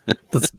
That's-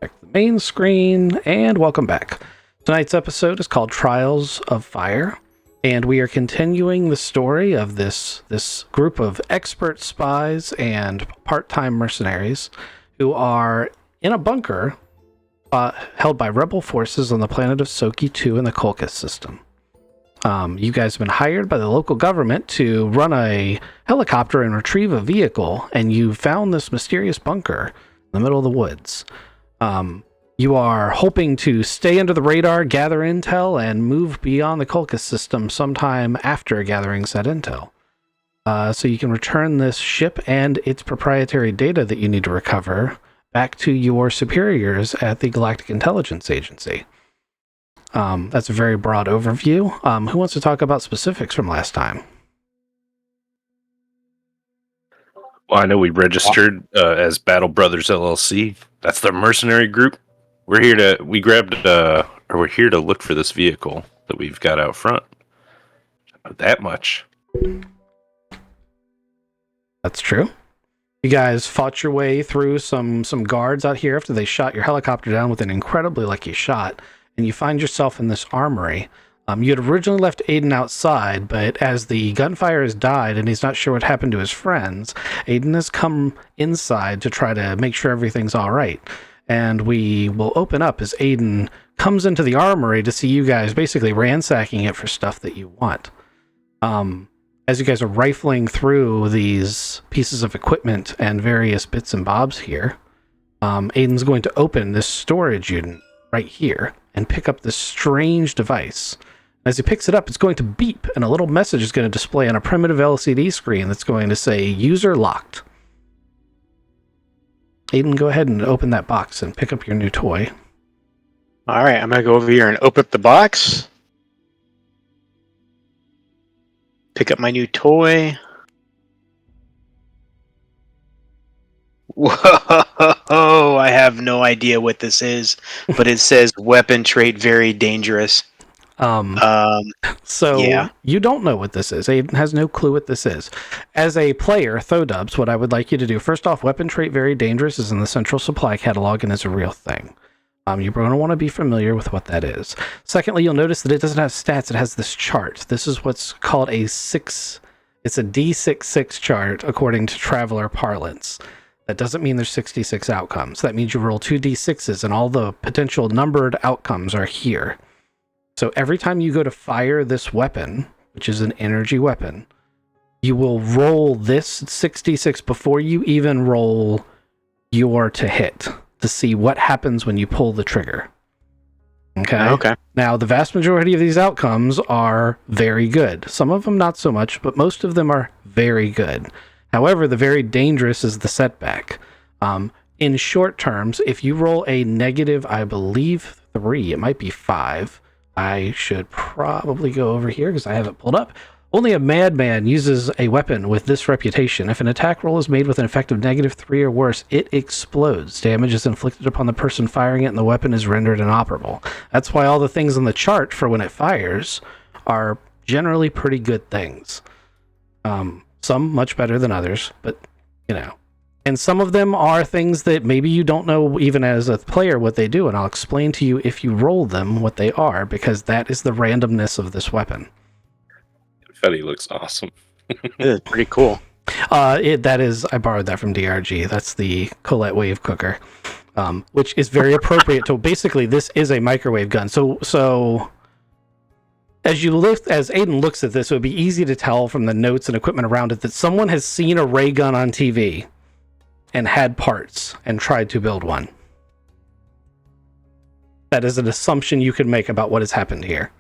Back to the main screen, and welcome back. Tonight's episode is called Trials of Fire, and we are continuing the story of this group of expert spies and part-time mercenaries who are in a bunker held by rebel forces on the planet of Soki 2 in the Kolkis system. You guys have been hired by the local government to run a helicopter and retrieve a vehicle, and you found this mysterious bunker in the middle of the woods. You are hoping to stay under the radar, gather intel, and move beyond the Kolkis system sometime after gathering said intel. So you can return this ship and its proprietary data that you need to recover back to your superiors at the Galactic Intelligence Agency. That's a very broad overview. Who wants to talk about specifics from last time? Well, I know we registered as Battle Brothers LLC. That's their mercenary group. We're here to we're here to look for this vehicle that we've got out front. That much. That's true. You guys fought your way through some guards out here after they shot your helicopter down with an incredibly lucky shot, and you find yourself in this armory. You had originally left Aiden outside, but as the gunfire has died and he's not sure what happened to his friends, Aiden has come inside to try to make sure everything's all right. And we will open up as Aiden comes into the armory to see you guys basically ransacking it for stuff that you want. As you guys are rifling through these pieces of equipment and various bits and bobs here, Aiden's going to open this storage unit right here and pick up this strange device. As he picks it up, it's going to beep, and a little message is going to display on a primitive LCD screen that's going to say, "User locked." Aiden, go ahead and open that box and pick up your new toy. All right, I'm going to go over here and open up the box. Pick up my new toy. Whoa, I have no idea what this is, but it says weapon trait very dangerous. So yeah. You don't know what this is. Aiden has no clue what this is. As a player, Thodubs, what I would like you to do, first off, weapon trait very dangerous is in the central supply catalog and is a real thing. You're going to want to be familiar with what that is. Secondly, you'll notice that it doesn't have stats. It has this chart. This is what's called it's a D66 chart according to Traveler parlance. That doesn't mean there's 66 outcomes. That means you roll 2 D6s and all the potential numbered outcomes are here. So every time you go to fire this weapon, which is an energy weapon, you will roll this 66 before you even roll your to hit to see what happens when you pull the trigger. Okay. Now, the vast majority of these outcomes are very good. Some of them not so much, but most of them are very good. However, the very dangerous is the setback. In short terms, if you roll a negative, I believe 3, it might be 5. I should probably go over here because I have it pulled up. Only a madman uses a weapon with this reputation. If an attack roll is made with an effect of -3 or worse, it explodes. Damage is inflicted upon the person firing it, and the weapon is rendered inoperable. That's why all the things on the chart for when it fires are generally pretty good things. Some much better than others, but, you know. And some of them are things that maybe you don't know even as a player what they do, and I'll explain to you if you roll them what they are, because that is the randomness of this weapon. Confetti looks awesome. It is pretty cool. That is, I borrowed that from DRG. That's the Colette Wave Cooker, which is very appropriate to, basically, this is a microwave gun. So as Aiden looks at this, it would be easy to tell from the notes and equipment around it that someone has seen a ray gun on TV and had parts and tried to build one. That is an assumption you could make about what has happened here.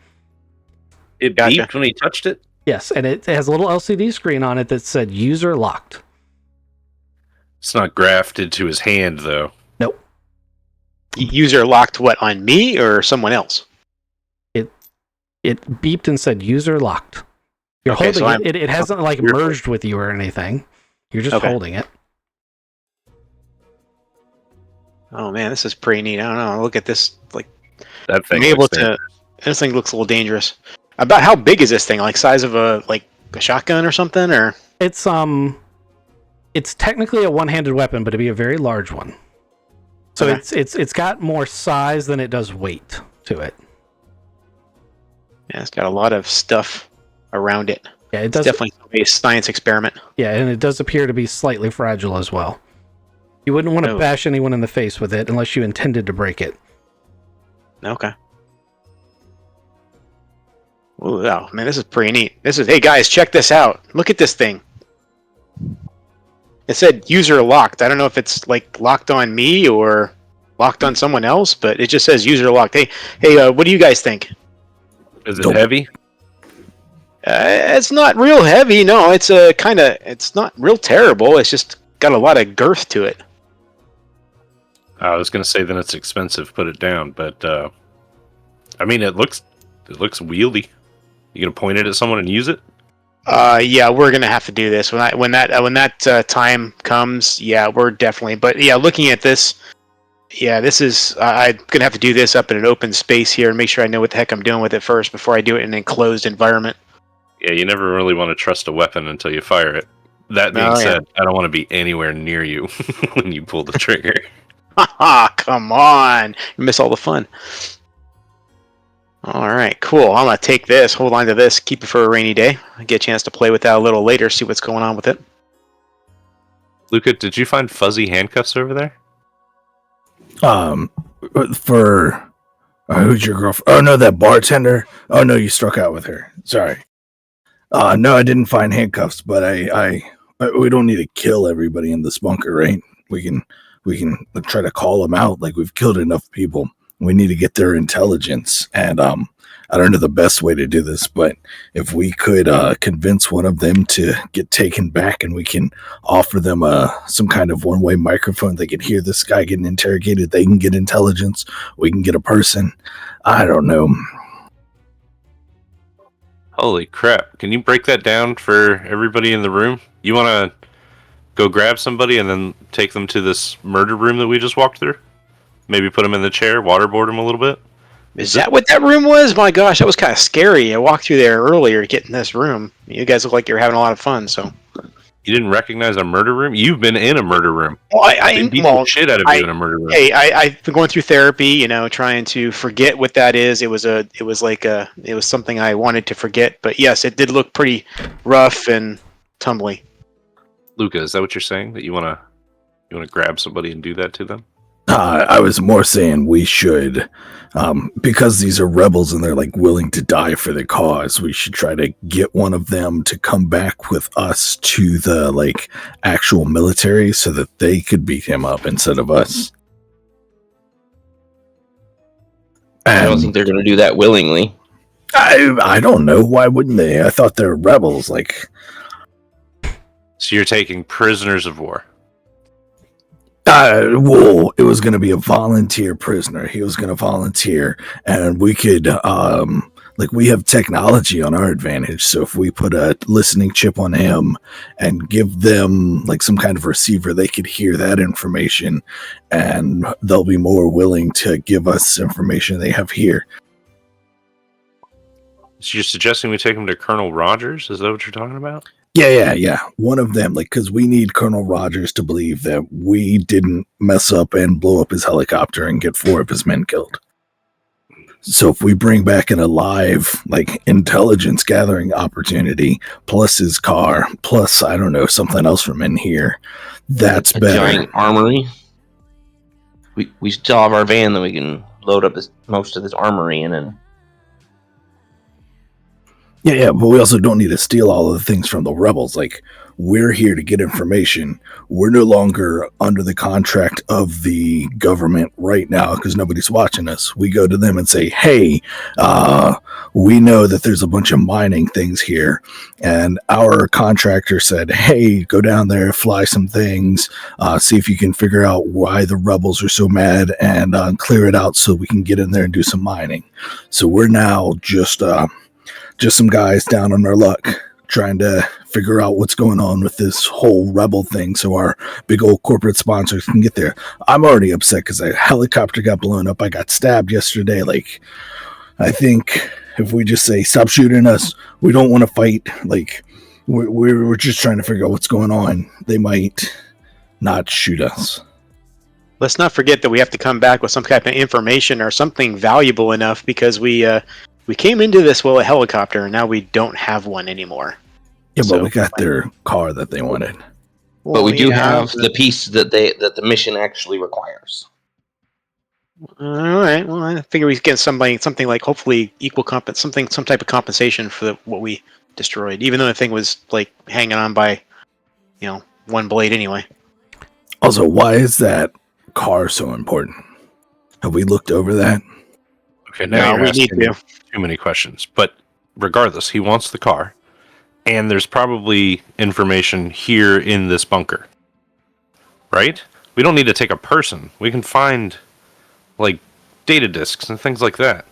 It Gotcha. beeped when he touched it? Yes, and it has a little LCD screen on it that said user locked. It's not grafted to his hand, though. Nope. User locked what, on me or someone else? It beeped and said user locked. You're Okay, holding so it. It hasn't like merged with you or anything. You're just holding it. Oh man, this is pretty neat. I don't know. Look at this. Like, That thing. being able looks to. This thing looks a little dangerous. About how big is this thing? Like size of a shotgun or something? Or It's technically a one-handed weapon, but it'd be a very large one. So Okay. it's got more size than it does weight to it. yeah, it's got a lot of stuff around it. Yeah, it It's does. definitely a science experiment. Yeah, and it does appear to be slightly fragile as well. You wouldn't want to Oh. bash anyone in the face with it unless you intended to break it. Okay. Oh man, this is pretty neat. Hey guys, check this out. Look at this thing. It said user locked. I don't know if it's like locked on me or locked on someone else, but it just says user locked. Hey, what do you guys think? Is it heavy? It's not real heavy. No, it's it's not real terrible. It's just got a lot of girth to it. I was going to say then it's expensive. Put it down, but I mean it looks wieldy. You gonna point it at someone and use it? Yeah, we're gonna have to do this when that time comes. Yeah, we're definitely. But yeah, looking at this, yeah, this is. I'm gonna have to do this up in an open space here and make sure I know what the heck I'm doing with it first before I do it in an enclosed environment. Yeah, you never really want to trust a weapon until you fire it. That being said, I don't want to be anywhere near you when you pull the trigger. Haha, come on, you miss all the fun. All right, cool. I'm gonna take this, hold on to this, keep it for a rainy day. I get a chance to play with that a little later, see what's going on with it. Luca, did you find fuzzy handcuffs over there? For who's your girlfriend? Oh no, that bartender. Oh no, you struck out with her. Sorry. No, I didn't find handcuffs, but we don't need to kill everybody in this bunker, right? We can try to call them out. Like we've killed enough people. We need to get their intelligence, and I don't know the best way to do this, but if we could convince one of them to get taken back, and we can offer them some kind of one-way microphone, they can hear this guy getting interrogated. They can get intelligence. We can get a person. I don't know. Holy crap. Can you break that down for everybody in the room? You want to go grab somebody and then take them to this murder room that we just walked through? Maybe put them in the chair, waterboard them a little bit? Is that what that room was? My gosh, that was kind of scary. I walked through there earlier to get in this room. You guys look like you're having a lot of fun, so. You didn't recognize a murder room? You've been in a murder room. Well, They beat the shit out of you in a murder room. Hey, I've been going through therapy, trying to forget what that is. It was something I wanted to forget. But yes, it did look pretty rough and tumbly. Luca, is that what you're saying? That you want to grab somebody and do that to them? I was more saying we should, because these are rebels and they're like willing to die for the cause. We should try to get one of them to come back with us to the like actual military so that they could beat him up instead of us. I don't think they're going to do that willingly. I don't know. Why wouldn't they? I thought they're rebels. Like, So you're taking prisoners of war. well, it was going to be a volunteer prisoner. He was going to volunteer, and we could, we have technology on our advantage. So if we put a listening chip on him and give them like some kind of receiver, they could hear that information, and they'll be more willing to give us information they have here. So you're suggesting we take them to Colonel Rogers? Is that what you're talking about? Yeah. One of them, like, because we need Colonel Rogers to believe that we didn't mess up and blow up his helicopter and get 4 of his men killed. So if we bring back an alive, like, intelligence gathering opportunity, plus his car, plus, I don't know, something else from in here, that's A better. giant armory. We still have our van that we can load up most of this armory in, and Yeah, but we also don't need to steal all of the things from the rebels. Like, we're here to get information. We're no longer under the contract of the government right now because nobody's watching us. We go to them and say, hey, we know that there's a bunch of mining things here. And our contractor said, hey, go down there, fly some things, see if you can figure out why the rebels are so mad and clear it out so we can get in there and do some mining. So we're now just some guys down on our luck trying to figure out what's going on with this whole rebel thing so our big old corporate sponsors can get there. I'm already upset because a helicopter got blown up. I got stabbed yesterday. Like, I think if we just say, stop shooting us, we don't want to fight. Like, we're just trying to figure out what's going on. They might not shoot us. Let's not forget that we have to come back with some kind of information or something valuable enough because we came into this with a helicopter and now we don't have one anymore. Yeah, but we got their car that they wanted. but we do have the piece that the mission actually requires. All right. Well, I figure we get something like hopefully some type of compensation for what we destroyed, even though the thing was like hanging on by, one blade anyway. Also, why is that car so important? Have we looked over that? Okay, now No, you're we need asking to. too many questions. But regardless, he wants the car, and there's probably information here in this bunker, right? We don't need to take a person. We can find, like, data disks and things like that.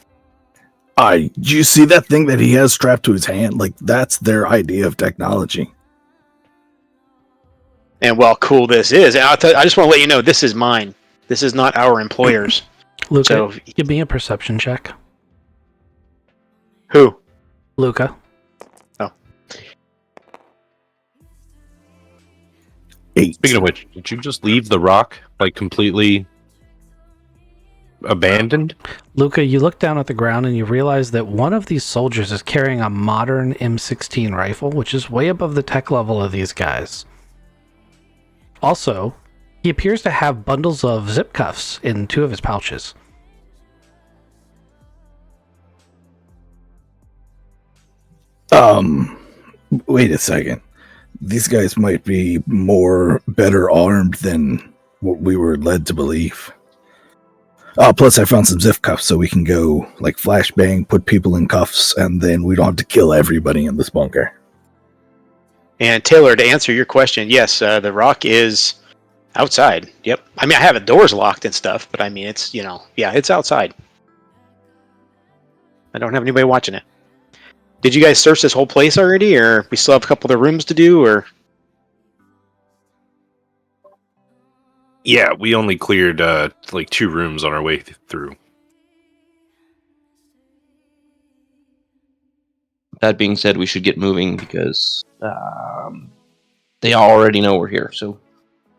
Do you see that thing that he has strapped to his hand? Like, that's their idea of technology. And cool this is. And I just want to let you know, this is mine. This is not our employer's. Luca, So- give me a perception check. Who? Luca. Oh. 8. Speaking of which, did you just leave the rock, like, completely abandoned? Luca, you look down at the ground and you realize that one of these soldiers is carrying a modern M16 rifle, which is way above the tech level of these guys. Also, he appears to have bundles of zip cuffs in 2 of his pouches. Wait a second. These guys might be better armed than what we were led to believe. Plus I found some zip cuffs so we can go, like, flashbang, put people in cuffs, and then we don't have to kill everybody in this bunker. And Taylor, to answer your question, yes, the rock is outside. Yep. I mean, I have the doors locked and stuff, but I mean, it's, it's outside. I don't have anybody watching it. Did you guys search this whole place already, or we still have a couple of rooms to do, or? Yeah, we only cleared, like, 2 rooms on our way through. That being said, we should get moving because they already know we're here. So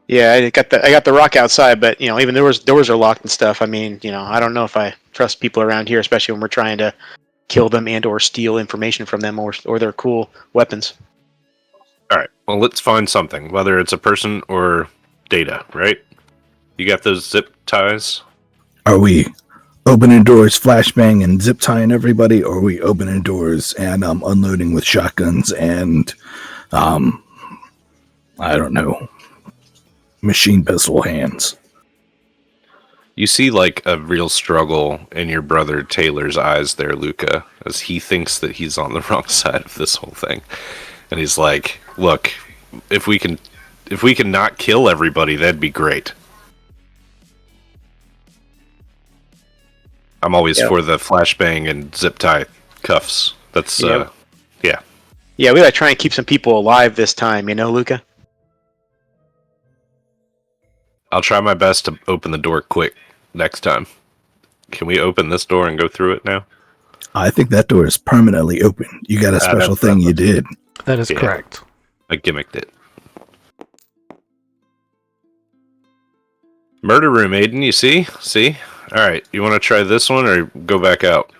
Yeah, I got the rock outside, but even doors are locked and stuff. I mean, I don't know if I trust people around here, especially when we're trying to kill them and or steal information from them or their cool weapons. All right, well, let's find something, whether it's a person or data, right? You got those zip ties? Are we opening doors, flashbang, and zip tying everybody, or are we opening doors and unloading with shotguns and, I don't know, machine pistol hands? You see, like, a real struggle in your brother Taylor's eyes there, Luca, as he thinks that he's on the wrong side of this whole thing. And he's like, look, if we can not kill everybody, that'd be great. I'm always for the flashbang and zip tie cuffs. That's, Yep. yeah. Yeah, we gotta try and keep some people alive this time, Luca? I'll try my best to open the door quick next time. Can we open this door and go through it now? I think that door is permanently open. You got a special thing you did. That is Yeah. correct. I gimmicked it. Murder room, Aiden, you see? See? Alright, you want to try this one or go back out?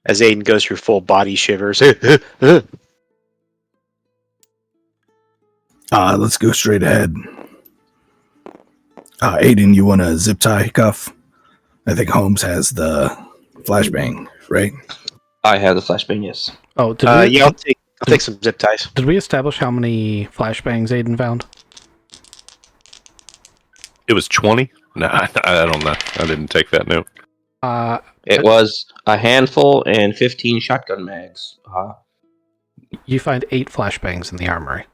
As Aiden goes through full body shivers. Let's go straight ahead. Aiden, you want a zip tie cuff? I think Holmes has the flashbang, right? I have the flashbang, yes. Oh, yeah, I'll take some zip ties. Did we establish how many flashbangs Aiden found? It was 20? Nah, I don't know. I didn't take that note. It was a handful and 15 shotgun mags. You find 8 flashbangs in the armory.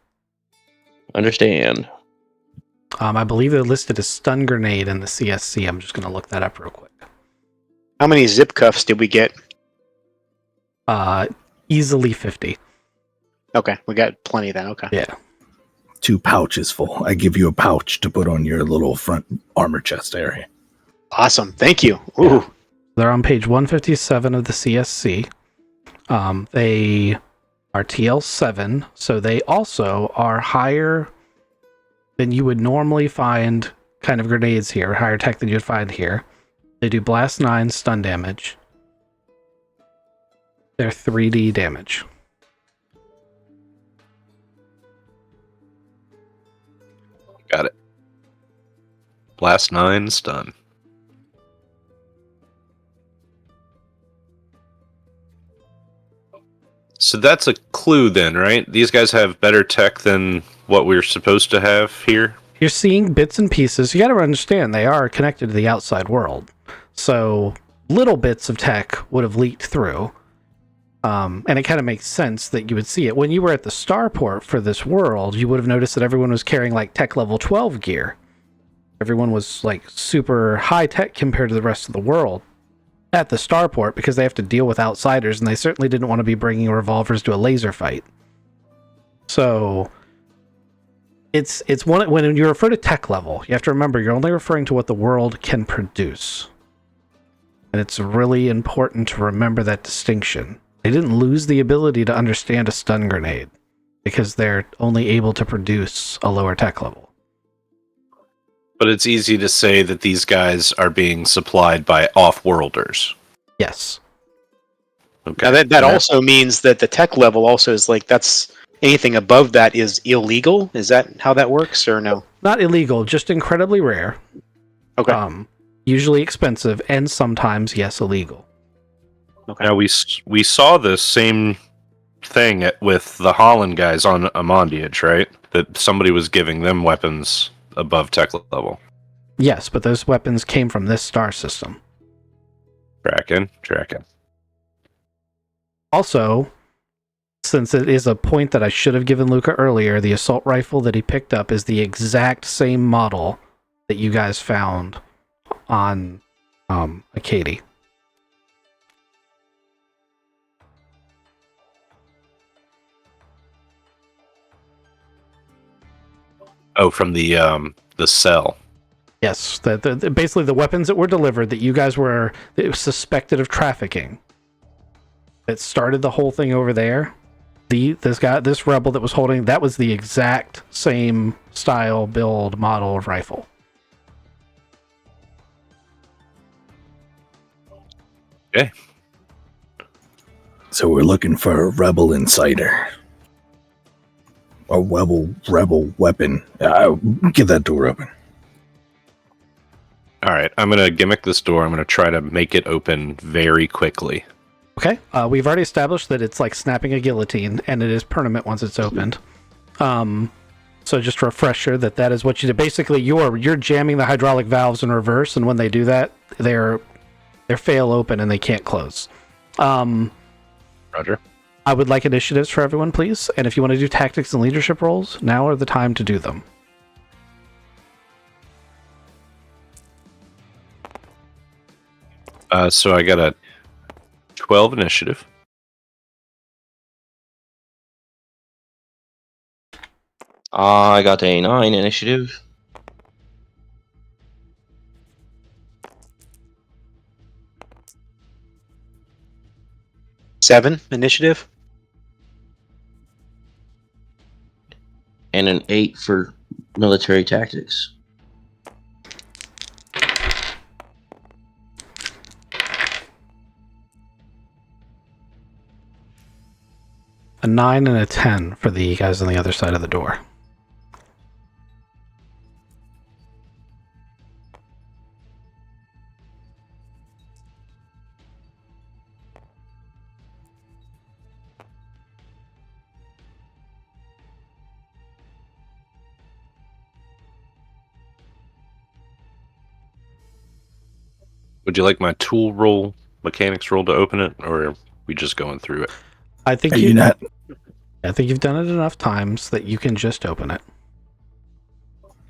Understand. I believe they're listed as stun grenade in the CSC. I'm just going to look that up real quick. How many zip cuffs did we get? Easily 50. Okay, we got plenty then. Okay. Yeah. 2 pouches full. I give you a pouch to put on your little front armor chest area. Awesome. Thank you. Ooh. They're on page 157 of the CSC. They are TL7, so they also are higher than you would normally find kind of grenades here, higher tech than you'd find here. They do blast 9 stun damage. They're 3D damage. Got it. Blast 9, stun. So that's a clue then, right? These guys have better tech than what we're supposed to have here? You're seeing bits and pieces. You got to understand they are connected to the outside world. So little bits of tech would have leaked through. And it kind of makes sense that you would see it. When you were at the starport for this world, you would have noticed that everyone was carrying like tech level 12 gear. Everyone was like super high tech compared to the rest of the world at the starport because they have to deal with outsiders, and they certainly didn't want to be bringing revolvers to a laser fight. So it's one when you refer to tech level, you have to remember you're only referring to what the world can produce. And it's really important to remember that distinction. They didn't lose the ability to understand a stun grenade because they're only able to produce a lower tech level. But it's easy to say that these guys are being supplied by off-worlders. Yes. Okay. Now that also means that the tech level also is like that's anything above that is illegal. Is that how that works or no? Not illegal, just incredibly rare. Okay. Usually expensive and sometimes, yes, illegal. Okay. Now we saw this same thing with the Holland guys on Amondiage, right? That somebody was giving them weapons above tech level. Yes, but those weapons came from this star system. Tracking. Also, since it is a point that I should have given Luca earlier, the assault rifle that he picked up is the exact same model that you guys found on Acadie. Oh, from the cell. Yes, basically the weapons that were delivered that you guys were suspected of trafficking. That started the whole thing over there. This rebel that was holding that was the exact same style, build, model of rifle. Okay. So we're looking for a rebel insider. A rebel weapon. Get that door open. All right, I'm going to gimmick this door. I'm going to try to make it open very quickly. Okay, we've already established that it's like snapping a guillotine, and it is permanent once it's opened. So just a refresher that is what you do. Basically, you're jamming the hydraulic valves in reverse, and when they do that, they're fail open and they can't close. Roger. I would like initiatives for everyone, please. And if you want to do tactics and leadership roles, now are the time to do them. So I got a 12 initiative. I got a 9 initiative. Seven initiative. 8 for military tactics. A 9 and a 10 for the guys on the other side of the door. Would you like my tool roll, mechanics roll to open it, or are we just going through it? I think Are you not? I think you've done it enough times that you can just open it.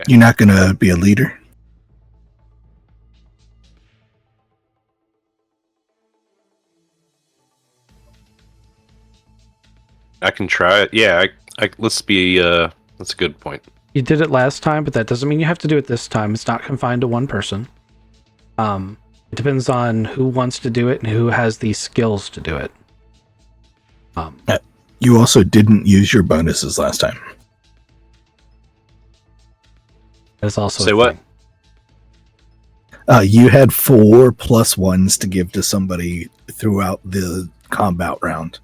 You're not gonna be a leader? I can try it. Yeah, let's be. That's a good point. You did it last time, but that doesn't mean you have to do it this time. It's not confined to one person. It depends on who wants to do it and who has the skills to do it. You also didn't use your bonuses last time. That's also Say a what? thing. You had 4 +1s to give to somebody throughout the combat round.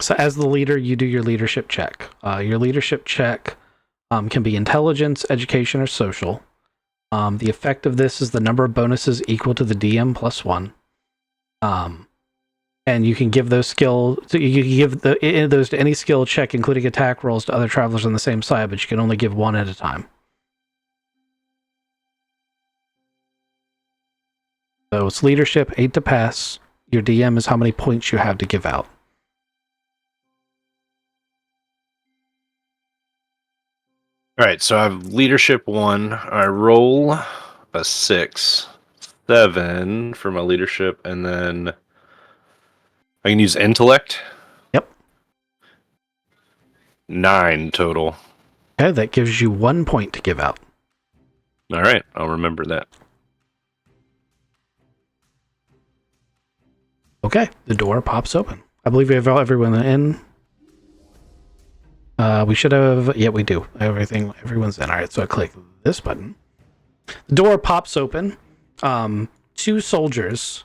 So as the leader, you do your leadership check. Your leadership check can be intelligence, education, or social. The effect of this is the number of bonuses equal to the DM +1. And you can give those skill. So you can give those to any skill check, including attack rolls, to other travelers on the same side, but you can only give one at a time. So it's leadership, 8 to pass. Your DM is how many points you have to give out. All right, so I have leadership 1. I roll a 6, 7 for my leadership, and then I can use intellect. Yep. 9 total. Okay, that gives you 1 point to give out. All right, I'll remember that. Okay, the door pops open. I believe we have everyone in. We should have. Yeah, we do. Everyone's in. All right, so I click this button. The door pops open. 2 soldiers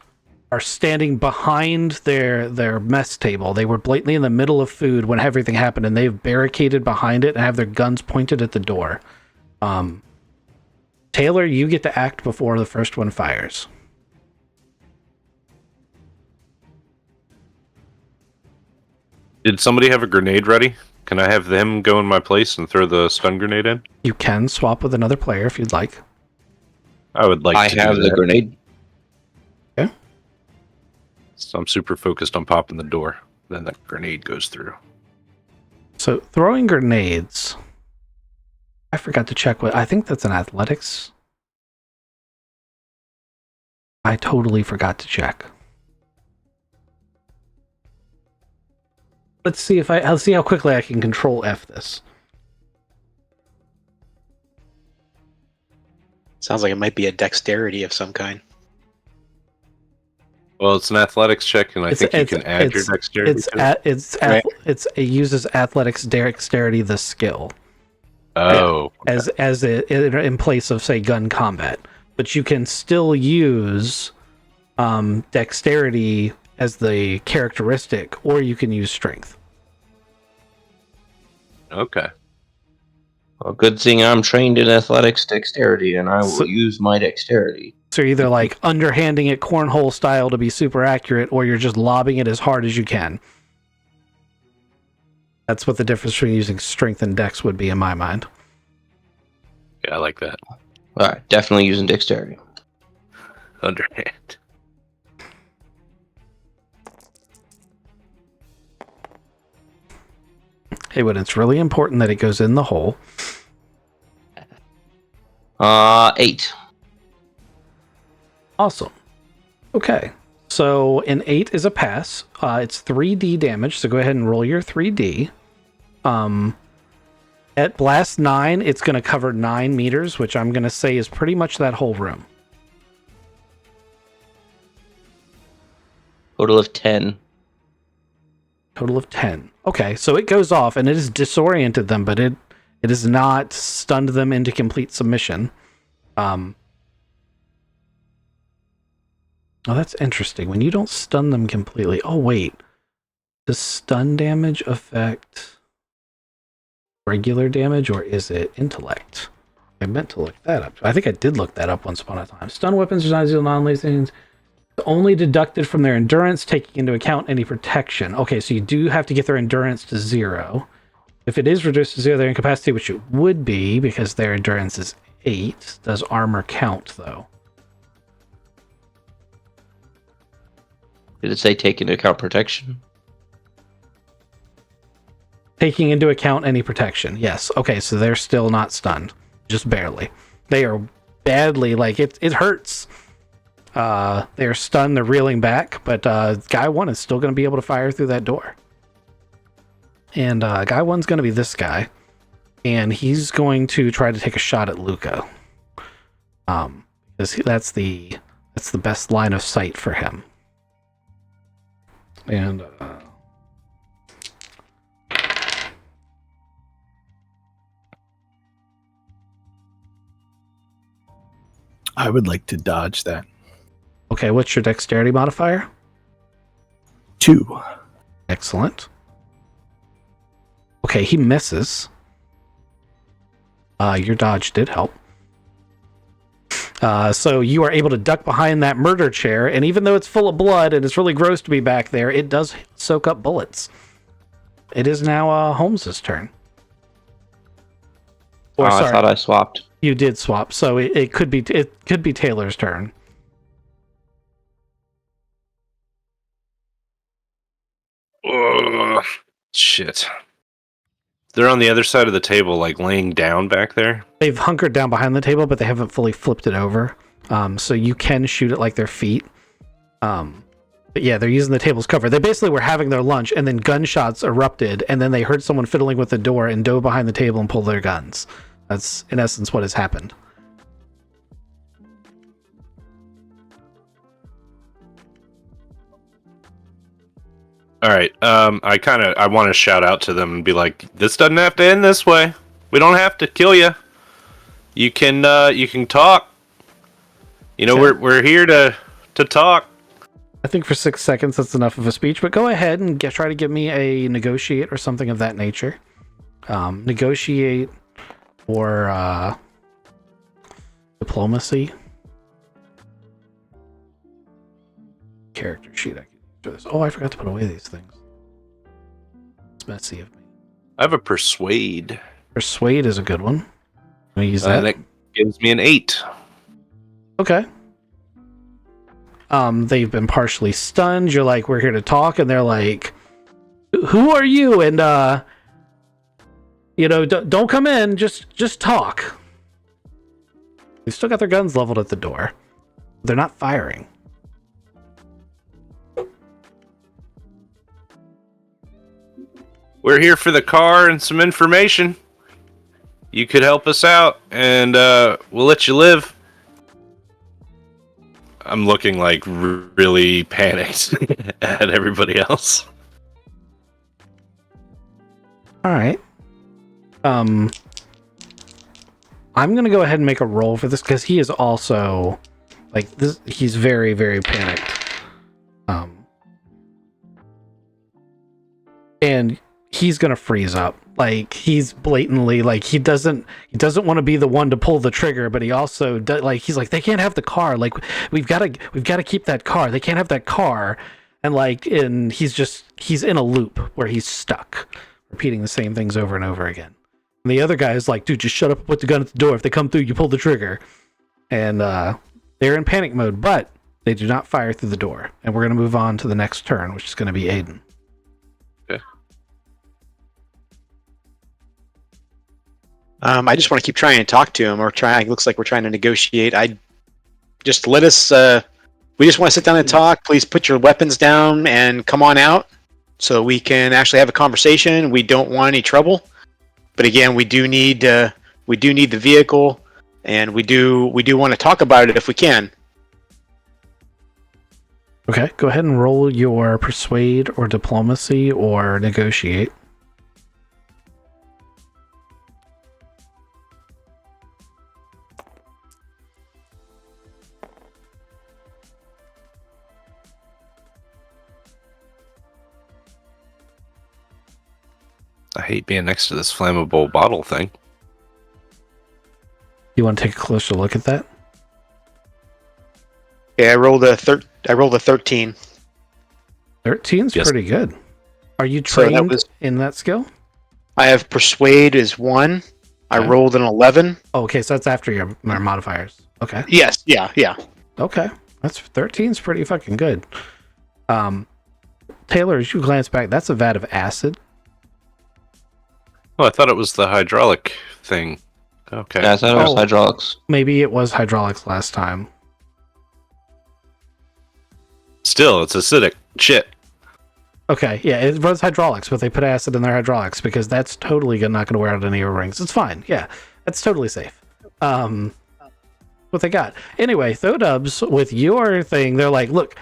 are standing behind their mess table. They were blatantly in the middle of food when everything happened, and they've barricaded behind it and have their guns pointed at the door. Taylor, you get to act before the first one fires. Did somebody have a grenade ready? Can I have them go in my place and throw the stun grenade in? You can swap with another player if you'd like. I would like I to have do the that. grenade. So I'm super focused on popping the door. Then the grenade goes through. So throwing grenades. I forgot to check what. I think that's an athletics. I totally forgot to check. Let's see if I'll see how quickly I can control F this. Sounds like it might be a dexterity of some kind. Well, it's an athletics check, and I think you can add your dexterity. It uses athletics dexterity, the skill, as in place of, say, gun combat. But you can still use dexterity as the characteristic, or you can use strength. Okay. Well, good thing I'm trained in athletics dexterity, and I will use my dexterity. So you're either like underhanding it cornhole style to be super accurate, or you're just lobbing it as hard as you can. That's what the difference between using strength and dex would be in my mind. Yeah, I like that. All right, definitely using dexterity. Underhand. Hey, but it's really important that it goes in the hole. 8. Awesome. Okay. So an 8 is a pass. It's 3d damage, so go ahead and roll your 3d. At blast 9, it's going to cover 9 meters, which I'm going to say is pretty much that whole room. Total of 10. Total of 10. Okay, so it goes off and it has disoriented them, but it has not stunned them into complete submission. Oh, that's interesting. When you don't stun them completely. Oh, wait. Does stun damage affect regular damage, or is it intellect? I meant to look that up. I think I did look that up once upon a time. Stun weapons are not deal non-lethal, only deducted from their endurance, taking into account any protection. Okay, so you do have to get their endurance to 0. If it is reduced to 0, their incapacity, which it would be because their endurance is 8. Does armor count, though? Did it say take into account protection? Taking into account any protection, yes. Okay, so they're still not stunned. Just barely. They are badly, like, it hurts. They're stunned, they're reeling back, but guy 1 is still going to be able to fire through that door. And guy 1's going to be this guy. And he's going to try to take a shot at Luca. Because that's the best line of sight for him. And I would like to dodge that. okay, what's your dexterity modifier? 2. Excellent. Okay, he misses. Your dodge did help. So you are able to duck behind that murder chair, and even though it's full of blood and it's really gross to be back there, it does soak up bullets. It is now Holmes's turn. Or, I thought I swapped. You did swap, so it could be Taylor's turn. Ugh, shit. They're on the other side of the table, like laying down back there. They've hunkered down behind the table, but they haven't fully flipped it over. So you can shoot it like their feet. But yeah, they're using the table's cover. They basically were having their lunch, and then gunshots erupted, and then they heard someone fiddling with the door and dove behind the table and pulled their guns. That's, in essence, what has happened. All right. I want to shout out to them and be like, "This doesn't have to end this way. We don't have to kill you. You can talk. You know, Okay. we're here to talk." I think for 6 seconds that's enough of a speech, but go ahead and try to give me a negotiate or something of that nature. Negotiate or diplomacy. Character sheet I can use for this. Oh, I forgot to put away these things. It's messy of me. I have a persuade. Persuade is a good one. Can we use that? And it gives me an 8. Okay. They've been partially stunned. You're like, we're here to talk, and they're like, who are you? And don't come in. Just talk. They've still got their guns leveled at the door. They're not firing. We're here for the car and some information. You could help us out, and we'll let you live. I'm looking like really panicked at everybody else. All right. I'm gonna go ahead and make a roll for this because he is also like this. He's very, very panicked. And he's gonna freeze up. Like he's blatantly like he doesn't want to be the one to pull the trigger, but he also he's like, they can't have the car. Like we've got to keep that car. They can't have that car. And he's in a loop where he's stuck, repeating the same things over and over again. And the other guy is like, dude, just shut up and put the gun at the door. If they come through, you pull the trigger. And they're in panic mode, but they do not fire through the door. And we're going to move on to the next turn, which is going to be Aiden. Okay. I just want to keep trying to talk to him, or try. It looks like we're trying to negotiate. Just let us. We just want to sit down and talk. Please put your weapons down and come on out, so we can actually have a conversation. We don't want any trouble, but again, we do need the vehicle, and we do want to talk about it if we can. Okay, go ahead and roll your persuade or diplomacy or negotiate. I hate being next to this flammable bottle thing. You want to take a closer look at that? Yeah, I rolled a 13. 13's Yes. pretty good. Are you So that trained was- in that skill? I have persuade as 1. I Okay. rolled an 11. Oh, okay, so that's after your modifiers. Okay. Yes, yeah. Okay. That's 13's pretty fucking good. Taylor, as you glance back, that's a vat of acid. Oh, I thought it was the hydraulic thing. Okay. Yeah, I thought it was Oh. hydraulics. Maybe it was hydraulics last time. Still, it's acidic. Shit. Okay, yeah, it runs hydraulics, but they put acid in their hydraulics because that's totally not going to wear out any O-rings. It's fine. Yeah, that's totally safe. What they got. Anyway, Thodubs, with your thing, they're like, look,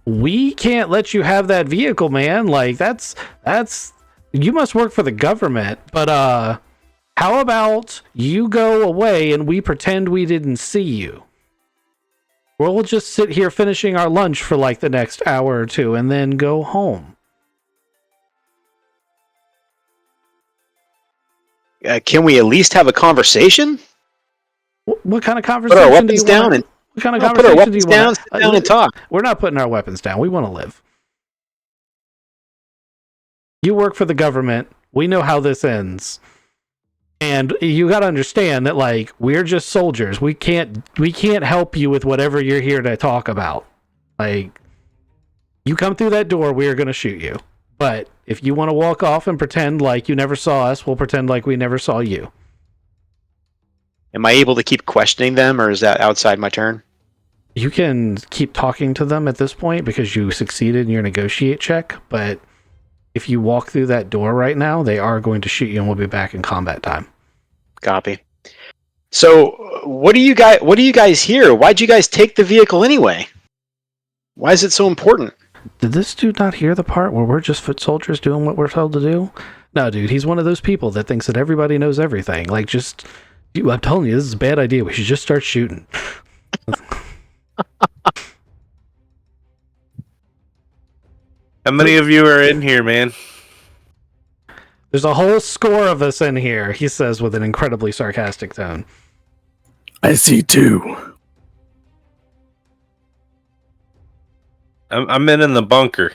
we can't let you have that vehicle, man. Like, that's you must work for the government, but how about you go away and we pretend we didn't see you? We'll just sit here finishing our lunch for like the next hour or two and then go home. Can we at least have a conversation? What kind of Put our conversation do weapons you down want? and What kind of put our conversation do you weapons down, want? sit down and talk. We're not putting our weapons down. We want to live. You work for the government. We know how this ends. And you got to understand that, like, we're just soldiers. We can't help you with whatever you're here to talk about. Like, you come through that door, we are going to shoot you. But if you want to walk off and pretend like you never saw us, we'll pretend like we never saw you. Am I able to keep questioning them, or is that outside my turn? You can keep talking to them at this point because you succeeded in your negotiate check, but if you walk through that door right now, they are going to shoot you and we'll be back in combat time. Copy. So, what do you guys here? Why'd you guys take the vehicle anyway? Why is it so important? Did this dude not hear the part where we're just foot soldiers doing what we're told to do? No, dude, he's one of those people that thinks that everybody knows everything. Like, just, I'm telling you, this is a bad idea. We should just start shooting. How many of you are in here, man? There's a whole score of us in here, he says with an incredibly sarcastic tone. I see 2. I'm in the bunker.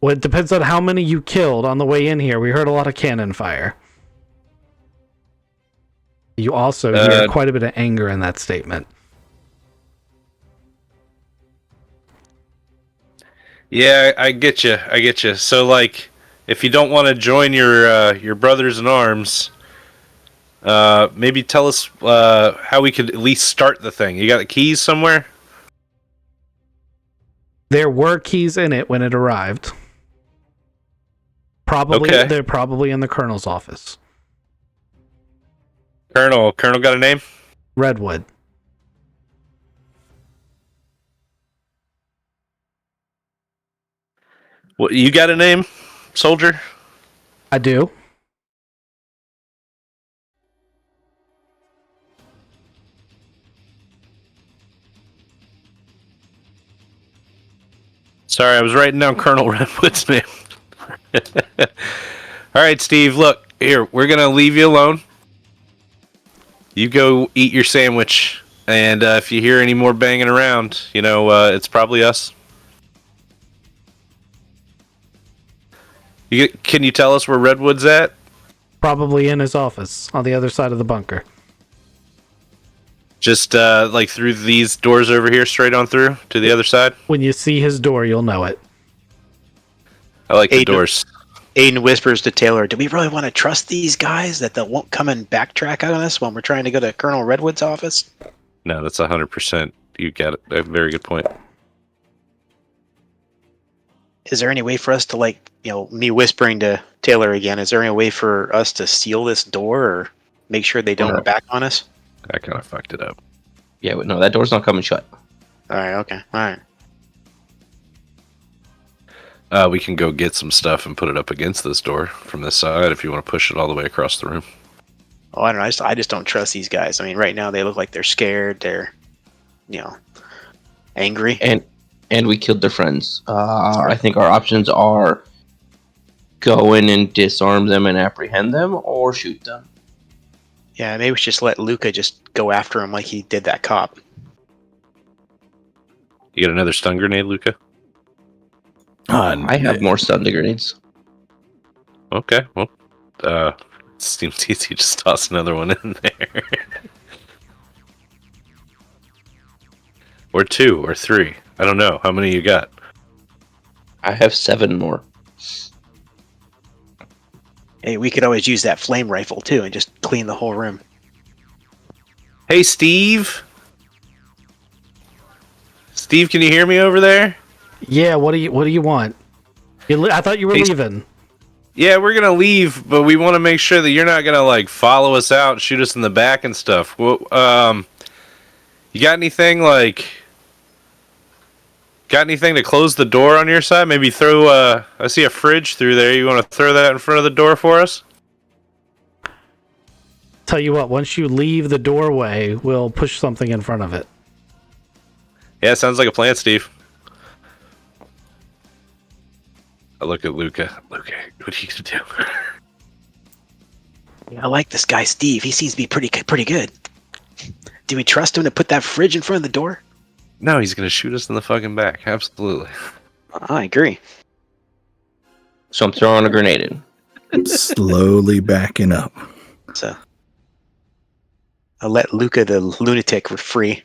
Well, it depends on how many you killed on the way in here. We heard a lot of cannon fire. You also hear quite a bit of anger in that statement. Yeah, I get you. So, like, if you don't want to join your brothers in arms, maybe tell us how we could at least start the thing. You got the keys somewhere? There were keys in it when it arrived. Probably, Okay. They're probably in the colonel's office. Colonel got a name? Redwood. What, you got a name, soldier? I do. Sorry, I was writing down Colonel Redwood's name. All right, Steve, look, here, we're going to leave you alone. You go eat your sandwich, and if you hear any more banging around, it's probably us. Can you tell us where Redwood's at? Probably in his office on the other side of the bunker. Just like through these doors over here, straight on through to the other side? When you see his door, you'll know it. I like the Aiden. doors. Aiden whispers to Taylor, do we really want to trust these guys that they won't come and backtrack on us when we're trying to go to Colonel Redwood's office? No, that's 100%. You got it. A very good point. Is there any way for us to, me whispering to Taylor again, is there any way for us to seal this door or make sure they don't No. come back on us? I kind of fucked it up. Yeah, no, that door's not coming shut. All right, okay, all right. We can go get some stuff and put it up against this door from this side if you want to push it all the way across the room. Oh, I don't know. I just don't trust these guys. I mean, right now they look like they're scared. They're, angry. And we killed their friends. I think our options are go in and disarm them and apprehend them, or shoot them. Yeah, maybe we should just let Luca just go after him like he did that cop. You got another stun grenade, Luca? I have more stun grenades. Okay, well, seems easy. Just toss another one in there. Or 2, or 3. I don't know. How many you got? I have 7 more. Hey, we could always use that flame rifle too and just clean the whole room. Hey, Steve? Steve, can you hear me over there? Yeah, what do you want? I thought you were leaving. Yeah, we're gonna leave, but we want to make sure that you're not gonna like follow us out and shoot us in the back and stuff. Well, you got anything to close the door on your side? Maybe throw I see a fridge through there. You want to throw that in front of the door for us? Tell you what, once you leave the doorway, we'll push something in front of it. Yeah, sounds like a plan, Steve. I look at Luca. Luca, what are you gonna do? Yeah, I like this guy, Steve. He seems to be pretty good. Do we trust him to put that fridge in front of the door? No, he's gonna shoot us in the fucking back. Absolutely. I agree. So I'm throwing a grenade in. Slowly backing up. So I'll let Luca the lunatic free.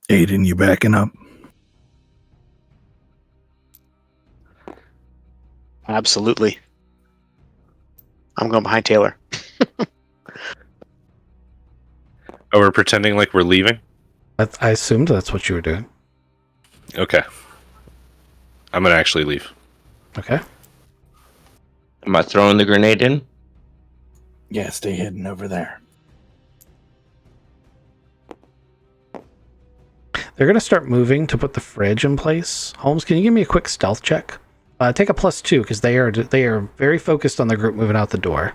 Aiden, you backing up? Absolutely. I'm going behind Taylor. Oh, we're pretending like we're leaving? I assumed that's what you were doing. Okay. I'm gonna actually leave. Okay. Am I throwing the grenade in? Yeah, stay hidden over there. They're going to start moving to put the fridge in place. Holmes, can you give me a quick stealth check? Take a +2 because they are very focused on the group moving out the door.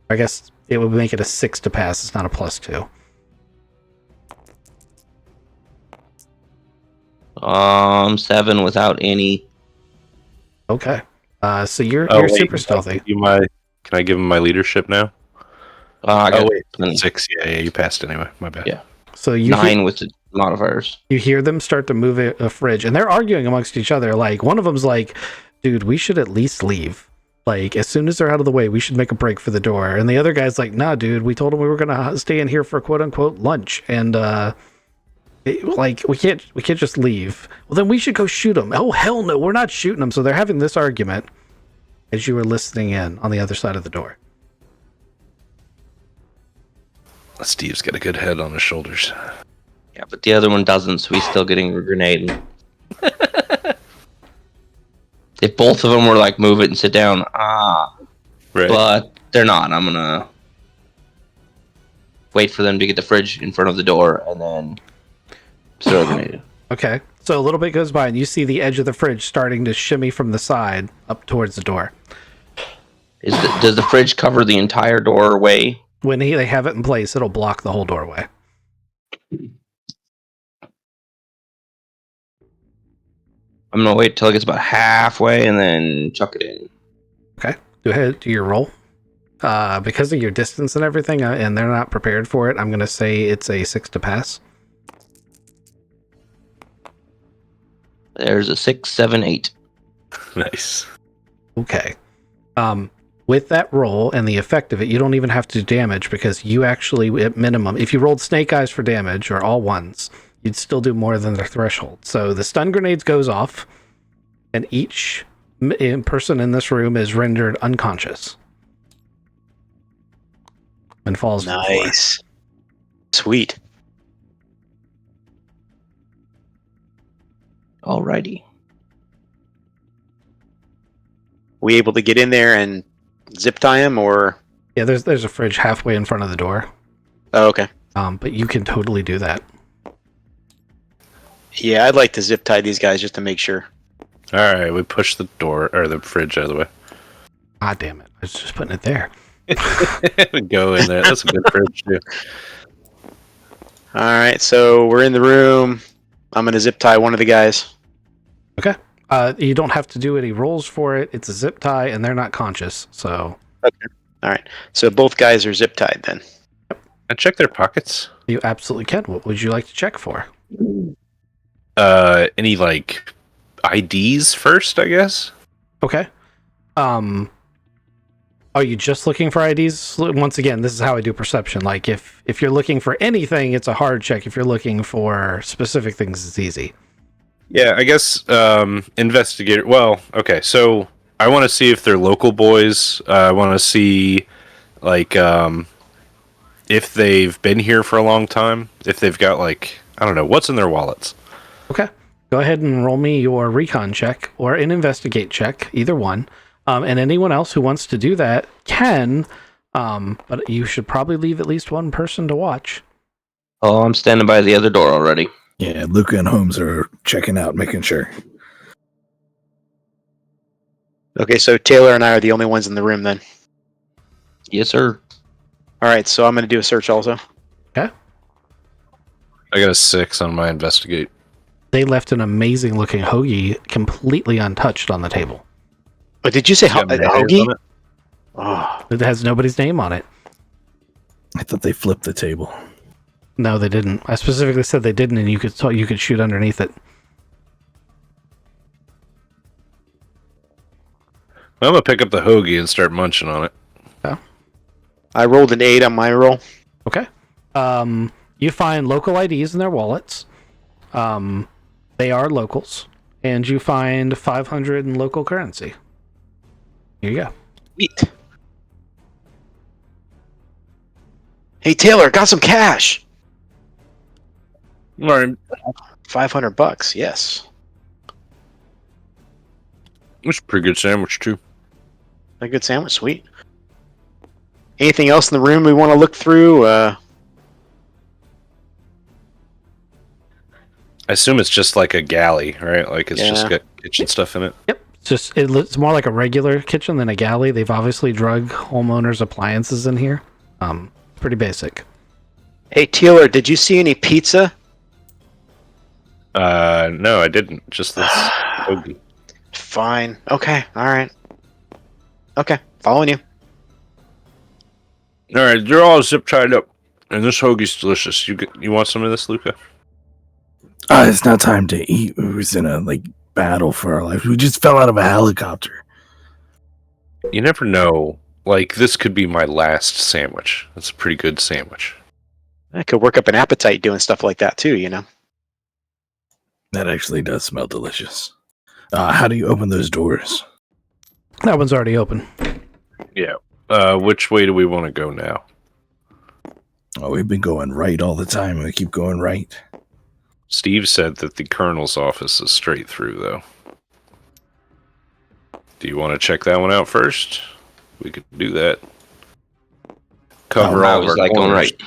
I guess it would make it a 6 to pass. It's not a +2. 7 without any. Okay. So you're Wait, super stealthy. Can I give him my leadership now? I got wait, 6. Yeah, you passed anyway. My bad. Yeah. So you 9 with the modifiers. You hear them start to move a fridge, and they're arguing amongst each other. Like, one of them's like, dude, we should at least leave. Like, as soon as they're out of the way, we should make a break for the door. And the other guy's like, nah, dude, we told him we were going to stay in here for quote unquote lunch. And, we can't just leave. Well, then we should go shoot them. Oh, hell no, we're not shooting them. So they're having this argument as you were listening in on the other side of the door. Steve's got a good head on his shoulders. Yeah, but the other one doesn't, so he's still getting a grenade. If both of them were like, move it and sit down, Right. but they're not. I'm gonna wait for them to get the fridge in front of the door and then throw a grenade in. Okay. So a little bit goes by, and you see the edge of the fridge starting to shimmy from the side up towards the door. Does the fridge cover the entire doorway? When they have it in place, it'll block the whole doorway. I'm gonna wait till it gets about halfway and then chuck it in. Okay. Go ahead, do your roll. Because of your distance and everything, and they're not prepared for it, I'm going to say it's a 6 to pass. There's a 6, 7, 8. Nice. Okay. With that roll and the effect of it, you don't even have to do damage because you actually, at minimum, if you rolled snake eyes for damage or all ones, you'd still do more than the threshold. So the stun grenades goes off, and each person in this room is rendered unconscious and falls to the floor. Nice. Sweet. Alrighty. We able to get in there and zip tie him, or? Yeah, there's a fridge halfway in front of the door. Oh, okay. But you can totally do that. Yeah, I'd like to zip tie these guys just to make sure. All right, we push the door or the fridge out of the way. Ah, damn it! I was just putting it there. We go in there. That's a good fridge too. All right, so we're in the room. I'm gonna zip tie one of the guys. Okay. You don't have to do any rolls for it. It's a zip tie, and they're not conscious. So All right, so both guys are zip tied then. I check their pockets. you absolutely can. What would you like to check for? Any like IDs first? I guess. Okay. Are you just looking for IDs? Once again, this is how I do perception. Like if you're looking for anything, it's a hard check. If you're looking for specific things, it's easy. Yeah, I guess investigator. Well, okay, so I want to see if they're local boys. I want to see like if they've been here for a long time. If they've got like I don't know what's in their wallets. Okay. Go ahead and roll me your recon check or an investigate check, either one. And anyone else who wants to do that can, but you should probably leave at least one person to watch. Oh, I'm standing by the other door already. Yeah, Luca and Holmes are checking out, making sure. Okay, so Taylor and I are the only ones in the room then. Yes, sir. All right, so I'm gonna do a search also. Okay. I got a 6 on my investigate. They left an amazing looking hoagie completely untouched on the table. Oh, did you say Got mayonnaise hoagie? on it? Oh, It has nobody's name on it. I thought they flipped the table. No, they didn't. I specifically said they didn't, and you could shoot underneath it. I'm gonna pick up the hoagie and start munching on it. I rolled an 8 on my roll. Okay. You find local IDs in their wallets. They are locals, and you find 500 in local currency. Here you go. Sweet. Hey Taylor, got some cash. All right, $500. Yes. it's a pretty good sandwich too. A good sandwich. Sweet. Anything else in the room we want to look through? I assume it's just like a galley, right? Like it's just got kitchen stuff in it. Yep. It's more like a regular kitchen than a galley. They've obviously drug homeowners' appliances in here. Pretty basic. Hey Taylor, did you see any pizza? No, I didn't. Just this hoagie. Fine. Okay. All right. Okay. Following you. All right, you're all zip tied up, and this hoagie's delicious. You want some of this, Luca? It's not time to eat. We was in a battle for our lives. We just fell out of a helicopter. You never know. Like this could be my last sandwich. That's a pretty good sandwich. I could work up an appetite doing stuff like that too, you know. That actually does smell delicious. How do you open those doors? That one's already open. Yeah. Which way do we want to go now? Oh, we've been going right all the time. We keep going right. Steve said that the colonel's office is straight through, though. Do you want to check that one out first? We could do that. Cover I all of was our like going corners. right.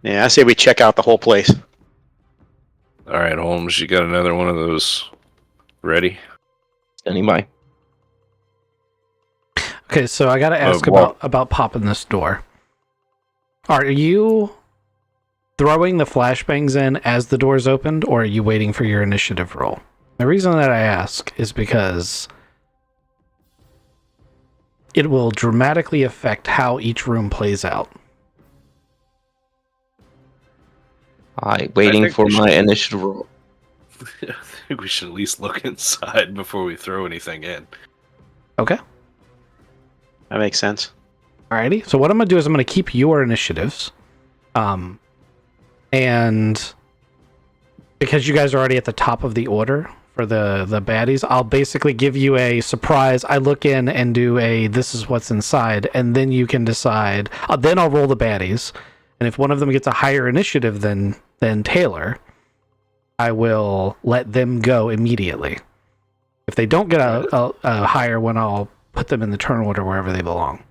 Yeah, I say we check out the whole place. All right, Holmes, you got another one of those ready? Standing by. Okay, so I gotta ask about popping this door. Are you throwing the flashbangs in as the door's opened, or are you waiting for your initiative roll? The reason that I ask is because it will dramatically affect how each room plays out. Waiting think for we my should- initiative roll. I think we should at least look inside before we throw anything in. Okay. That makes sense. Alrighty. So what I'm gonna do is I'm gonna keep your initiatives, and because you guys are already at the top of the order for the baddies, I'll basically give you a surprise. I look in and do a this is what's inside, and then you can decide. Then I'll roll the baddies, and if one of them gets a higher initiative than Taylor, I will let them go immediately. If they don't get a higher one, I'll put them in the turn order wherever they belong.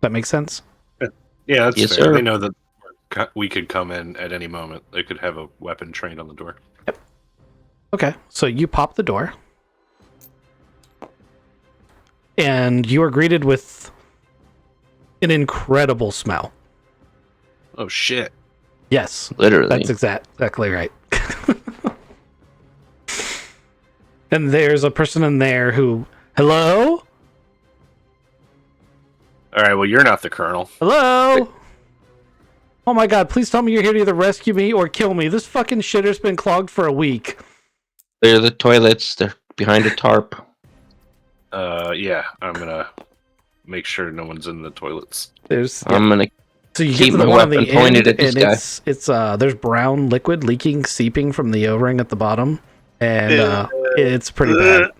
That makes sense? Yeah, that's Yes, fair. sir. They know that we could come in at any moment. They could have a weapon trained on the door. Okay, so you pop the door, and you are greeted with an incredible smell. Oh shit! Yes, Literally. that's exactly right. And there's a person in there who, hello? All right, well you're not the colonel. Hello? Oh my god, please tell me you're here to either rescue me or kill me. This fucking shitter's been clogged for a week. They're the toilets. They're behind a tarp. Yeah, I'm gonna make sure no one's in the toilets. There's I'm gonna so you keep get to the my one on the weapon pointed end, at this and guy. it's there's brown liquid leaking, seeping from the O-ring at the bottom, and it's pretty bad.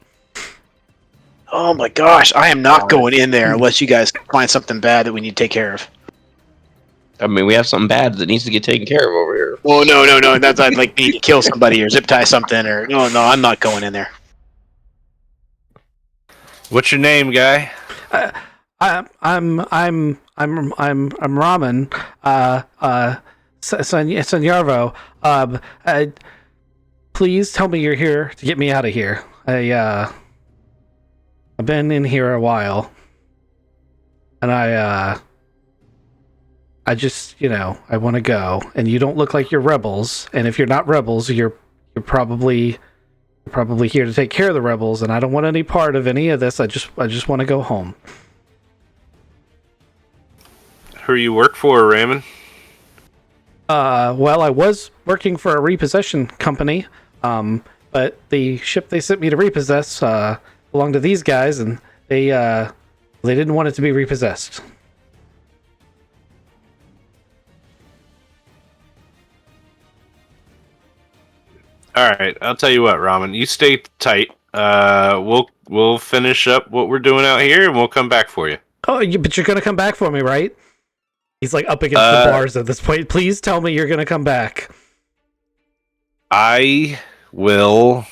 Oh my gosh, I am not going in there unless you guys find something bad that we need to take care of. I mean, we have something bad that needs to get taken care of over here. Well, no, that's I'd like need to kill somebody or zip tie something or no, I'm not going in there. What's your name, guy? I'm Ramen. Senyorvo. Please tell me you're here to get me out of here. I've been in here a while, and I just, I want to go. And you don't look like you're rebels. And if you're not rebels, you're probably here to take care of the rebels. And I don't want any part of any of this. I just want to go home. Who you work for, Raymond? Well, I was working for a repossession company, but the ship they sent me to repossess belonged to these guys, and they didn't want it to be repossessed. All right, I'll tell you what, Ramen. You stay tight. We'll finish up what we're doing out here, and we'll come back for you. Oh, but you're gonna come back for me, right? He's like up against the bars at this point. Please tell me you're gonna come back. I will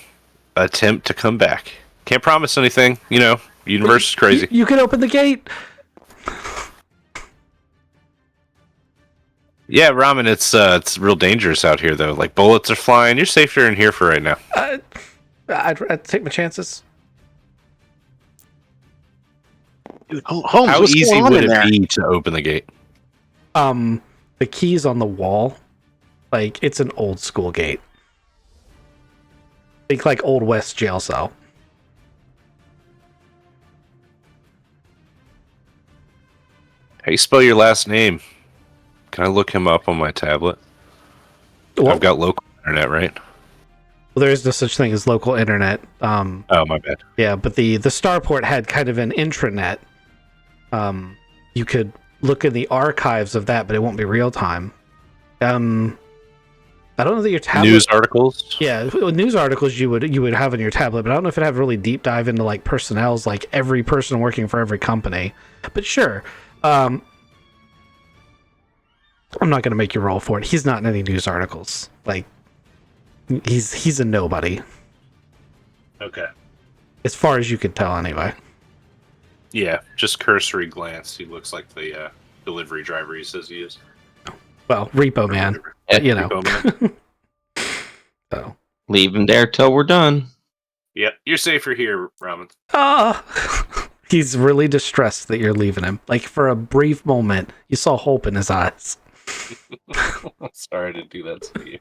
attempt to come back. Can't promise anything. Universe is crazy. You can open the gate. Yeah, Ramen, it's real dangerous out here, though. Like, bullets are flying. You're safer in here for right now. I'd take my chances. Dude, Holmes, How what's easy going on would in it there? be to open the gate? The key's on the wall. Like, it's an old school gate. Think like Old West jail cell. How you spell your last name? Can I look him up on my tablet? Well, I've got local internet, right? there is no such thing as local internet. Oh, my bad. Yeah, but the Starport had kind of an intranet. You could look in the archives of that, but it won't be real time. I don't know that your tablet. News articles? Yeah, news articles you would have on your tablet, but I don't know if it'd have really deep dive into like personnel's, like every person working for every company. But sure, I'm not gonna make you roll for it. He's not in any news articles. Like, he's a nobody, Okay. as far as you could tell, anyway. Yeah, just cursory glance. He looks like the delivery driver he says he is. Well, Repo Man, Yeah, Repo Man. so. Leave him there till we're done. Yeah, you're safer here, Ramen. He's really distressed that you're leaving him. Like, for a brief moment, you saw hope in his eyes. Sorry to do that to you.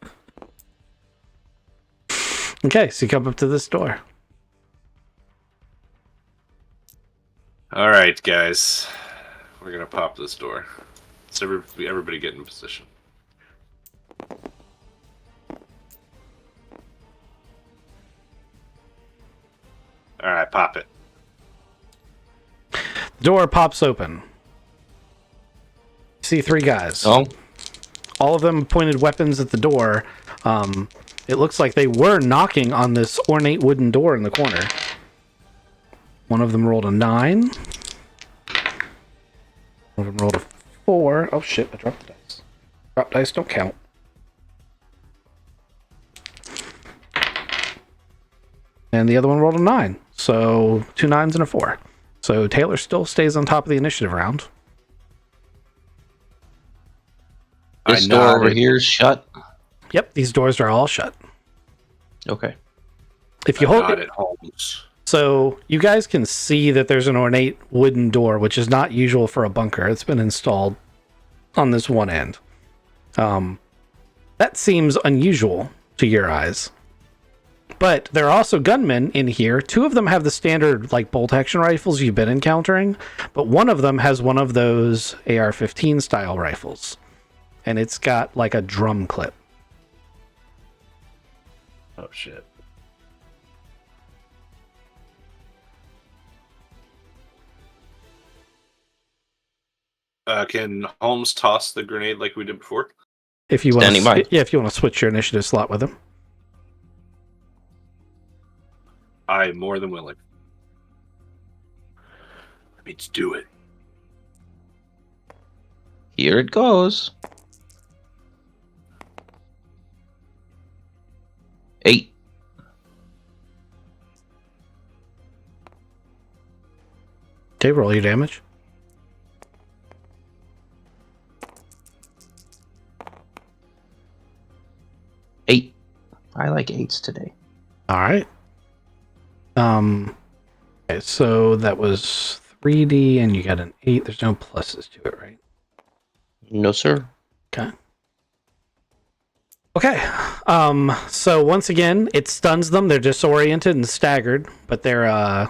Okay, so you come up to this door. All right, guys. We're going to pop this door. So everybody get in position. All right, pop it. The door pops open. You see three guys. Oh, All of them pointed weapons at the door. It looks like they were knocking on this ornate wooden door in the corner. One of them rolled a 9. One of them rolled a 4. Oh shit, I dropped the dice. Drop dice don't count. And the other one rolled a 9. So 2 9s and a 4. So Taylor still stays on top of the initiative round. this I door over nodded. here is shut. Yep, these doors are all shut. Okay. If you hold not at Holmes. So you guys can see that there's an ornate wooden door, which is not usual for a bunker. It's been installed on this one end. That seems unusual to your eyes. But there are also gunmen in here. 2 of them have the standard like bolt action rifles you've been encountering, but one of them has one of those AR-15 style rifles. And it's got like a drum clip. Oh shit. Can Holmes toss the grenade like we did before? If you want Standing by. if you want to switch your initiative slot with him. I'm more than willing. Let's do it. Here it goes. 8. Okay, roll your damage. 8. I like 8s today. All right. Okay, so that was 3D and you got an 8. There's no pluses to it, right? No, sir. Okay. Okay. So once again, it stuns them. They're disoriented and staggered, but they're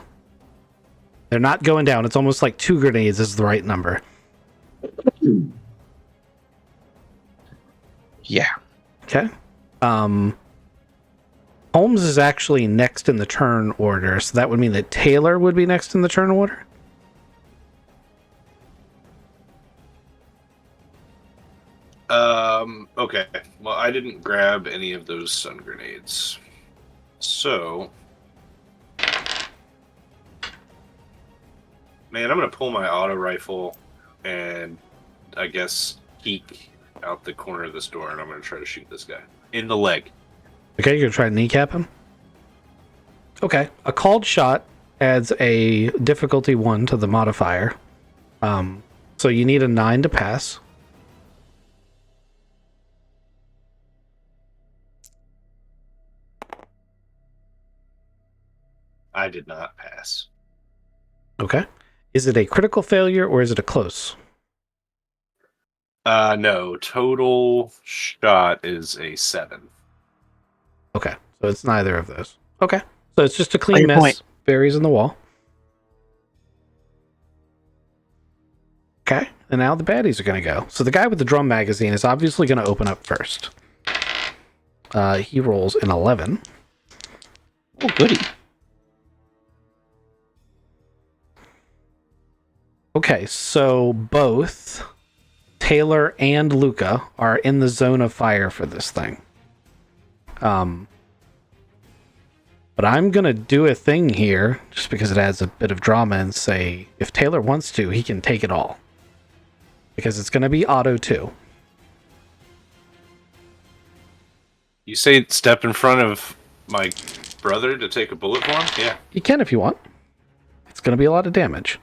not going down. It's almost like 2 grenades is the right number. Yeah. Okay. Holmes is actually next in the turn order, so that would mean that Taylor would be next in the turn order. Okay. Well, I didn't grab any of those stun grenades. So, man, I'm gonna pull my auto rifle and I guess peek out the corner of this door, and I'm gonna try to shoot this guy in the leg. Okay, you're gonna try to kneecap him? Okay. A called shot adds a difficulty 1 to the modifier. So you need a 9 to pass. I did not pass. Okay. Is it a critical failure or is it a close? No. Total shot is a 7. Okay. So it's neither of those. Okay. So it's just a clean Your miss. point. Buries in the wall. Okay. And now the baddies are going to go. So the guy with the drum magazine is obviously going to open up first. He rolls an 11. Oh, goody. Okay, so both Taylor and Luca are in the zone of fire for this thing. But I'm going to do a thing here, just because it adds a bit of drama, and say, if Taylor wants to, he can take it all. Because it's going to be auto too. You say step in front of my brother to take a bullet for him? Yeah. You can if you want. It's going to be a lot of damage.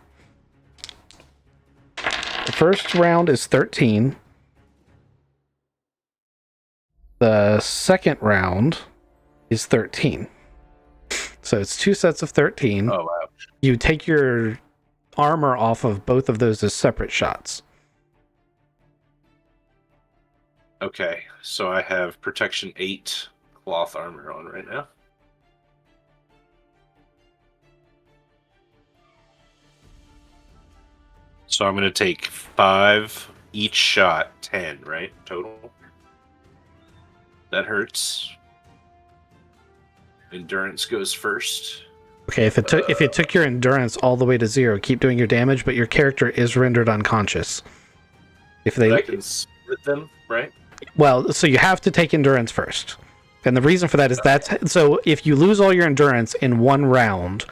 The first round is 13. The second round is 13. So it's 2 sets of 13. Oh, wow. You take your armor off of both of those as separate shots. Okay, so I have protection 8 cloth armor on right now. So I'm going to take 5 each shot, 10, right? Total. That hurts. Endurance goes first. Okay, if it took your endurance all the way to 0, keep doing your damage, but your character is rendered unconscious. If But I they can split them, right? Well, so you have to take endurance first. And the reason for that is so if you lose all your endurance in one round,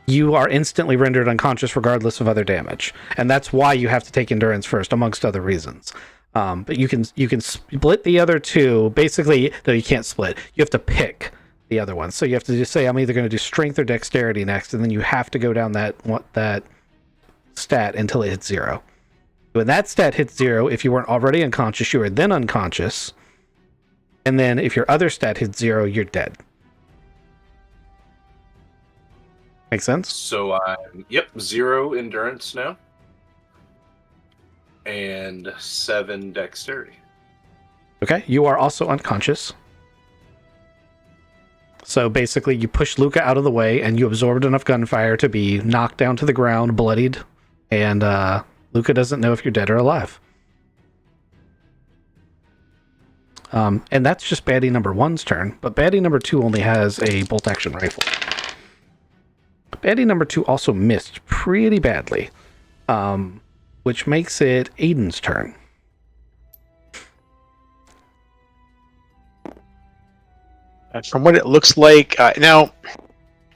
you are instantly rendered unconscious regardless of other damage. And that's why you have to take endurance first, amongst other reasons. But you can split the other 2. Basically, no, you can't split. You have to pick the other one. So you have to just say, I'm either going to do strength or dexterity next, and then you have to go down that stat until it hits 0. When that stat hits 0, if you weren't already unconscious, you are then unconscious. And then if your other stat hits 0, you're dead. Makes sense? So I'm 0 endurance now. And 7 dexterity. Okay, you are also unconscious. So basically, you push Luca out of the way, and you absorbed enough gunfire to be knocked down to the ground, bloodied, and Luca doesn't know if you're dead or alive. And that's just baddie number 1's turn, but baddie number 2 only has a bolt-action rifle. Baddie number 2 also missed pretty badly, which makes it Aiden's turn. From what it looks like, now,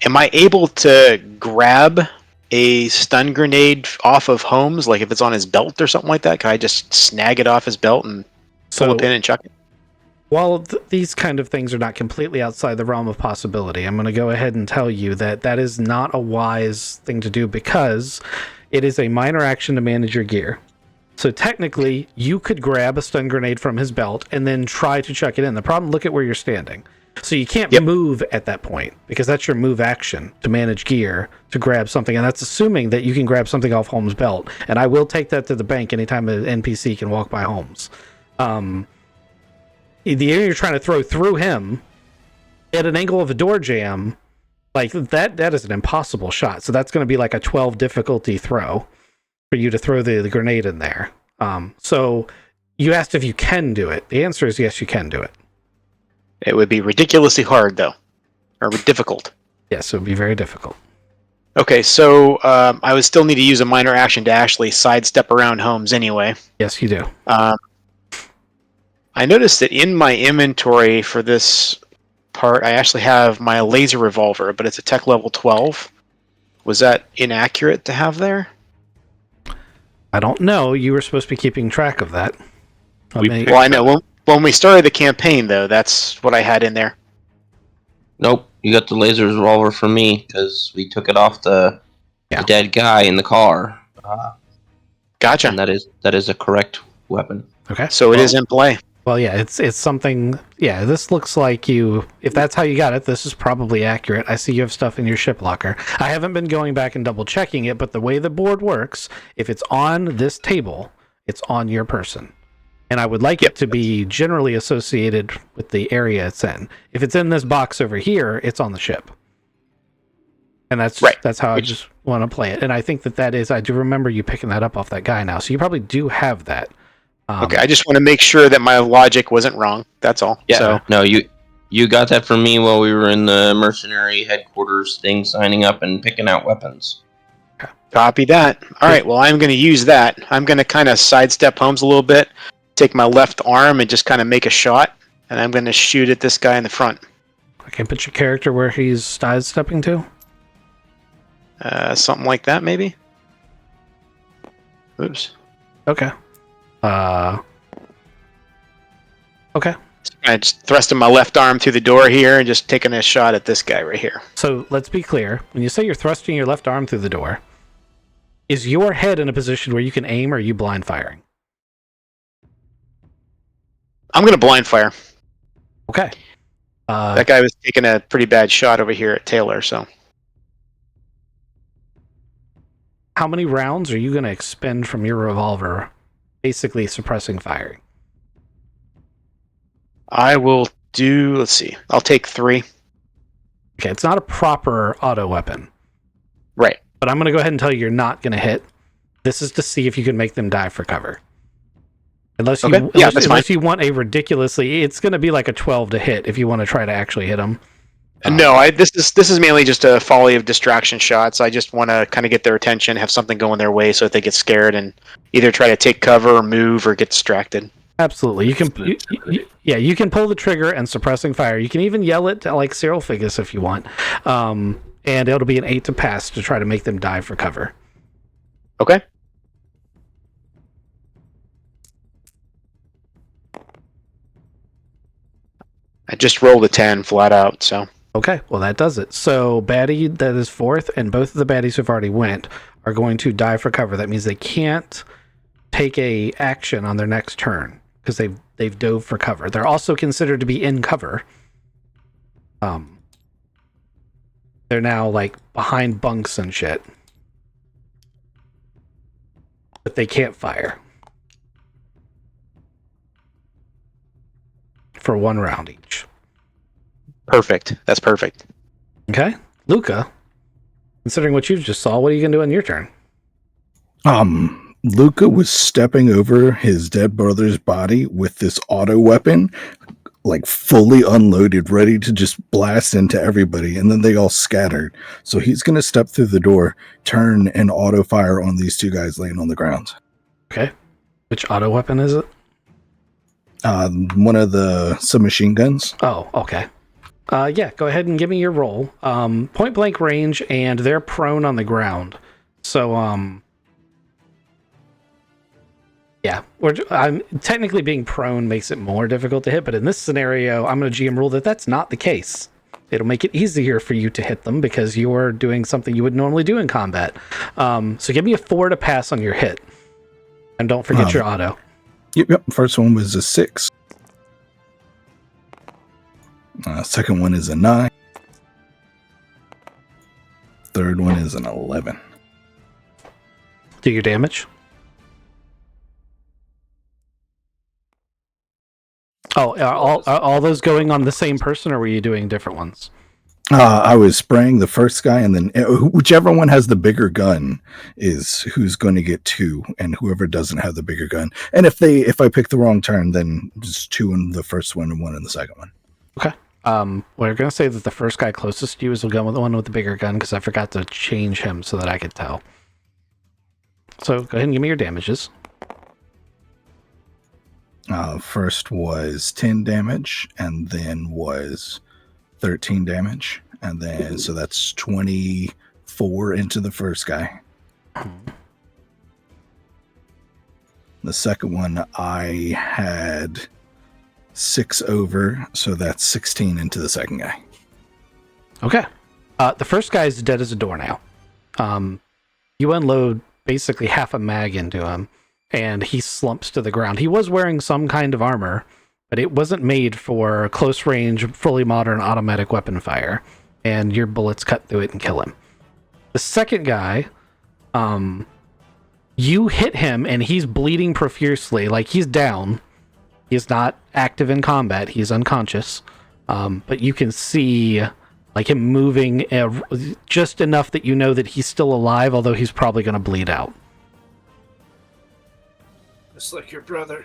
am I able to grab a stun grenade off of Holmes? Like if it's on his belt or something like that? Can I just snag it off his belt and pull a pin and chuck it? While these kind of things are not completely outside the realm of possibility, I'm going to go ahead and tell you that that is not a wise thing to do because it is a minor action to manage your gear. So technically, you could grab a stun grenade from his belt and then try to chuck it in. The problem, look at where you're standing. So you can't move at that point because that's your move action to manage gear to grab something. And that's assuming that you can grab something off Holmes' belt. And I will take that to the bank anytime an NPC can walk by Holmes. The area you're trying to throw through him at an angle of a door jam, like that is an impossible shot. So that's going to be like a 12 difficulty throw for you to throw the grenade in there. So you asked if you can do it. The answer is yes, you can do it. It would be ridiculously hard, though. Or difficult. Yes, it would be very difficult. Okay, so I would still need to use a minor action to actually sidestep around Holmes anyway. Yes, you do. I noticed that in my inventory for this part, I actually have my laser revolver, but it's a tech level 12. Was that inaccurate to have there? I don't know. You were supposed to be keeping track of that. Well, I know. When we started the campaign, though, that's what I had in there. Nope, you got the laser revolver from me because we took it off the dead guy in the car. Gotcha. And that is a correct weapon. Okay. So it is in play. Well, yeah, it's something. Yeah, this looks like you. If that's how you got it, this is probably accurate. I see you have stuff in your ship locker. I haven't been going back and double checking it, but the way the board works, if it's on this table, it's on your person. And I would like it to be generally associated with the area it's in. If it's in this box over here, it's on the ship. And that's right. That's how I just want to play it. And I think that is, I do remember you picking that up off that guy now. So you probably do have that. Okay, I just want to make sure that my logic wasn't wrong. That's all. Yeah. So. No, you got that from me while we were in the mercenary headquarters thing, signing up and picking out weapons. Copy that. All right, well, I'm going to use that. I'm going to kind of sidestep Holmes a little bit, take my left arm and just kind of make a shot, and I'm going to shoot at this guy in the front. I can put your character where he's sidestepping to. Something like that, maybe. Oops. Okay. Okay. I just thrusting my left arm through the door here and just taking a shot at this guy right here. So let's be clear. When you say you're thrusting your left arm through the door, is your head in a position where you can aim, or are you blind firing? I'm going to blind fire. Okay. That guy was taking a pretty bad shot over here at Taylor, so. How many rounds are you going to expend from your revolver, basically suppressing firing? I will do, let's see, I'll take 3. Okay, it's not a proper auto weapon. Right. But I'm going to go ahead and tell you you're not going to hit. This is to see if you can make them dive for cover. Unless you want a ridiculously, it's going to be like a 12 to hit if you want to try to actually hit them. No, this is mainly just a volley of distraction shots. I just want to kind of get their attention, have something going their way so that they get scared and either try to take cover or move or get distracted. Absolutely. You can you can pull the trigger and suppressing fire. You can even yell it like Cyril Figgis if you want. And it'll be an 8 to pass to try to make them dive for cover. Okay. I just rolled a 10 flat out, so. Okay, well that does it. So baddie that is 4th, and both of the baddies who've already went are going to dive for cover. That means they can't take a action on their next turn because they've dove for cover. They're also considered to be in cover. They're now like behind bunks and shit. But they can't fire. For 1 round each. Perfect. That's perfect. Okay? Luca, considering what you just saw, what are you going to do on your turn? Luca was stepping over his dead brother's body with this auto weapon, like fully unloaded, ready to just blast into everybody, and then they all scattered. So he's going to step through the door, turn, and auto fire on these 2 guys laying on the ground. Okay. Which auto weapon is it? One of the submachine guns. Oh, okay. Yeah, go ahead and give me your roll. Point blank range, and they're prone on the ground. So, yeah, I'm technically being prone makes it more difficult to hit, but in this scenario, I'm going to GM rule that that's not the case. It'll make it easier for you to hit them because you're doing something you would normally do in combat. So give me a 4 to pass on your hit, and don't forget your auto. Yep. First one was a 6. Second one is a 9. Third one is an 11. Do your damage. Oh, are all those going on the same person, or were you doing different ones? I was spraying the first guy, and then whichever one has the bigger gun is who's going to get 2, and whoever doesn't have the bigger gun. And if I pick the wrong turn, then just 2 in the first one and 1 in the second one. Okay. We're gonna say that the first guy closest to you is the one with the bigger gun because I forgot to change him so that I could tell. So go ahead and give me your damages. First was 10 damage, and then was 13 damage, and then so that's 24 into the first guy. The second one I had 6 over, so that's 16 into the second guy. Okay. The first guy is dead as a door now. You unload basically half a mag into him, and he slumps to the ground. He was wearing some kind of armor, but it wasn't made for close range, fully modern automatic weapon fire, and your bullets cut through it and kill him. The second guy, you hit him, and he's bleeding profusely, like he's down. He's not active in combat. He's unconscious. But you can see like him moving just enough that you know that he's still alive, although he's probably going to bleed out. Just like your brother.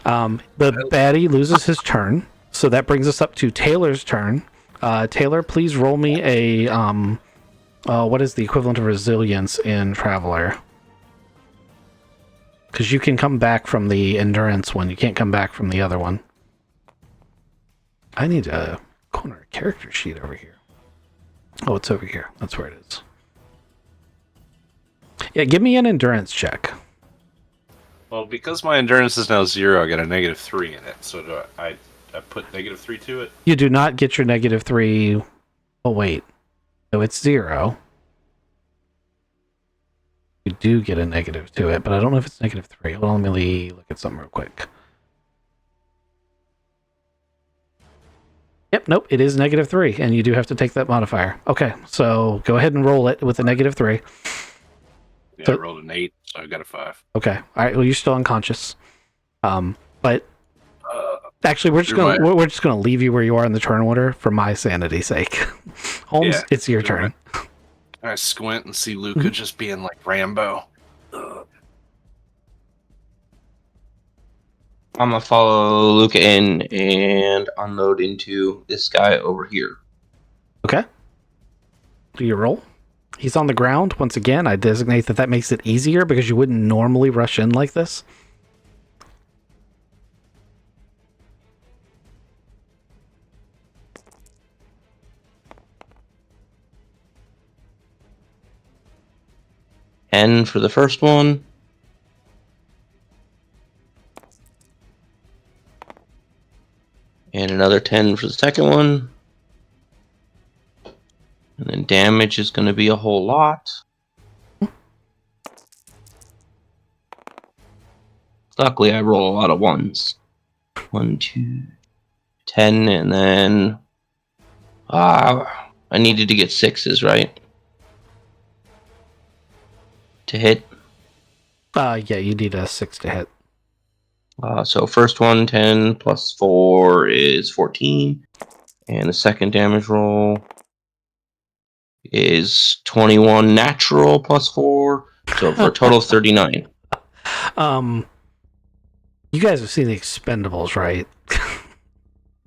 The baddie loses his turn, so that brings us up to Taylor's turn. Taylor, please roll me a what is the equivalent of resilience in Traveler? Because you can come back from the endurance one. You can't come back from the other one. I need a corner character sheet over here. Oh, it's over here. That's where it is. Yeah, give me an endurance check. Well, because my endurance is now 0, I got a -3 in it. So do I put -3 to it? You do not get your -3. Oh, wait. No, it's 0. You do get a negative to it, but I don't know if it's -3. Hold on, let me look at something real quick. Yep, nope, it is -3, and you do have to take that modifier. Okay, so go ahead and roll it with a -3. Yeah, So- I rolled an 8, so I got a 5. Okay, all right. Well, you're still unconscious, but actually, we're just gonna leave you where you are in the turn order for my sanity's sake. Holmes, Yeah, it's your you're turn. I squint and see Luca just being like Rambo. I'm gonna follow Luca in and unload into this guy over here. Okay. Do your roll. He's on the ground. Once again, I designate that makes it easier because you wouldn't normally rush in like this. And for the first one. And another 10 for the second one. And then damage is going to be a whole lot. Luckily, I roll a lot of 1s. 1, 2, 10, and then I needed to get 6s, right? To hit. Yeah, you need a 6 to hit. So first one, 10 plus 4 is 14. And the second damage roll is 21 natural plus 4. So for a total of 39. You guys have seen the Expendables, right?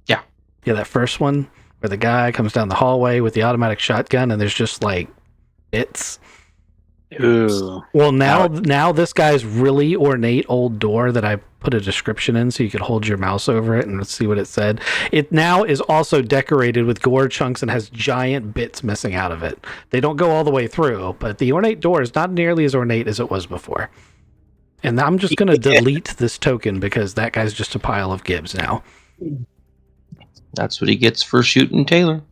Yeah. Yeah, that first one where the guy comes down the hallway with the automatic shotgun and there's just like bits. Ooh. Well, now this guy's really ornate old door that I put a description in so you could hold your mouse over it and see what it said. It now is also decorated with gore chunks and has giant bits missing out of it. They don't go all the way through, but the ornate door is not nearly as ornate as it was before. And I'm just going to delete this token because that guy's just a pile of gibs now. That's what he gets for shooting Taylor.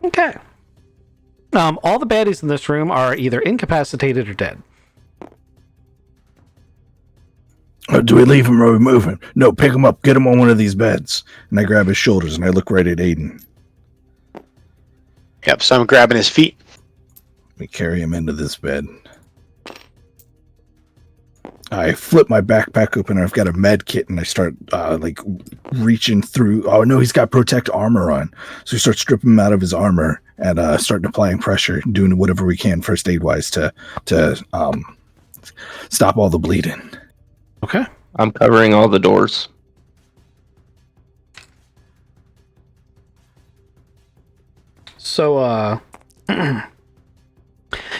Okay. All the baddies in this room are either incapacitated or dead. Do we leave him or we move him? No, pick him up. Get him on one of these beds. And I grab his shoulders and I look right at Aiden. Yep, so I'm grabbing his feet. We carry him into this bed. I flip my backpack open and I've got a med kit and I start reaching through. Oh no, he's got protect armor on. So we start stripping him out of his armor and starting applying pressure, doing whatever we can first aid wise to stop all the bleeding. Okay. I'm covering all the doors. So,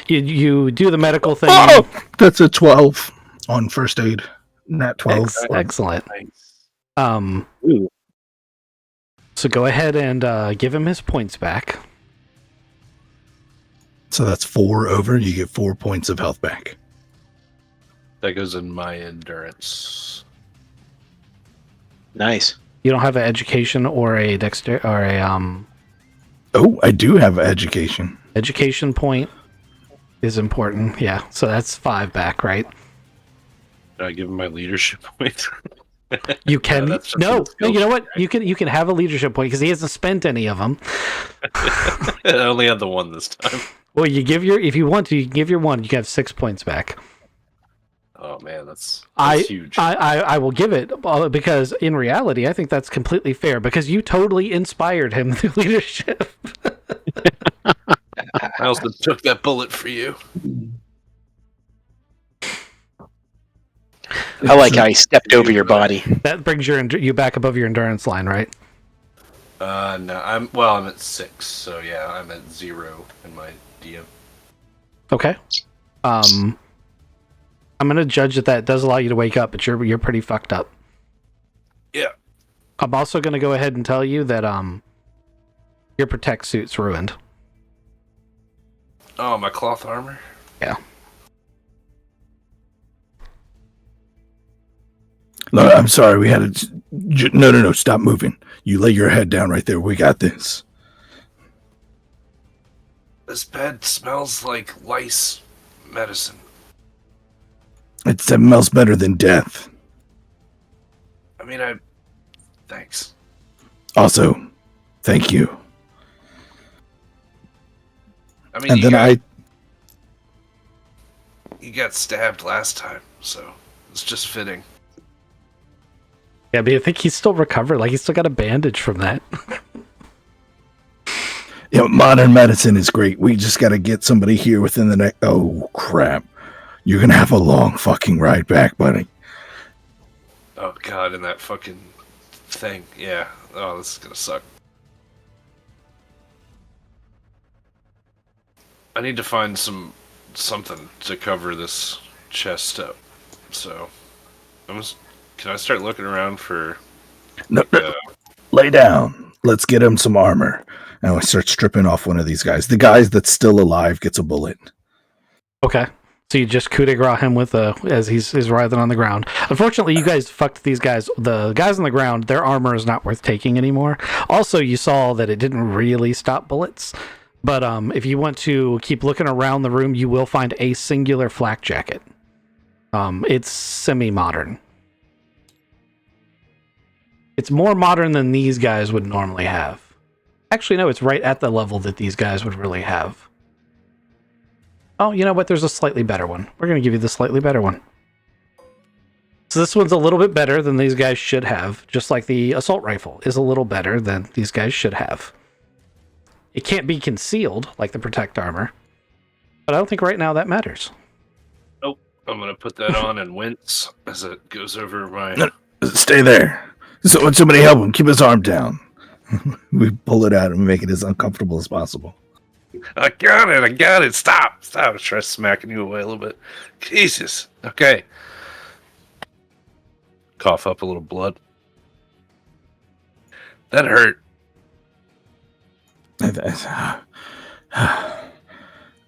you do the medical thing. Oh, that's a 12 on first aid. Nat 12. Excellent. Nice. Ooh. So go ahead and give him his points back. So that's 4 over. You get 4 points of health back. That goes in my endurance. Nice. You don't have an education or a dexter or a Oh, I do have education. education point is important. Yeah. So that's 5 back, right? Did I give him my leadership point? You can that's just no. a skill You know what? check. You can have a leadership point because he hasn't spent any of them. I only had the one this time. Well, you give your if you want to, you can give your one. You can have 6 points back. Oh man, that's I, huge. I will give it because in reality, I think that's completely fair because you totally inspired him through leadership. I also took that bullet for you. I like how he stepped over your body. That brings you back above your endurance line, right? No, I'm at 6, so yeah, I'm at 0 in my DM. Okay. I'm gonna judge that does allow you to wake up, but you're pretty fucked up. Yeah. I'm also gonna go ahead and tell you that your protect suit's ruined. Oh, my cloth armor? Yeah. No, I'm sorry. We had to. No. Stop moving. You lay your head down right there. We got this. This bed smells like lice medicine. It smells better than death. I mean, thanks. Also, thank you. I mean, And then you got stabbed last time, so it's just fitting. Yeah, but I think he's still recovered. Like he's still got a bandage from that. modern medicine is great. We just got to get somebody here within the next. Oh crap! You're gonna have a long fucking ride back, buddy. Oh god, and that fucking thing. Yeah. Oh, this is gonna suck. I need to find something to cover this chest up. So, can I start looking around for? No, lay down. Let's get him some armor. And we start stripping off one of these guys. The guy that's still alive gets a bullet. Okay. So you just coup de grace him with as he's writhing on the ground. Unfortunately, you guys fucked these guys. The guys on the ground, their armor is not worth taking anymore. Also, you saw that it didn't really stop bullets. But if you want to keep looking around the room, you will find a singular flak jacket. It's semi-modern. It's more modern than these guys would normally have. Actually, no, it's right at the level that these guys would really have. Oh, you know what? There's a slightly better one. We're going to give you the slightly better one. So this one's a little bit better than these guys should have, just like the assault rifle is a little better than these guys should have. It can't be concealed like the protect armor, but I don't think right now that matters. Nope. I'm going to put that on and wince as it goes over my... No, stay there. So, somebody help him. Keep his arm down. We pull it out and make it as uncomfortable as possible. I got it. Stop. I was trying smacking you away a little bit. Jesus. Okay. Cough up a little blood. That hurt.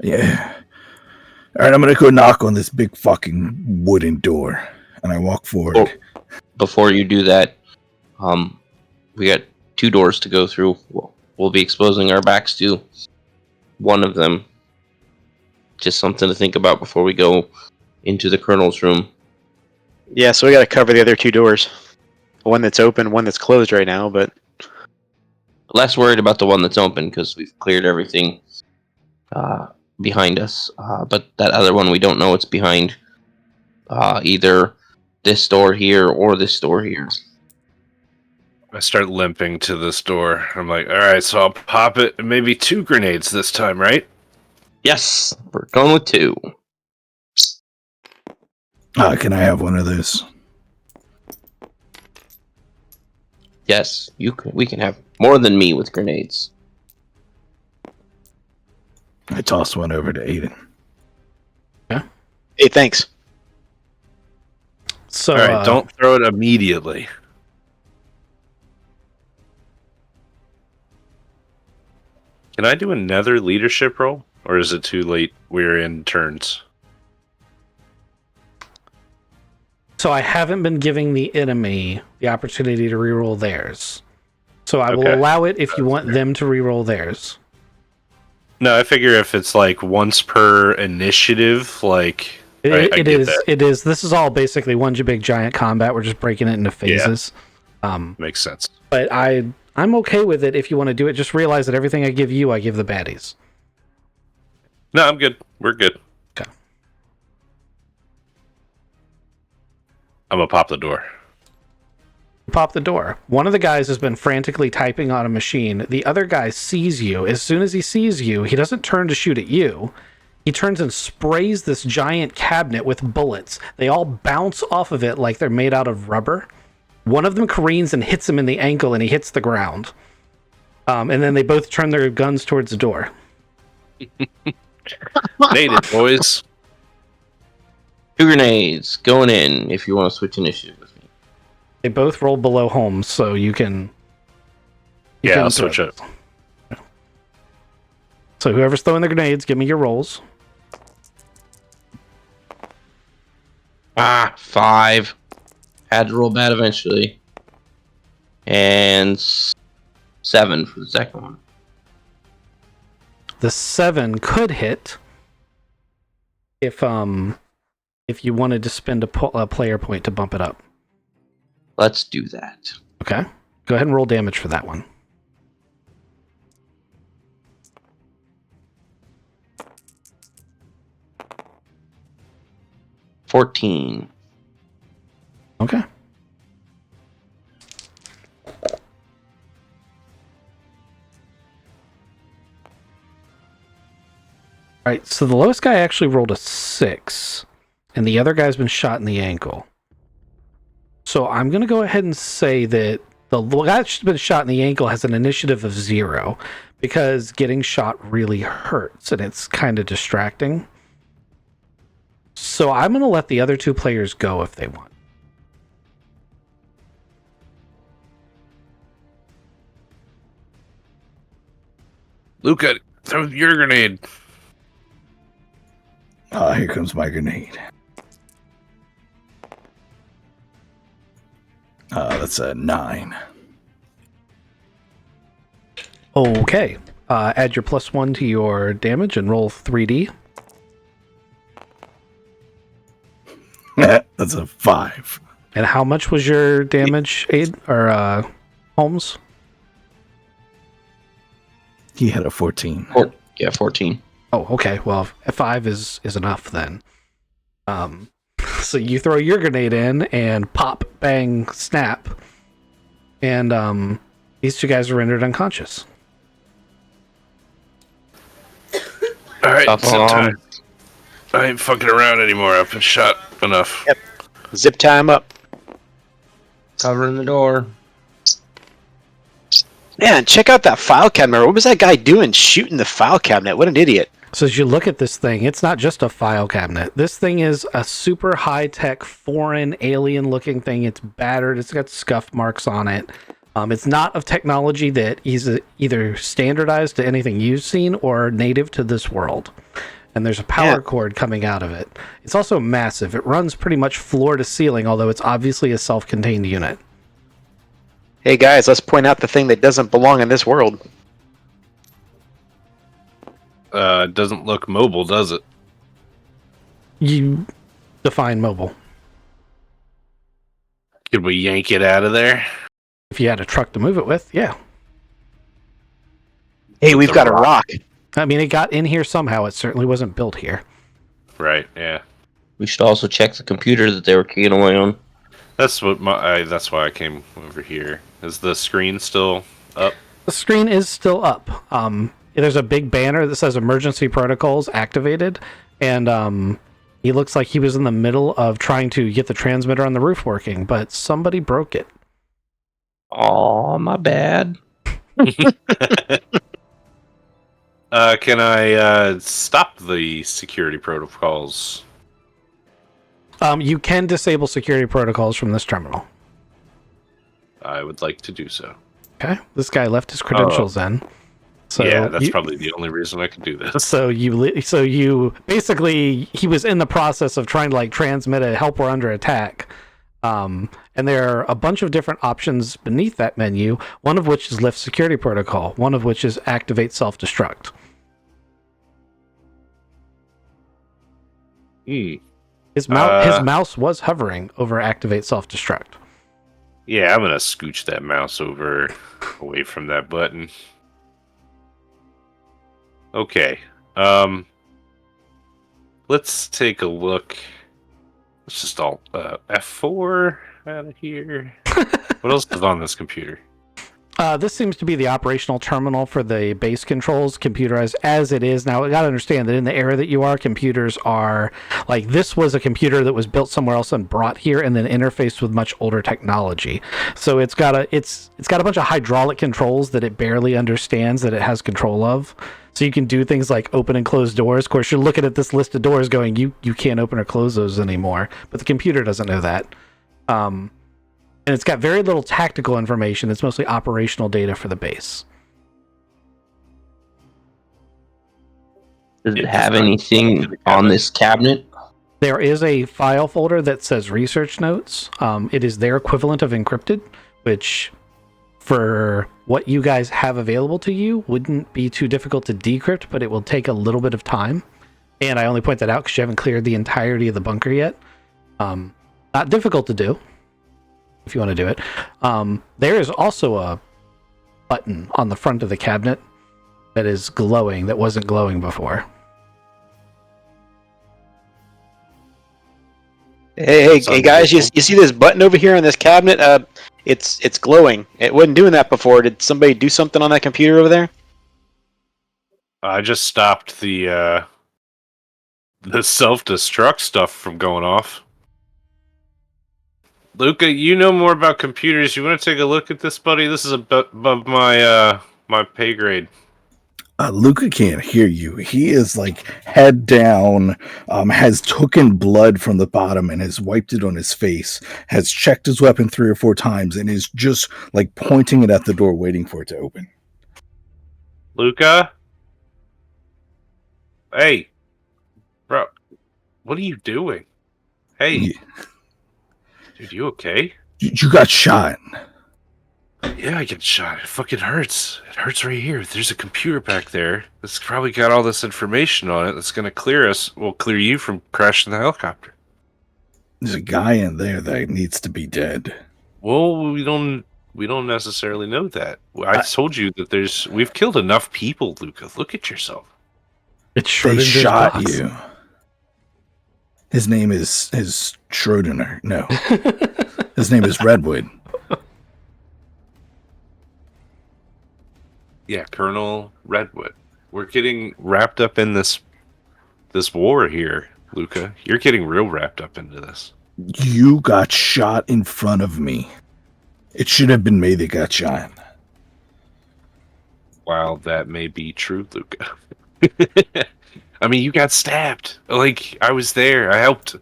Yeah. All right, I'm going to go knock on this big fucking wooden door. And I walk forward. Oh, before you do that, we got 2 doors to go through. We'll be exposing our backs to one of them. Just something to think about before we go into the Colonel's room. Yeah, so we got to cover the other 2 doors. One that's open, one that's closed right now, but... Less worried about the one that's open, because we've cleared everything behind us. But that other one, we don't know what's behind. Either this door here or this door here. I start limping to this door. I'm like, all right, so I'll pop it. Maybe 2 grenades this time, right? Yes, we're going with 2. Can I have one of those? Yes, we can have more than me with grenades. I toss one over to Aiden. Hey, thanks. So, All right, don't throw it immediately. Can I do another leadership role? Or is it too late? We're in turns. So I haven't been giving the enemy the opportunity to reroll theirs. So I will Okay. allow it if you want them to reroll theirs. No, I figure if it's like once per initiative, like... I It get is. that. It is. This is all basically one big giant combat. We're just breaking it into phases. Makes sense. But I'm okay with it if you want to do it. Just realize that everything I give you, I give the baddies. No, I'm good. We're good. Okay. I'm gonna pop the door. Pop the door. One of the guys has been frantically typing on a machine. The other guy sees you. As soon as he sees you, he doesn't turn to shoot at you. He turns and sprays this giant cabinet with bullets. They all bounce off of it like they're made out of rubber. One of them careens and hits him in the ankle, and he hits the ground. And then they both turn their guns towards the door. Native boys. 2 grenades going in if you want to switch initiative with me. They both roll below Holmes, so you can... Yeah, I'll switch it. So whoever's throwing the grenades, give me your rolls. 5. Had to roll bad eventually. And 7 for the second one. The 7 could hit if you wanted to spend a player point to bump it up. Let's do that. Okay. Go ahead and roll damage for that one. $14. Okay. Alright, so the lowest guy actually rolled a 6, and the other guy's been shot in the ankle. So I'm going to go ahead and say that the guy that's been shot in the ankle has an initiative of 0, because getting shot really hurts, and it's kind of distracting. So I'm going to let the other 2 players go if they want. Luca, throw your grenade. Here comes my grenade. That's a 9. Okay. Add your +1 to your damage and roll 3d. That's a 5. And how much was your damage, Aid or Holmes? He had a 14. Yeah, 14. Oh, okay. Well, 5 is enough then. So you throw your grenade in, and pop, bang, snap, and these two guys are rendered unconscious. All right, Tough zip on. time. I ain't fucking around anymore. I've been shot enough. Yep. Zip time up. Covering the door. Man, check out that file cabinet. What was that guy doing shooting the file cabinet? What an idiot. So as you look at this thing, it's not just a file cabinet. This thing is a super high-tech, foreign, alien-looking thing. It's battered. It's got scuff marks on it. It's not of technology that is either standardized to anything you've seen or native to this world. And there's a power cord coming out of it. It's also massive. It runs pretty much floor to ceiling, although it's obviously a self-contained unit. Hey guys, let's point out the thing that doesn't belong in this world. It doesn't look mobile, does it? You define mobile. Could we yank it out of there? If you had a truck to move it with, yeah. Hey, we've got a rock. I mean, it got in here somehow. It certainly wasn't built here. Right. Yeah. We should also check the computer that they were keying away on. That's what that's why I came over here. Is the screen still up? The screen is still up. There's a big banner that says emergency protocols activated, and he looks like he was in the middle of trying to get the transmitter on the roof working, but somebody broke it. Oh, my bad. Can I stop the security protocols? You can disable security protocols from this terminal. I would like to do so. Okay, this guy left his credentials in. So yeah, that's probably the only reason I could do this. So you basically, he was in the process of trying to like transmit a help we're under attack. And there are a bunch of different options beneath that menu, one of which is lift security protocol, one of which is activate self-destruct. His mouse was hovering over activate self-destruct. Yeah, I'm gonna scooch that mouse over away from that button. Okay. Let's take a look. Let's just alt F4 out of here. What else is on this computer? This seems to be the operational terminal for the base controls, computerized as it is. Now, you got to understand that in the era that you are, computers are like, this was a computer that was built somewhere else and brought here and then interfaced with much older technology. So it's got a bunch of hydraulic controls that it barely understands that it has control of. So you can do things like open and close doors. Of course, you're looking at this list of doors going, you can't open or close those anymore. But the computer doesn't know that. And it's got very little tactical information. It's mostly operational data for the base. Does it have anything on this cabinet? There is a file folder that says research notes. It is their equivalent of encrypted, which for what you guys have available to you wouldn't be too difficult to decrypt, but it will take a little bit of time. And I only point that out because you haven't cleared the entirety of the bunker yet. Not difficult to do if you want to do it. There is also a button on the front of the cabinet that is glowing that wasn't glowing before. Hey guys, you see this button over here on this cabinet? It's glowing. It wasn't doing that before. Did somebody do something on that computer over there? I just stopped the self-destruct stuff from going off. Luca, you know more about computers. You want to take a look at this, buddy? This is above my my pay grade. Luca can't hear you. He is like head down, has taken blood from the bottom and has wiped it on his face, has checked his weapon 3 or 4 times, and is just like pointing it at the door, waiting for it to open. Luca? Hey. Bro, what are you doing? Hey. Dude, you okay? You got shot. Yeah, I get shot. It fucking hurts. It hurts right here. There's a computer back there that's probably got all this information on it that's going to clear us. Well, clear you from crashing the helicopter. There's a guy in there that needs to be dead. Well, we don't necessarily know that. I told you that we've killed enough people, Luca. Look at yourself. It's They Schrodinger's shot box. you. His name is Schrodinger. No, his name is Redwood. Yeah, Colonel Redwood. We're getting wrapped up in this war here, Luca. You're getting real wrapped up into this. You got shot in front of me. It should have been me that got shot. While that may be true, Luca. I mean, you got stabbed. Like, I was there. I helped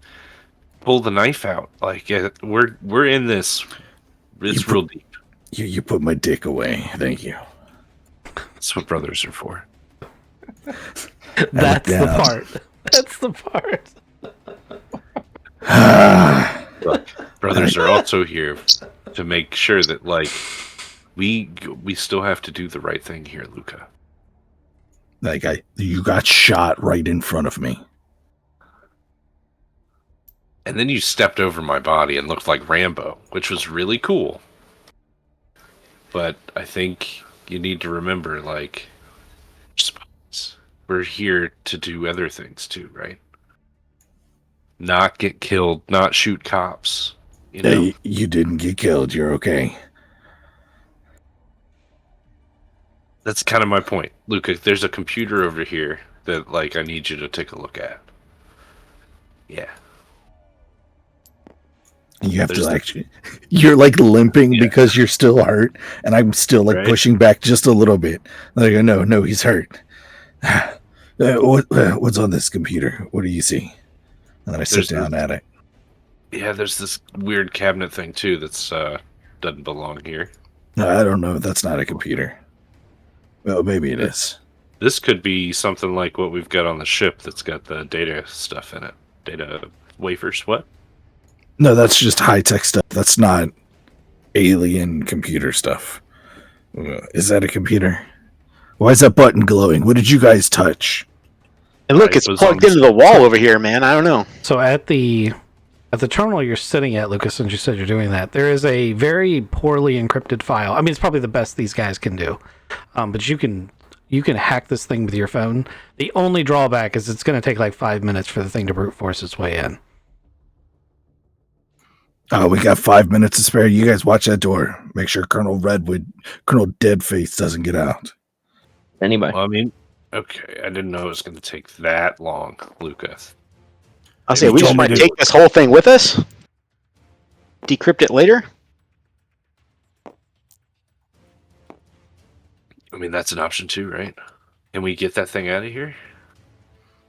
pull the knife out. Like, we're in this. It's real deep. You put my dick away. Thank you. That's what brothers are for. That's the part. That's the part. Brothers are also here to make sure that, like, we still have to do the right thing here, Luca. Like you got shot right in front of me. And then you stepped over my body and looked like Rambo, which was really cool. But I think you need to remember, like, we're here to do other things too, right? Not get killed, not shoot cops. You know? Hey, you didn't get killed. You're okay. That's kind of my point. Luca, there's a computer over here that, like, I need you to take a look at. Yeah. You have to actually. You're like limping because you're still hurt, and I'm still like pushing back just a little bit. Like, no, he's hurt. What's on this computer? What do you see? And then I sit down at it. Yeah, there's this weird cabinet thing too that's doesn't belong here. No, I don't know. That's not a computer. Well, maybe it is. This could be something like what we've got on the ship that's got the data stuff in it. Data wafers, what? No, that's just high-tech stuff. That's not alien computer stuff. Is that a computer? Why is that button glowing? What did you guys touch? And look, it's plugged into the wall over here, man. I don't know. So at the terminal you're sitting at, Lucas, since you said you're doing that, there is a very poorly encrypted file. I mean, it's probably the best these guys can do. But you can hack this thing with your phone. The only drawback is it's going to take like 5 minutes for the thing to brute force its way in. We got 5 minutes to spare. You guys watch that door. Make sure Colonel Deadface doesn't get out. Anybody? Well, I mean, okay, I didn't know it was going to take that long, Lucas. I'll say we just want to take this whole thing with us. Decrypt it later. I mean, that's an option too, right? Can we get that thing out of here?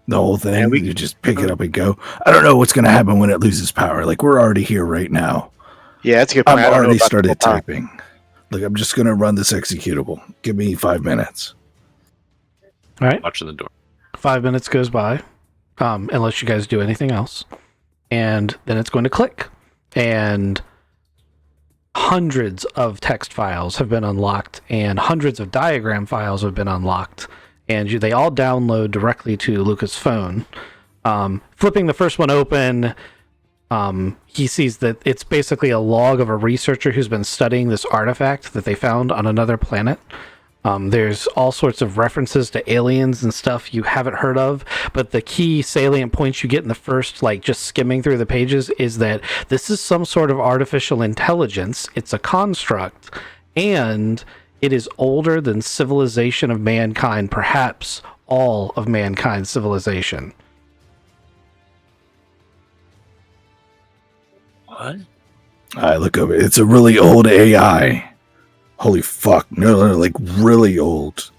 The whole thing, you just pick it up and go. I don't know what's going to happen when it loses power. Like, we're already here right now. Yeah, that's a good point. I've already started typing. Look, I'm just going to run this executable. Give me 5 minutes. All right. Watching the door. 5 minutes goes by, unless you guys do anything else. And then it's going to click. And hundreds of text files have been unlocked, and hundreds of diagram files have been unlocked. And they all download directly to Luca's phone. Flipping the first one open, he sees that it's basically a log of a researcher who's been studying this artifact that they found on another planet. There's all sorts of references to aliens and stuff you haven't heard of, but the key salient points you get in the first, like, just skimming through the pages is that this is some sort of artificial intelligence. It's a construct, and it is older than civilization of mankind, perhaps all of mankind's civilization. What? I look over. It's a really old AI. Holy fuck. No, like really old.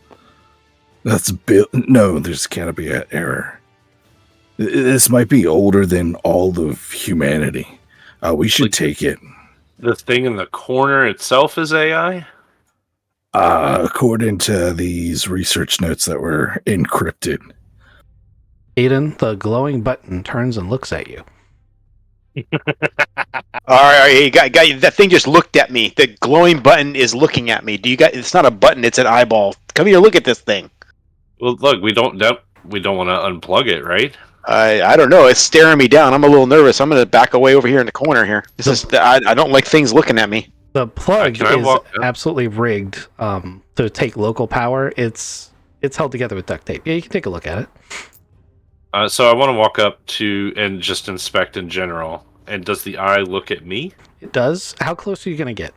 That's no, there's can't be an error. This might be older than all of humanity. We should take it. The thing in the corner itself is AI? According to these research notes that were encrypted. Aiden, the glowing button turns and looks at you. All right, that thing just looked at me. The glowing button is looking at me. It's not a button; it's an eyeball. Come here, look at this thing. Well, look, we don't want to unplug it, right? I don't know. It's staring me down. I'm a little nervous. I'm going to back away over here in the corner here. I don't like things looking at me. The plug can I is walk up? absolutely rigged to take local power. It's held together with duct tape. Yeah, you can take a look at it. So I want to walk up to and just inspect in general. And does the eye look at me? It does. How close are you going to get?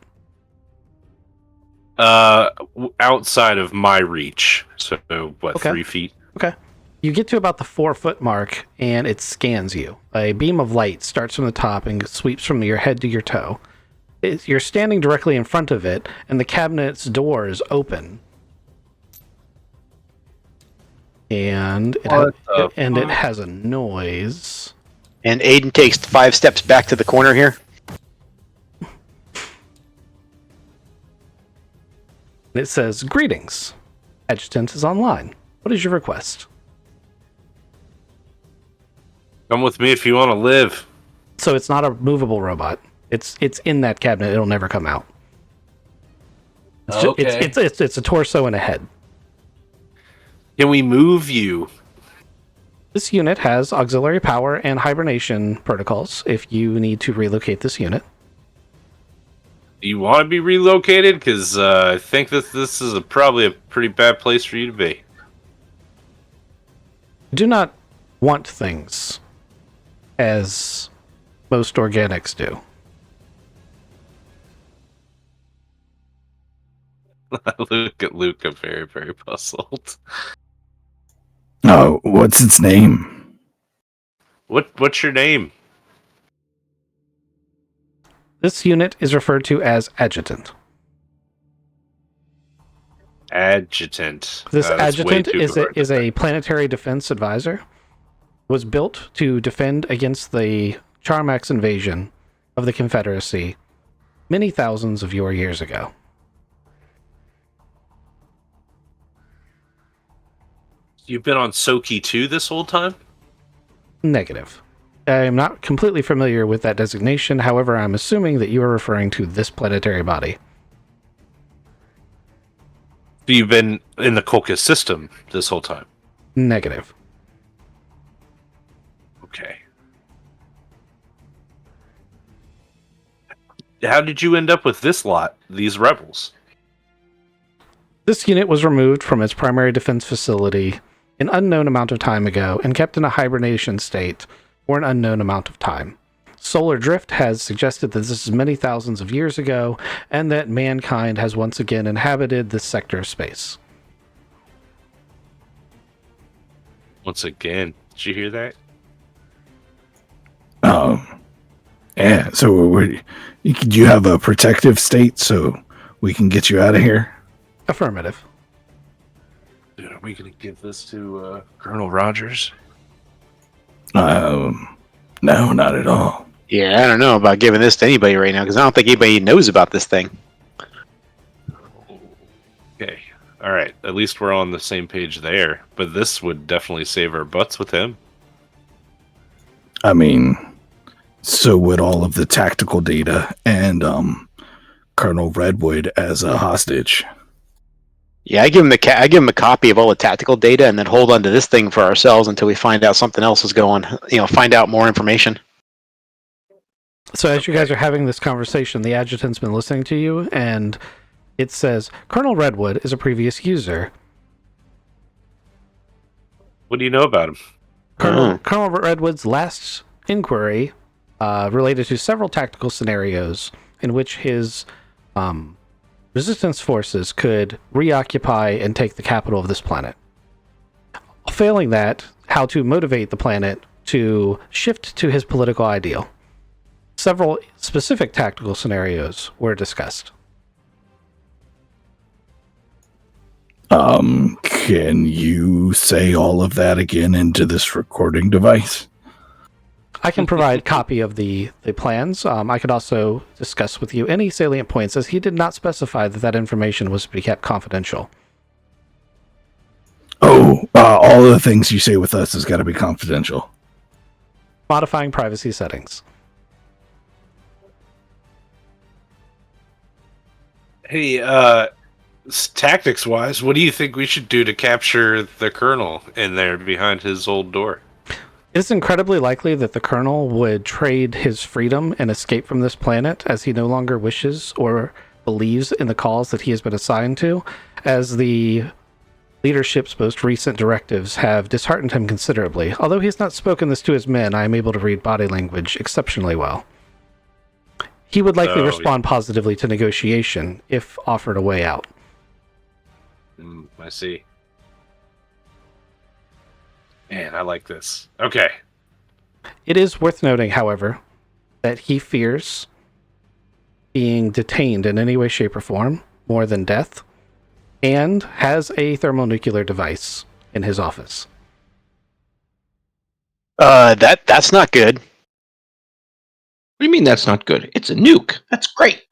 Outside of my reach. So what? Okay. 3 feet? Okay. You get to about the 4-foot mark, and it scans you. A beam of light starts from the top and sweeps from your head to your toe. You're standing directly in front of it, and the cabinet's doors open. And it has a noise. And Aiden takes 5 steps back to the corner here. It says, "Greetings. Adjutant is online. What is your request?" Come with me if you want to live. So it's not a movable robot. It's in that cabinet. It'll never come out. It's a torso and a head. Can we move you? This unit has auxiliary power and hibernation protocols if you need to relocate this unit. Do you want to be relocated? Because I think that this is probably a pretty bad place for you to be. Do not want things as most organics do. Look at Luca, very, very puzzled. Oh, what's its name? What's your name? This unit is referred to as Adjutant. Adjutant. This That's way Adjutant too is hard. a planetary defense advisor. Was built to defend against the Charmax invasion of the Confederacy many thousands of your years ago. You've been on Soki 2 this whole time? Negative. I am not completely familiar with that designation. However, I'm assuming that you are referring to this planetary body. So you've been in the Kolka system this whole time? Negative. Okay. How did you end up with this lot, these rebels? This unit was removed from its primary defense facility an unknown amount of time ago and kept in a hibernation state for an unknown amount of time. Solar Drift has suggested that this is many thousands of years ago and that mankind has once again inhabited this sector of space. Once again, did you hear that? Yeah. So, do you have a protective state so we can get you out of here? Affirmative. Dude, are we going to give this to Colonel Rogers? No, not at all. Yeah, I don't know about giving this to anybody right now because I don't think anybody knows about this thing. Okay. All right. At least we're on the same page there. But this would definitely save our butts with him. I mean, so would all of the tactical data and Colonel Redwood as a hostage. Yeah, I give him a copy of all the tactical data and then hold on to this thing for ourselves until we find out something else is going. Find out more information. So as you guys are having this conversation, the adjutant's been listening to you, and it says, Colonel Redwood is a previous user. What do you know about him? Colonel Redwood's last inquiry related to several tactical scenarios in which his resistance forces could reoccupy and take the capital of this planet. Failing that, how to motivate the planet to shift to his political ideal. Several specific tactical scenarios were discussed. Can you say all of that again into this recording device? I can provide copy of the plans. I could also discuss with you any salient points, as he did not specify that information was to be kept confidential. Oh, all of the things you say with us has got to be confidential. Modifying privacy settings. Hey, tactics-wise, what do you think we should do to capture the Colonel in there behind his old door? It is incredibly likely that the Colonel would trade his freedom and escape from this planet, as he no longer wishes or believes in the cause that he has been assigned to, as the leadership's most recent directives have disheartened him considerably. Although he has not spoken this to his men, I am able to read body language exceptionally well. He would likely respond positively to negotiation if offered a way out. I see. Man, I like this. Okay. It is worth noting, however, that he fears being detained in any way, shape, or form more than death, and has a thermonuclear device in his office. That's not good. What do you mean that's not good? It's a nuke. That's great.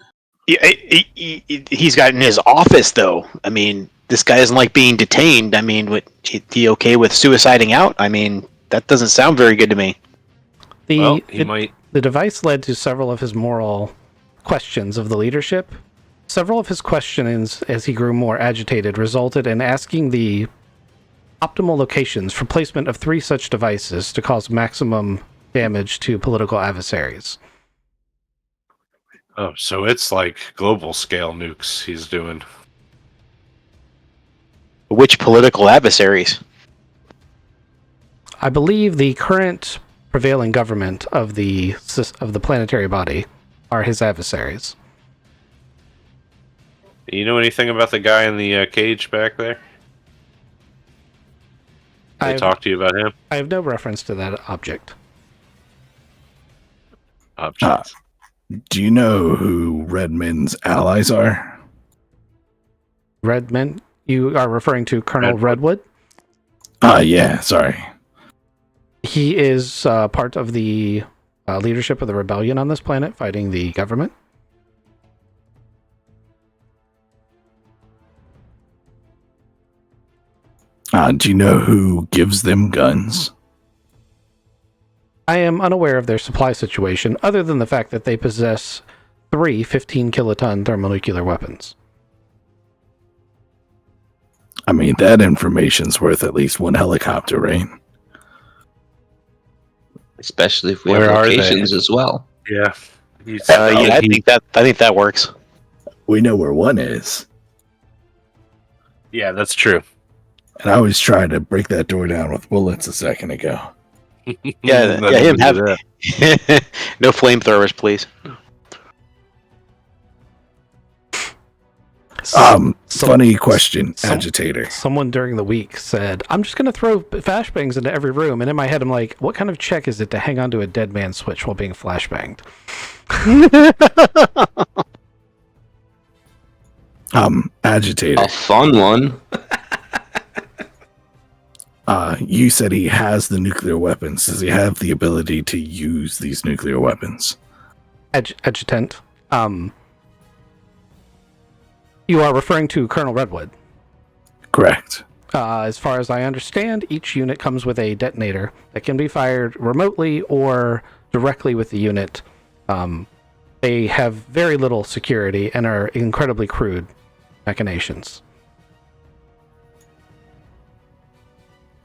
He's got it in his office, though. I mean, this guy doesn't like being detained. I mean, he okay with suiciding out? I mean, that doesn't sound very good to me. The device led to several of his moral questions of the leadership. Several of his questionings, as he grew more agitated, resulted in asking the optimal locations for placement of 3 such devices to cause maximum damage to political adversaries. Oh, so it's like global scale nukes he's doing. Which political adversaries? I believe the current prevailing government of the planetary body are his adversaries. You know anything about the guy in the cage back there? They talk to you about him? I have no reference to that object. Objects. Do you know who Redmond's allies are? Redmond? You are referring to Colonel Redwood? Yeah, sorry. He is part of the leadership of the rebellion on this planet, fighting the government. Do you know who gives them guns? I am unaware of their supply situation, other than the fact that they possess 3 15-kiloton thermonuclear weapons. I mean, that information's worth at least 1 helicopter, right? Especially if we Where have are they? locations as well. Yeah. I think that works. We know where one is. Yeah, that's true. And I was trying to break that door down with bullets a second ago. Him have no flamethrowers, please. Funny question, agitator. Someone during the week said, I'm just going to throw flashbangs into every room. And in my head, I'm like, what kind of check is it to hang onto a dead man switch while being flashbanged? Agitator. A fun one. You said he has the nuclear weapons. Does he have the ability to use these nuclear weapons? Adjutant. You are referring to Colonel Redwood. Correct. As far as I understand, each unit comes with a detonator that can be fired remotely or directly with the unit. They have very little security and are incredibly crude machinations.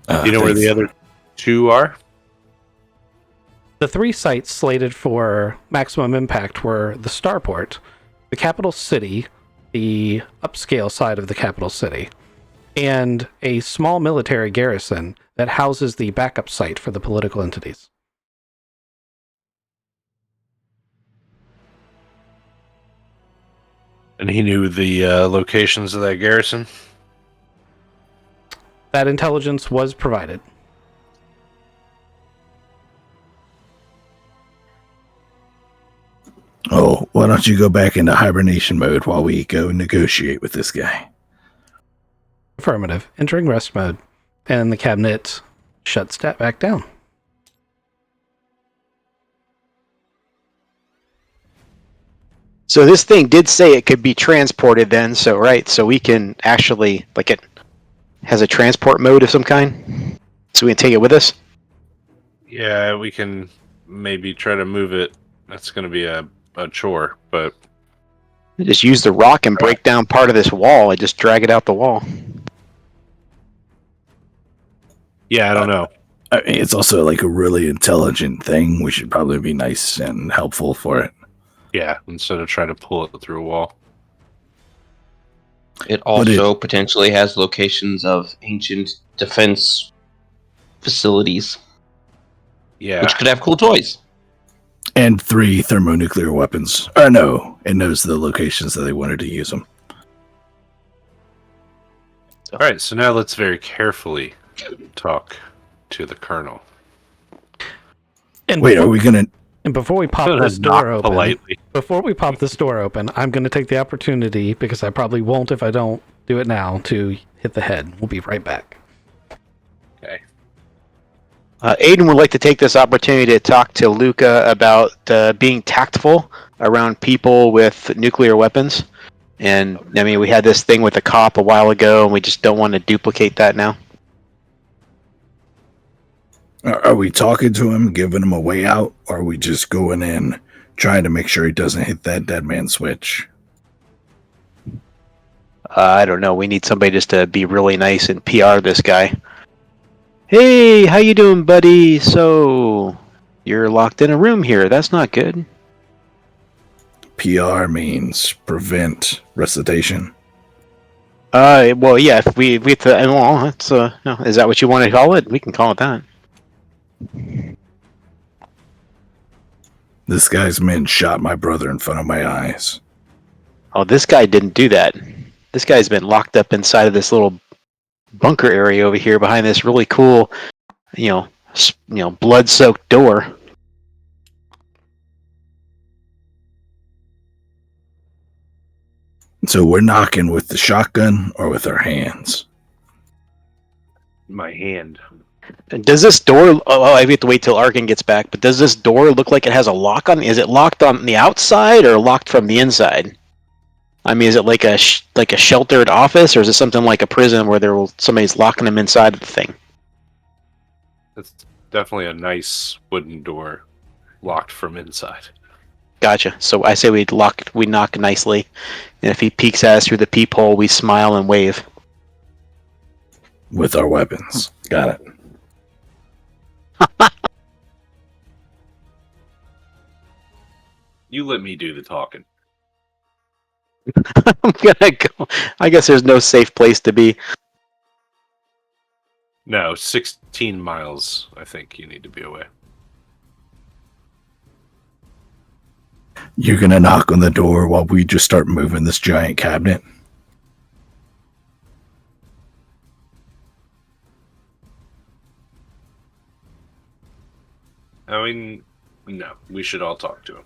Do you know where the other 2 are? The 3 sites slated for maximum impact were the starport, the capital city, the upscale side of the capital city, and a small military garrison that houses the backup site for the political entities. And he knew the locations of that garrison? That intelligence was provided. Oh, why don't you go back into hibernation mode while we go negotiate with this guy? Affirmative. Entering rest mode, and the cabinet shuts that back down. So this thing did say it could be transported then, so we can actually, like, it has a transport mode of some kind? So we can take it with us? Yeah, we can maybe try to move it. That's going to be a chore, but... Just use the rock and break down part of this wall and just drag it out the wall. Yeah, I don't know. I mean, it's also like a really intelligent thing. We should probably be nice and helpful for it. Yeah, instead of trying to pull it through a wall. It also potentially has locations of ancient defense facilities, Yeah. which could have cool toys. And 3 thermonuclear weapons. Or no, it knows the locations that they wanted to use them. All right, so now let's very carefully talk to the colonel. And Wait, are we gonna? And before we pop this Knock door open, politely. I'm going to take the opportunity, because I probably won't if I don't do it now, to hit the head. We'll be right back. Okay. Aiden would like to take this opportunity to talk to Luca about being tactful around people with nuclear weapons. And I mean, we had this thing with a cop a while ago, and we just don't want to duplicate that now. Are we talking to him, giving him a way out, or are we just going in, trying to make sure he doesn't hit that dead man switch? I don't know. We need somebody just to be really nice and PR this guy. Hey, how you doing, buddy? So, you're locked in a room here. That's not good. PR means prevent recitation. Well, yeah. If we have to, well, that's no, is that what you want to call it? We can call it that. This guy's men shot my brother in front of my eyes. Oh, this guy didn't do that. This guy's been locked up inside of this little bunker area over here behind this really cool, blood-soaked door. So we're knocking with the shotgun or with our hands? My hand. Does this door? Oh, I have to wait till Arkin gets back. But does this door look like it has a lock on? Is it locked on the outside or locked from the inside? I mean, is it like a sheltered office, or is it something like a prison where somebody's locking them inside of the thing? It's definitely a nice wooden door, locked from inside. Gotcha. So I say we knock nicely, and if he peeks at us through the peephole, we smile and wave. With our weapons. Got it. You let me do the talking. I'm gonna go. I guess there's no safe place to be. No, 16 miles, I think you need to be away. You're gonna knock on the door while we just start moving this giant cabinet? I mean, no, we should all talk to him.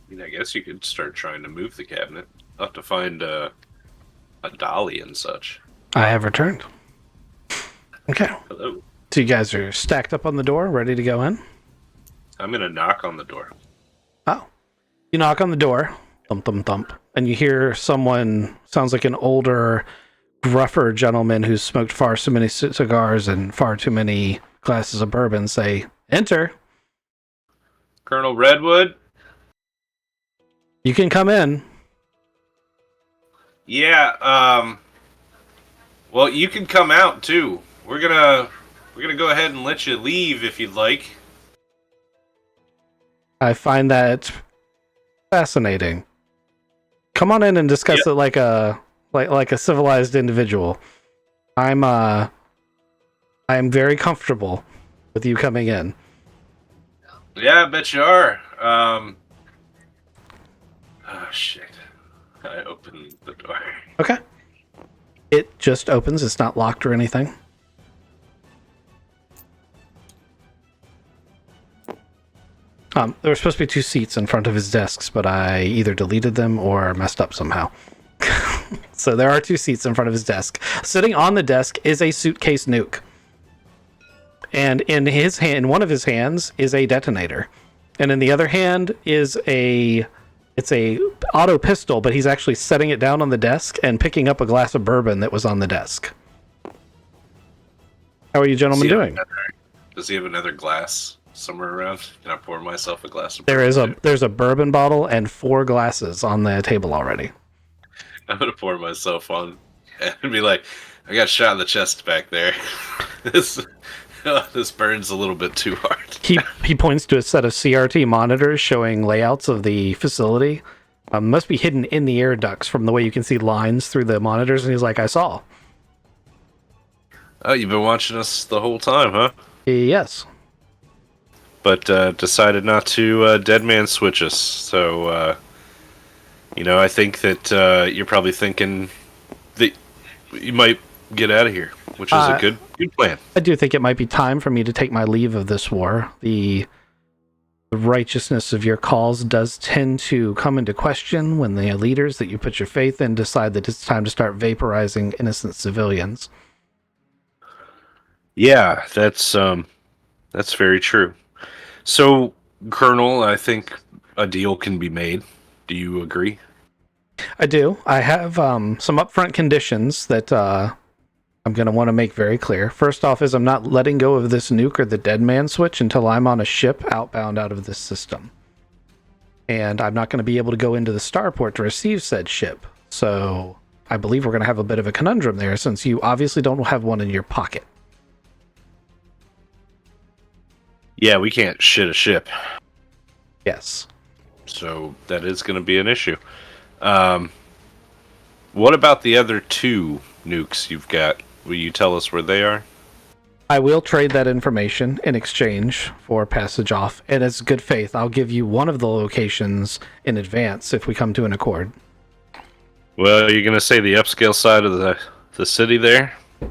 I mean, I guess you could start trying to move the cabinet. I'll have to find a dolly and such. I have returned. Okay. Hello. So you guys are stacked up on the door, ready to go in? I'm going to knock on the door. Oh. You knock on the door, thump, thump, thump, and you hear someone, sounds like an older, gruffer gentleman who's smoked far too many cigars and far too many glasses of bourbon say, "Enter." Colonel Redwood? You can come in. Yeah, well, you can come out too. We're gonna go ahead and let you leave if you'd like. I find that fascinating. Come on in and discuss it like a civilized individual. I am very comfortable with you coming in. Yeah, I bet you are. Oh shit. I opened the door. Okay. It just opens. It's not locked or anything. There were supposed to be 2 seats in front of his desks, but I either deleted them or messed up somehow. So there are 2 seats in front of his desk. Sitting on the desk is a suitcase nuke. And in his hand, one of his hands is a detonator. And in the other hand is it's a auto pistol, but he's actually setting it down on the desk and picking up a glass of bourbon that was on the desk. How are you gentlemen doing? Does he have another glass somewhere around? Can I pour myself a glass of There's a bourbon bottle and 4 glasses on the table already. I'm gonna pour myself on and be like, I got shot in the chest back there. this this burns a little bit too hard. He points to a set of CRT monitors showing layouts of the facility. Must be hidden in the air ducts from the way you can see lines through the monitors, and he's like, I saw. Oh, you've been watching us the whole time, huh? Yes. But decided not to dead man switch us. So, I think that you're probably thinking that you might get out of here, which is a good plan. I do think it might be time for me to take my leave of this war. The righteousness of your calls does tend to come into question when the leaders that you put your faith in decide that it's time to start vaporizing innocent civilians. Yeah, that's very true. So, Colonel, I think a deal can be made. Do you agree? I do. I have some upfront conditions that I'm going to want to make very clear. First off is I'm not letting go of this nuke or the dead man switch until I'm on a ship outbound out of this system. And I'm not going to be able to go into the starport to receive said ship. So I believe we're going to have a bit of a conundrum there since you obviously don't have one in your pocket. Yeah, we can't shit a ship. Yes. So that is going to be an issue. What about the other 2 nukes you've got? Will you tell us where they are? I will trade that information in exchange for passage off, and as good faith, I'll give you one of the locations in advance if we come to an accord. Well, you're going to say the upscale side of the city there? But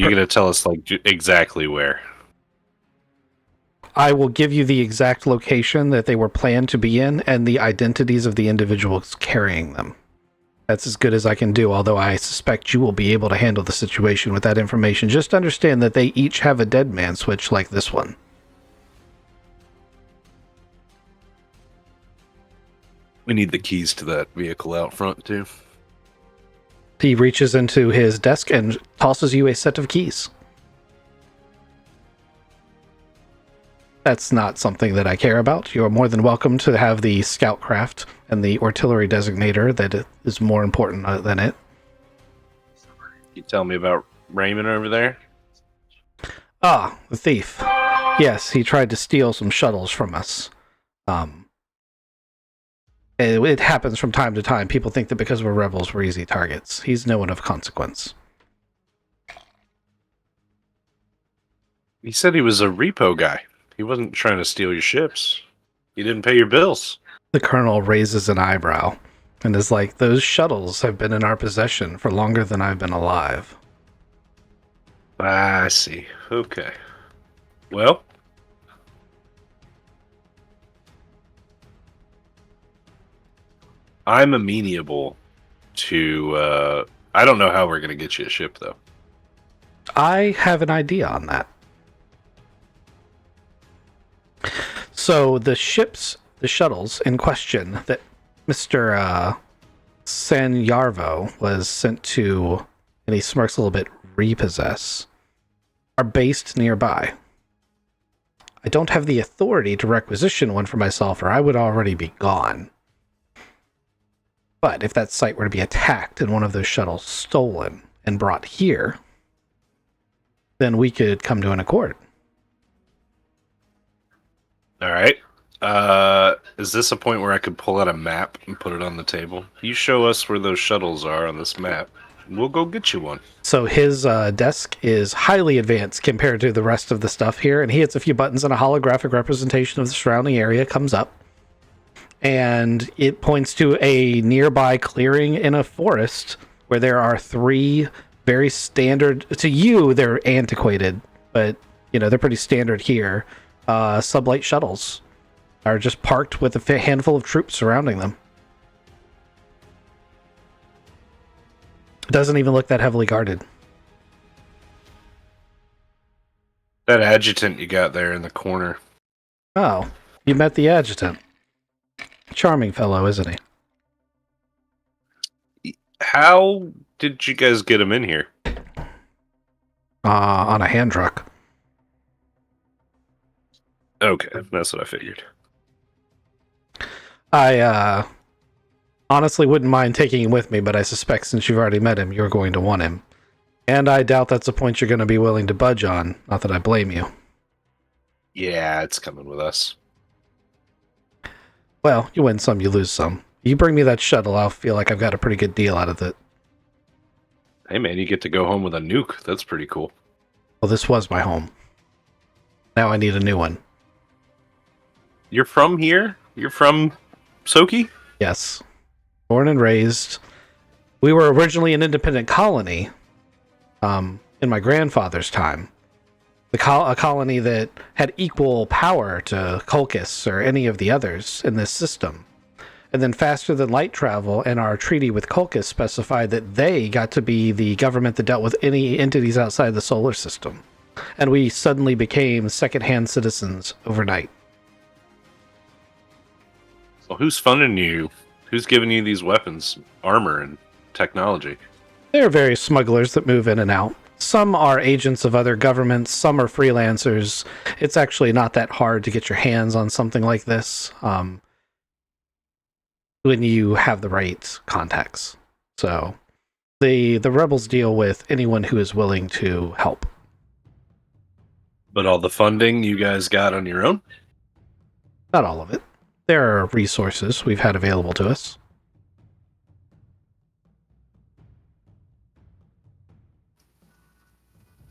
you're going to tell us exactly where. I will give you the exact location that they were planned to be in and the identities of the individuals carrying them. That's as good as I can do, although I suspect you will be able to handle the situation with that information. Just understand that they each have a dead man switch like this one. We need the keys to that vehicle out front, too. He reaches into his desk and tosses you a set of keys. That's not something that I care about. You are more than welcome to have the scout craft and the artillery designator that is more important than it. You tell me about Raymond over there? Ah, the thief. Yes, he tried to steal some shuttles from us. It happens from time to time. People think that because we're rebels, we're easy targets. He's no one of consequence. He said he was a repo guy. He wasn't trying to steal your ships. He didn't pay your bills. The colonel raises an eyebrow and is like, those shuttles have been in our possession for longer than I've been alive. I see. Okay. Well, I'm amenable to... I don't know how we're going to get you a ship, though. I have an idea on that. So the shuttles in question that Mr. San Yarvo was sent to, and he smirks a little bit, repossess, are based nearby. I don't have the authority to requisition one for myself, or I would already be gone. But if that site were to be attacked and one of those shuttles stolen and brought here, then we could come to an accord. All right. Is this a point where I could pull out a map and put it on the table? You show us where those shuttles are on this map, and we'll go get you one. So his desk is highly advanced compared to the rest of the stuff here, and he hits a few buttons and a holographic representation of the surrounding area comes up. And it points to a nearby clearing in a forest where there are 3 very standard, to you they're antiquated, but they're pretty standard here. Sublight shuttles are just parked with a handful of troops surrounding them. It doesn't even look that heavily guarded. That adjutant you got there in the corner. Oh, you met the adjutant. Charming fellow, isn't he? How did you guys get him in here? On a hand truck. Okay, that's what I figured. I honestly wouldn't mind taking him with me, but I suspect since you've already met him, you're going to want him. And I doubt that's a point you're going to be willing to budge on. Not that I blame you. Yeah, it's coming with us. Well, you win some, you lose some. You bring me that shuttle, I'll feel like I've got a pretty good deal out of it. Hey man, you get to go home with a nuke. That's pretty cool. Well, this was my home. Now I need a new one. You're from here? You're from Soki? Yes. Born and raised. We were originally an independent colony in my grandfather's time. A colony that had equal power to Colchis or any of the others in this system. And then faster than light travel and our treaty with Colchis specified that they got to be the government that dealt with any entities outside the solar system. And we suddenly became second-hand citizens overnight. Well, who's funding you? Who's giving you these weapons, armor, and technology? There are various smugglers that move in and out. Some are agents of other governments, some are freelancers. It's actually not that hard to get your hands on something like this when you have the right contacts. So the rebels deal with anyone who is willing to help. But all the funding you guys got on your own? Not all of it. There are resources we've had available to us.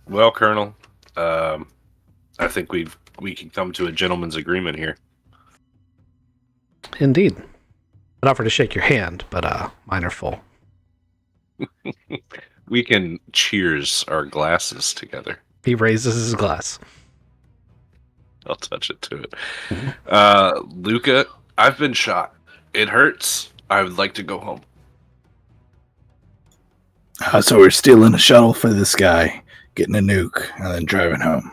Well, Colonel, I think we can come to a gentleman's agreement here. Indeed. I'd offer to shake your hand, but mine are full. We can cheers our glasses together. He raises his glass. I'll touch it to it. Mm-hmm. Luca, I've been shot. It hurts. I would like to go home. So we're stealing a shuttle for this guy, getting a nuke, and then driving home.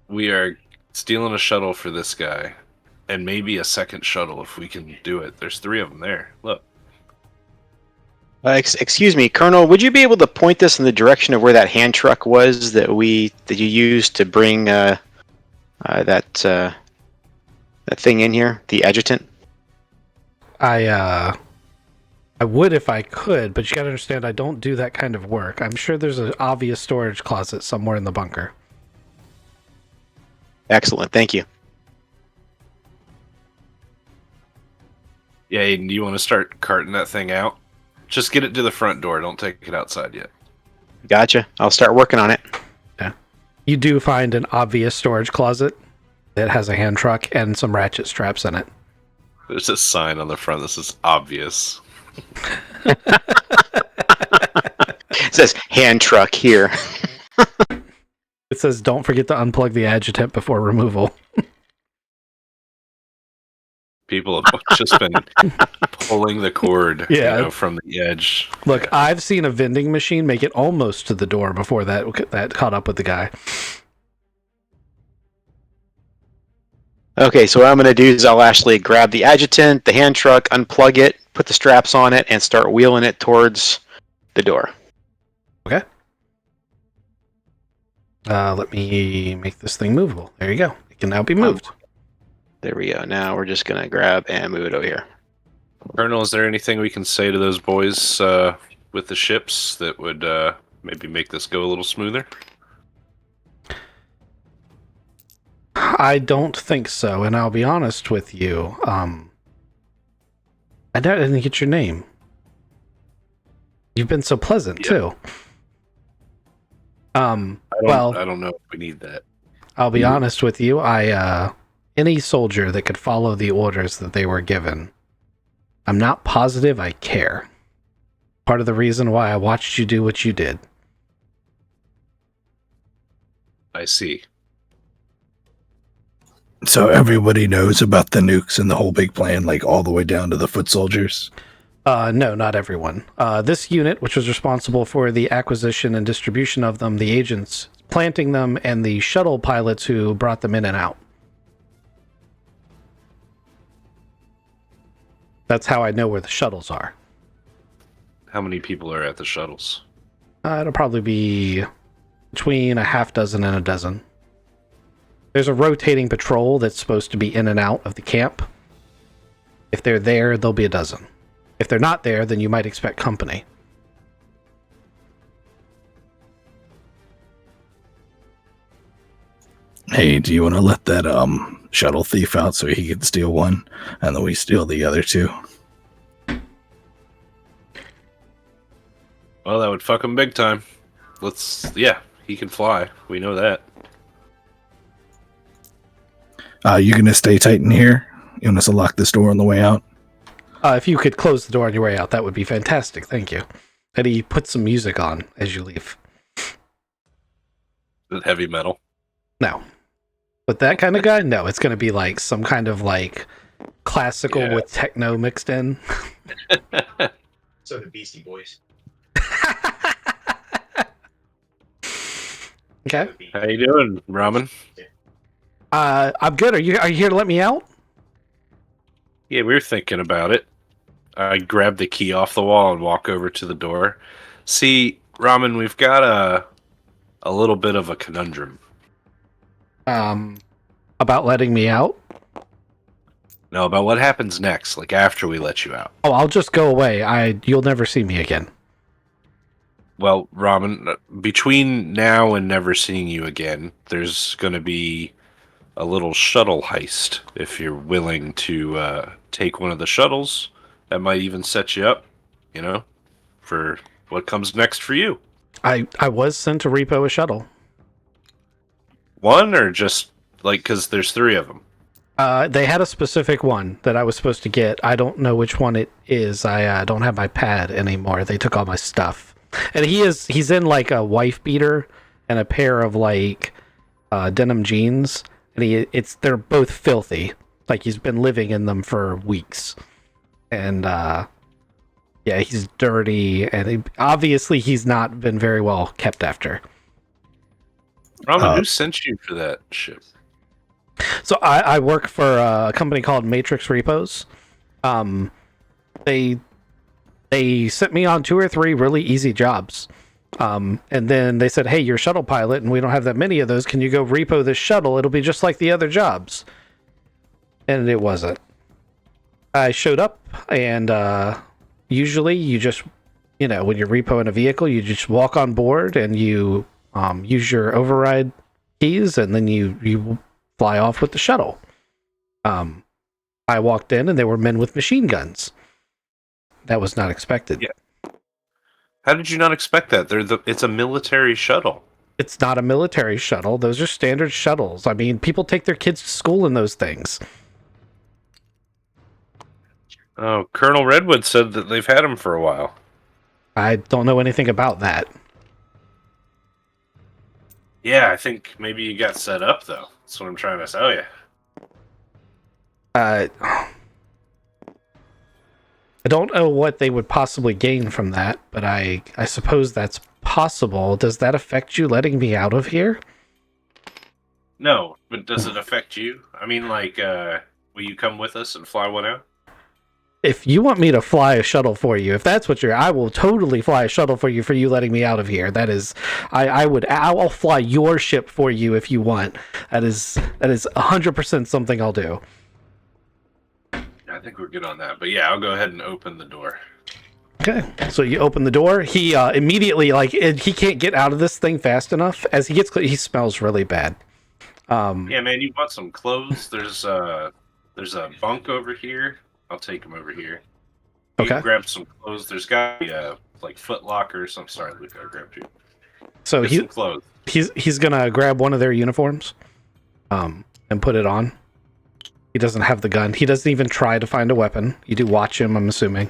We are stealing a shuttle for this guy, and maybe a second shuttle if we can do it. There's 3 of them there. Look. Excuse me, Colonel. Would you be able to point this in the direction of where that hand truck was that you used to bring that thing in here, the adjutant? I would if I could, but you gotta understand I don't do that kind of work. I'm sure there's an obvious storage closet somewhere in the bunker. Excellent, thank you. Yeah, Aiden, do you want to start carting that thing out? Just get it to the front door. Don't take it outside yet. Gotcha. I'll start working on it. Yeah. You do find an obvious storage closet that has a hand truck and some ratchet straps in it. There's a sign on the front that says obvious. It says hand truck here. It says don't forget to unplug the adjutant before removal. People have just been pulling the cord from the edge. Look, I've seen a vending machine make it almost to the door before that caught up with the guy. Okay, so what I'm going to do is I'll actually grab the adjutant, the hand truck, unplug it, put the straps on it, and start wheeling it towards the door. Okay. Let me make this thing movable. There you go. It can now be moved. There we go. Now we're just going to grab and move it over here. Colonel, is there anything we can say to those boys with the ships that would maybe make this go a little smoother? I don't think so, and I'll be honest with you. I didn't get your name. You've been so pleasant, too. I don't know if we need that. I'll be honest with you. Any soldier that could follow the orders that they were given, I'm not positive I care. Part of the reason why I watched you do what you did. I see. So everybody knows about the nukes and the whole big plan, like all the way down to the foot soldiers? No, not everyone. This unit, which was responsible for the acquisition and distribution of them, the agents planting them, and the shuttle pilots who brought them in and out. That's how I know where the shuttles are. How many people are at the shuttles? It'll probably be between a half dozen and a dozen. There's a rotating patrol that's supposed to be in and out of the camp. If they're there, there'll be a dozen. If they're not there, then you might expect company. Hey, do you want to let that shuttle thief out so he can steal one, and then we steal the other two? Well, that would fuck him big time. Yeah, he can fly. We know that. You gonna stay tight in here? You want us to lock this door on the way out? If you could close the door on your way out, that would be fantastic. Thank you. And he puts some music on as you leave. With heavy metal. No. But that kind of guy? No, it's going to be like some kind of like classical with techno mixed in. So the Beastie Boys. Okay. How you doing, Ramen? I'm good. Are you here to let me out? Yeah, we were thinking about it. I grab the key off the wall and walk over to the door. See, Ramen, we've got a little bit of a conundrum. About letting me out? No, about what happens next, like after we let you out. Oh, I'll just go away. You'll never see me again. Well, Ramen, between now and never seeing you again, there's going to be a little shuttle heist. If you're willing to take one of the shuttles, that might even set you up, for what comes next for you. I was sent to repo a shuttle. One or just because there's 3 of them? They had a specific one that I was supposed to get. I don't know which one it is. I don't have my pad anymore. They took all my stuff. And he's in like a wife beater and a pair of like denim jeans, and they're both filthy. Like he's been living in them for weeks. And yeah, he's dirty, and obviously he's not been very well kept after. Ramen, who sent you for that ship? So I work for a company called Matrix Repos. They sent me on 2 or 3 really easy jobs. And then they said, hey, you're a shuttle pilot, and we don't have that many of those. Can you go repo this shuttle? It'll be just like the other jobs. And it wasn't. I showed up, and usually you just, when you're repoing a vehicle, you just walk on board and you use your override keys, and then you fly off with the shuttle. I walked in, and there were men with machine guns. That was not expected. Yeah. How did you not expect that? It's a military shuttle. It's not a military shuttle. Those are standard shuttles. I mean, people take their kids to school in those things. Oh, Colonel Redwood said that they've had them for a while. I don't know anything about that. Yeah, I think maybe you got set up, though. That's what I'm trying to tell you. I don't know what they would possibly gain from that, but I suppose that's possible. Does that affect you letting me out of here? No, but does it affect you? I mean, will you come with us and fly one out? If you want me to fly a shuttle for you, if that's what I will totally fly a shuttle for you letting me out of here. That is, I'll fly your ship for you if you want. That is 100% something I'll do. I think we're good on that. But yeah, I'll go ahead and open the door. Okay, so you open the door. He immediately, he can't get out of this thing fast enough. As he gets, he smells really bad. Yeah, man, you want some clothes? There's a bunk over here. I'll take him over here. You Okay. can grab some clothes. There's got to be Foot Locker or something. Sorry, Luke, I grabbed you. So Get some clothes. he's gonna grab one of their uniforms, and put it on. He doesn't have the gun. He doesn't even try to find a weapon. You do watch him, I'm assuming.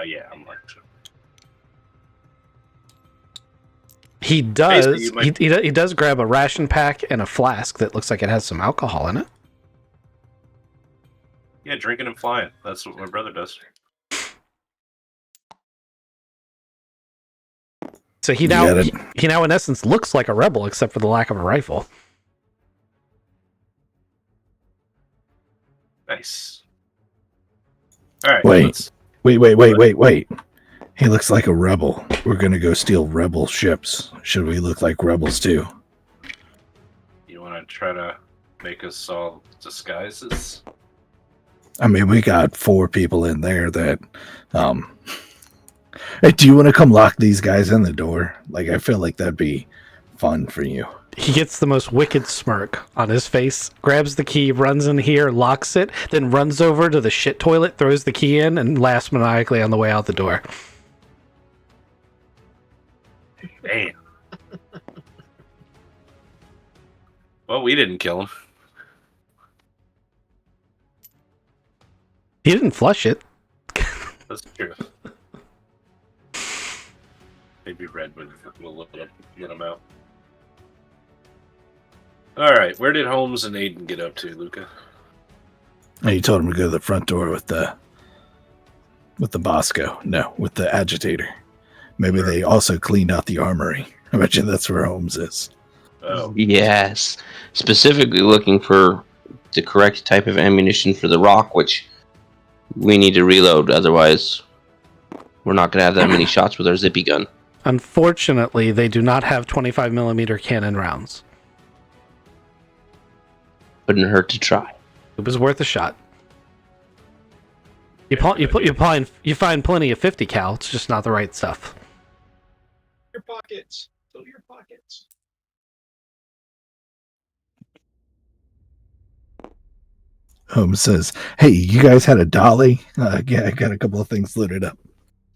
Yeah, I'm like. He does. Basically, He does grab a ration pack and a flask that looks like it has some alcohol in it. Yeah, drinking and flying. That's what my brother does. So he now in essence looks like a rebel, except for the lack of a rifle. Nice. All right. Wait. Wait. He looks like a rebel. We're gonna go steal rebel ships. Should we look like rebels too? You want to try to make us all disguises? I mean, we got 4 people in there that. Hey, do you want to come lock these guys in the door? Like, I feel like that'd be fun for you. He gets the most wicked smirk on his face, grabs the key, runs in here, locks it, then runs over to the shit toilet, throws the key in, and laughs maniacally on the way out the door. Damn. Well, we didn't kill him. He didn't flush it. That's true. Maybe Red will look at get him out. All right, where did Holmes and Aiden get up to, Luca? And you told him to go to the front door with the Bosco. No, with the agitator. Maybe they also cleaned out the armory. I bet you that's where Holmes is. Oh, Yes. Specifically looking for the correct type of ammunition for the rock, which we need to reload. Otherwise, we're not going to have that many shots with our zippy gun. Unfortunately, they do not have 25mm cannon rounds. Couldn't hurt to try. It was worth a shot. You find plenty of 50 cal. It's just not the right stuff. Your pockets. Fill your pockets. Holmes says, "Hey, you guys had a dolly? Yeah, I got a couple of things loaded up."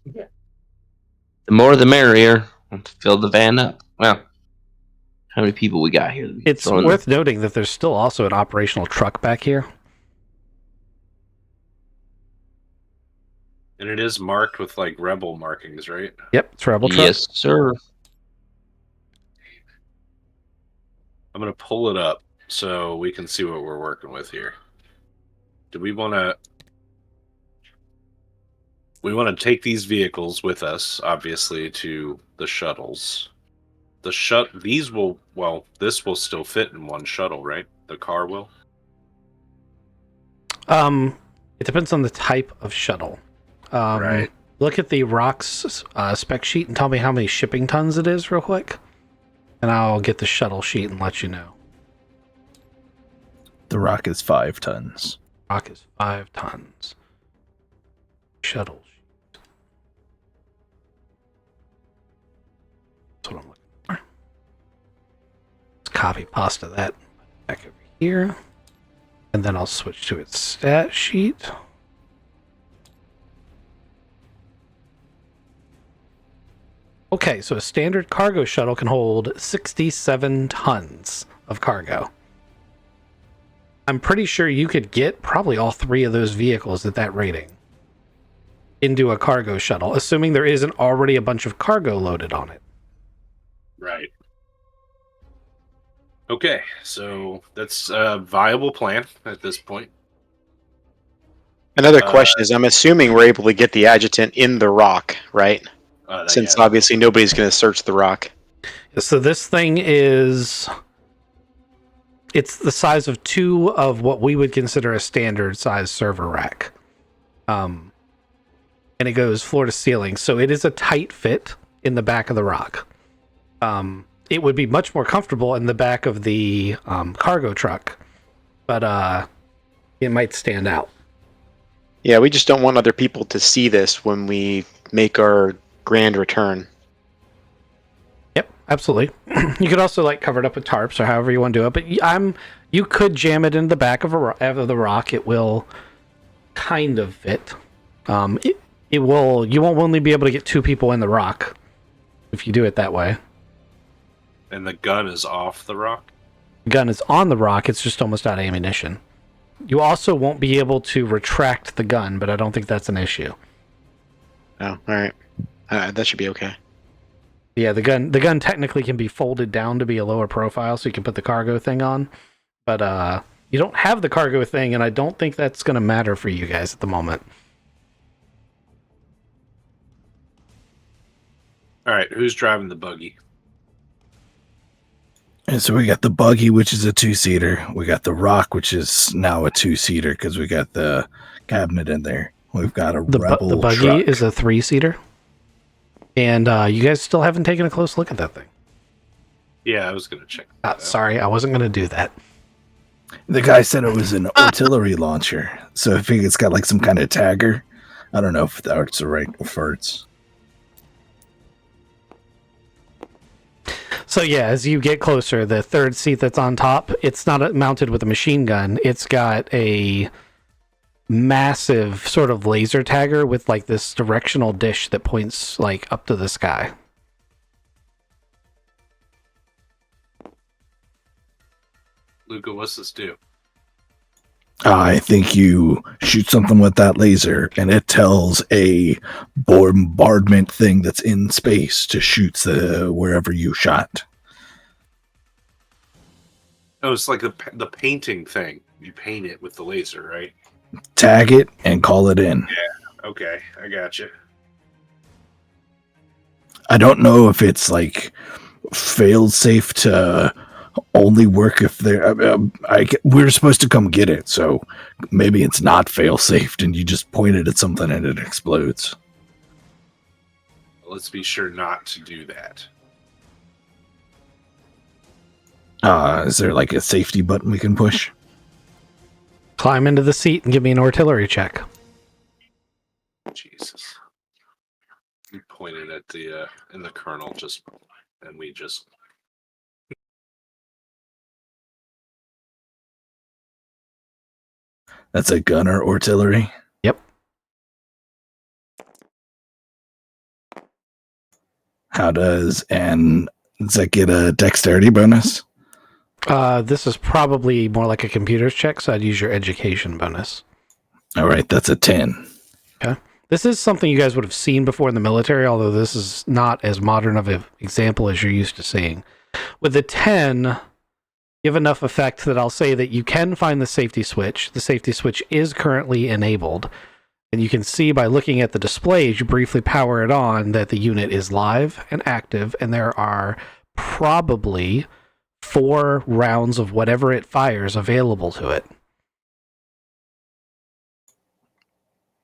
The more the merrier. Let's fill the van up. Well, how many people we got here? It's worth noting that there's still also an operational truck back here. and it is marked with like rebel markings, right? Yep, it's Rebel truck. Yes, sir. I'm gonna pull it up so we can see what we're working with here. Do we want to? We want to take these vehicles with us, obviously, to the shuttles. These will, well, this will still fit in one shuttle, right? The car will. It depends on the type of shuttle. Right. Look at the rocks spec sheet and tell me how many shipping tons it is real quick. And I'll get the shuttle sheet and let you know. The rock is 5 tons. Rock is 5 tons. Shuttle sheet. That's what I'm looking for. Let's copy pasta that back over here. And then I'll switch to its stat sheet. Okay, so a standard cargo shuttle can hold 67 tons of cargo. I'm pretty sure you could get probably all 3 of those vehicles at that rating into a cargo shuttle, assuming there isn't already a bunch of cargo loaded on it. Right. Okay, so that's a viable plan at this point. Another question is, I'm assuming we're able to get the adjutant in the rock, right? Since obviously nobody's going to search the rock. So this thing is... It's the size of 2 of what we would consider a standard size server rack. And it goes floor to ceiling. So it is a tight fit in the back of the rock. It would be much more comfortable in the back of the cargo truck. But it might stand out. Yeah, we just don't want other people to see this when we make our grand return. Yep, absolutely. You could also like cover it up with tarps or however you want to do it. But you could jam it in the back of the rock. It will kind of fit. It will. You won't only be able to get 2 people in the rock if you do it that way. And the gun is off the rock? The gun is on the rock. It's just almost out of ammunition. You also won't be able to retract the gun, but I don't think that's an issue. Oh, all right. That should be okay. Yeah, the gun technically can be folded down to be a lower profile, so you can put the cargo thing on. But you don't have the cargo thing, and I don't think that's going to matter for you guys at the moment. All right, who's driving the buggy? And so we got the buggy, which is a 2-seater. We got the rock, which is now a 2-seater because we got the cabinet in there. We've got a rebel The buggy truck. is a 3-seater. And you guys still haven't taken a close look at that thing. Yeah, I was gonna check. that out. Sorry, I wasn't going to do that. The guy said it was an artillery launcher, so I think it's got like some kind of tagger. I don't know if that's the right words. So yeah, as you get closer, the third seat that's on top, it's not mounted with a machine gun. It's got a massive sort of laser tagger with like this directional dish that points like up to the sky. Luca, what's this do? I think you shoot something with that laser, and it tells a bombardment thing that's in space to shoot wherever you shot. Oh, it's like the painting thing. You paint it with the laser, right? Tag it and call it in. Okay, I got you. I don't know if it's like fail safe to only work if they're. We're supposed to come get it, so maybe it's not fail safe, and you just point it at something and it explodes. Let's be sure not to do that. Is there like a safety button we can push? Climb into the seat and give me an artillery check. Jesus. We pointed at the in the kernel and we just. That's a gunner artillery. Yep. Does that get a dexterity bonus? This is probably more like a computer's check, so I'd use your education bonus. All right, that's a 10. Okay. This is something you guys would have seen before in the military, although this is not as modern of an example as you're used to seeing. With the 10, you have enough effect that I'll say that you can find the safety switch. The safety switch is currently enabled. And you can see by looking at the display as you briefly power it on that the unit is live and active, and there are probably 4 rounds of whatever it fires available to it.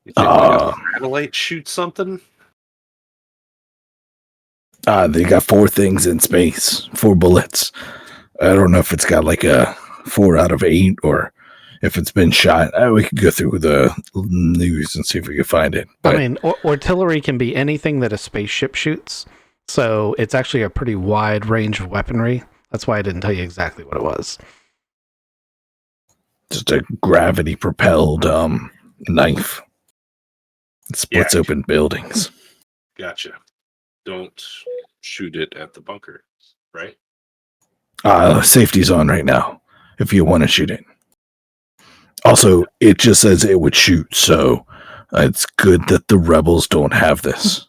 You think like a satellite shoot something? They got 4 things in space, 4 bullets. I don't know if it's got like a 4 out of 8 or if it's been shot. We could go through the news and see if we can find it. I mean, artillery can be anything that a spaceship shoots, so it's actually a pretty wide range of weaponry. That's why I didn't tell you exactly what it was. Just a gravity-propelled knife. It splits open buildings. Gotcha. Don't shoot it at the bunker, right? Safety's on right now, if you want to shoot it. Also, it just says it would shoot, so it's good that the rebels don't have this.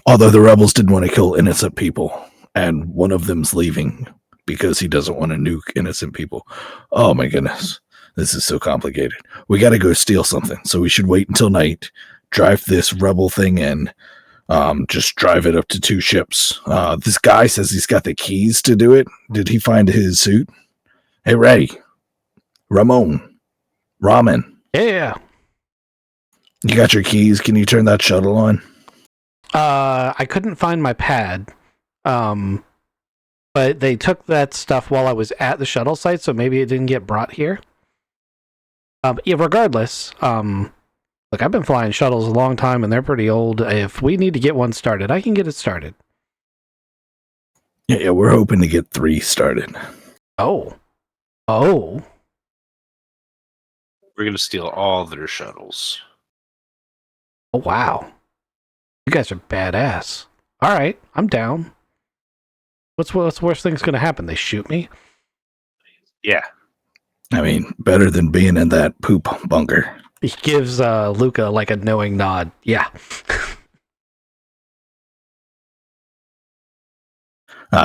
Although the rebels didn't want to kill innocent people, and one of them's leaving because he doesn't want to nuke innocent people. Oh my goodness. This is so complicated. We got to go steal something, so we should wait until night, drive this rebel thing in, just drive it up to 2 ships. This guy says he's got the keys to do it. Did he find his suit? Hey, Ray. Ramen. Yeah. You got your keys? Can you turn that shuttle on? I couldn't find my pad. But they took that stuff while I was at the shuttle site, so maybe it didn't get brought here. Yeah, regardless, look, I've been flying shuttles a long time and they're pretty old. If we need to get one started, I can get it started. Yeah, we're hoping to get 3 started. Oh. We're gonna steal all their shuttles. Oh, wow. You guys are badass. All right, I'm down. What's the worst thing's going to happen? They shoot me? Yeah. I mean, better than being in that poop bunker. He gives Luca like a knowing nod. Yeah.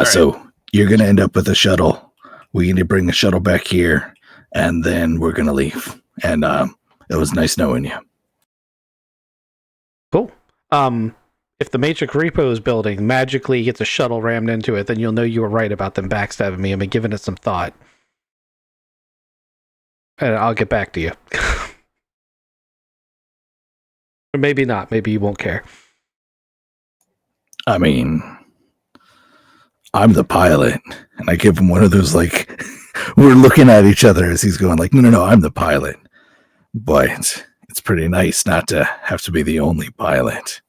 So you're going to end up with a shuttle. We need to bring the shuttle back here, and then we're going to leave. And it was nice knowing you. Cool. If the Matrix Repo's building magically gets a shuttle rammed into it, then you'll know you were right about them backstabbing me and been giving it some thought. And I'll get back to you. Or maybe not. Maybe you won't care. I mean, I'm the pilot, and I give him one of those like we're looking at each other as he's going like, no, I'm the pilot. But it's pretty nice not to have to be the only pilot.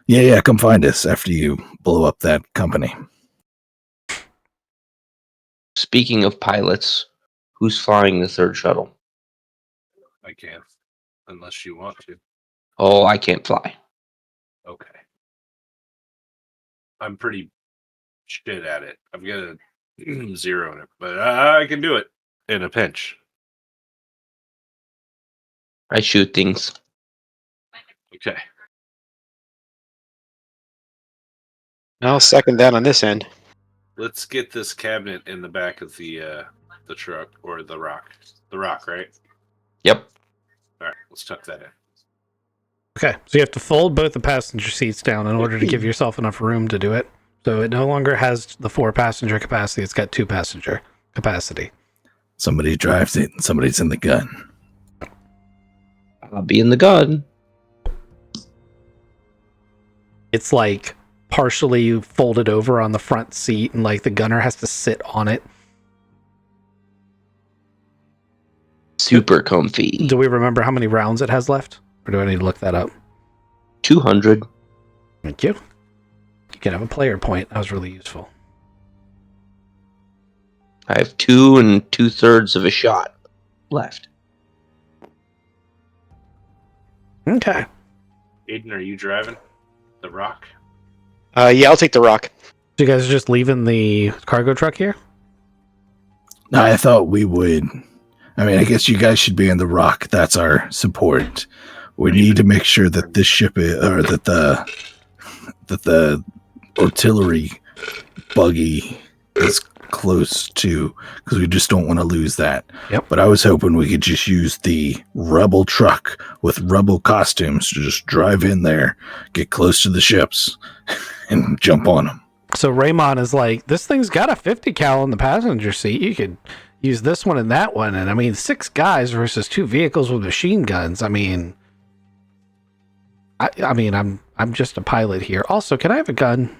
Yeah, come find us after you blow up that company. Speaking of pilots, who's flying the third shuttle? I can't, unless you want to. Oh, I can't fly. Okay. I'm pretty shit at it. I've got a 0 in it, but I can do it in a pinch. I shoot things. Okay. I'll second that on this end. Let's get this cabinet in the back of the truck or the rock. The rock, right? Yep. All right, let's tuck that in. Okay, so you have to fold both the passenger seats down in order to give yourself enough room to do it. So it no longer has the 4-passenger capacity; it's got 2-passenger capacity. Somebody drives it, and somebody's in the gun. I'll be in the gun. It's like partially folded over on the front seat, and like the gunner has to sit on it. Super comfy. Do we remember how many rounds it has left? Or do I need to look that up? 200. Thank you. You can have a player point. That was really useful. I have 2 2/3 of a shot left. Okay. Aiden, are you driving the rock? Yeah, I'll take the rock. So you guys are just leaving the cargo truck here? No, I thought we would. I mean, I guess you guys should be in the rock. That's our support. We need to make sure that this ship or that the artillery buggy is close to, because we just don't want to lose that. Yep. But I was hoping we could just use the rebel truck with rebel costumes to just drive in there, get close to the ships, and jump on them. So Raymond is like, this thing's got a 50 cal in the passenger seat. You could use this one and that one. And I mean, 6 guys versus 2 vehicles with machine guns. I mean, I'm just a pilot here. Also, can I have a gun?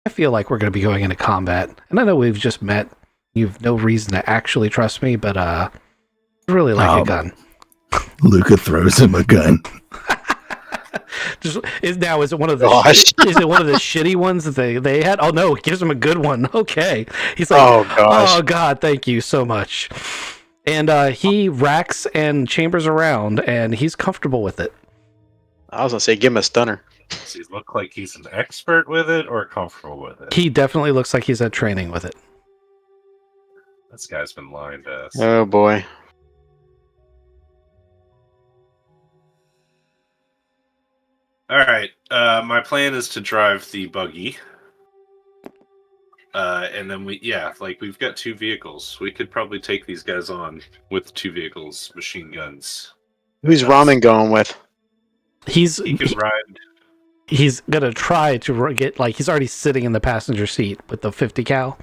I feel like we're going to be going into combat, and I know we've just met. You've no reason to actually trust me, but I really like a gun. Luca throws him a gun. Is it one of the is it one of the shitty ones that they had? Oh no, it gives him a good one. Okay, he's like, Oh gosh. oh god, thank you so much. And he racks and chambers around, and he's comfortable with it. I was gonna say, give him a stunner. Does he look like he's an expert with it or comfortable with it? He definitely looks like he's had training with it. This guy's been lying to us. Oh boy. All right. My plan is to drive the buggy. And then we've got 2 vehicles. We could probably take these guys on with 2 vehicles, machine guns. Who's Ramen going with? He can ride. He's gonna try to get, like, he's already sitting in the passenger seat with the 50 cal,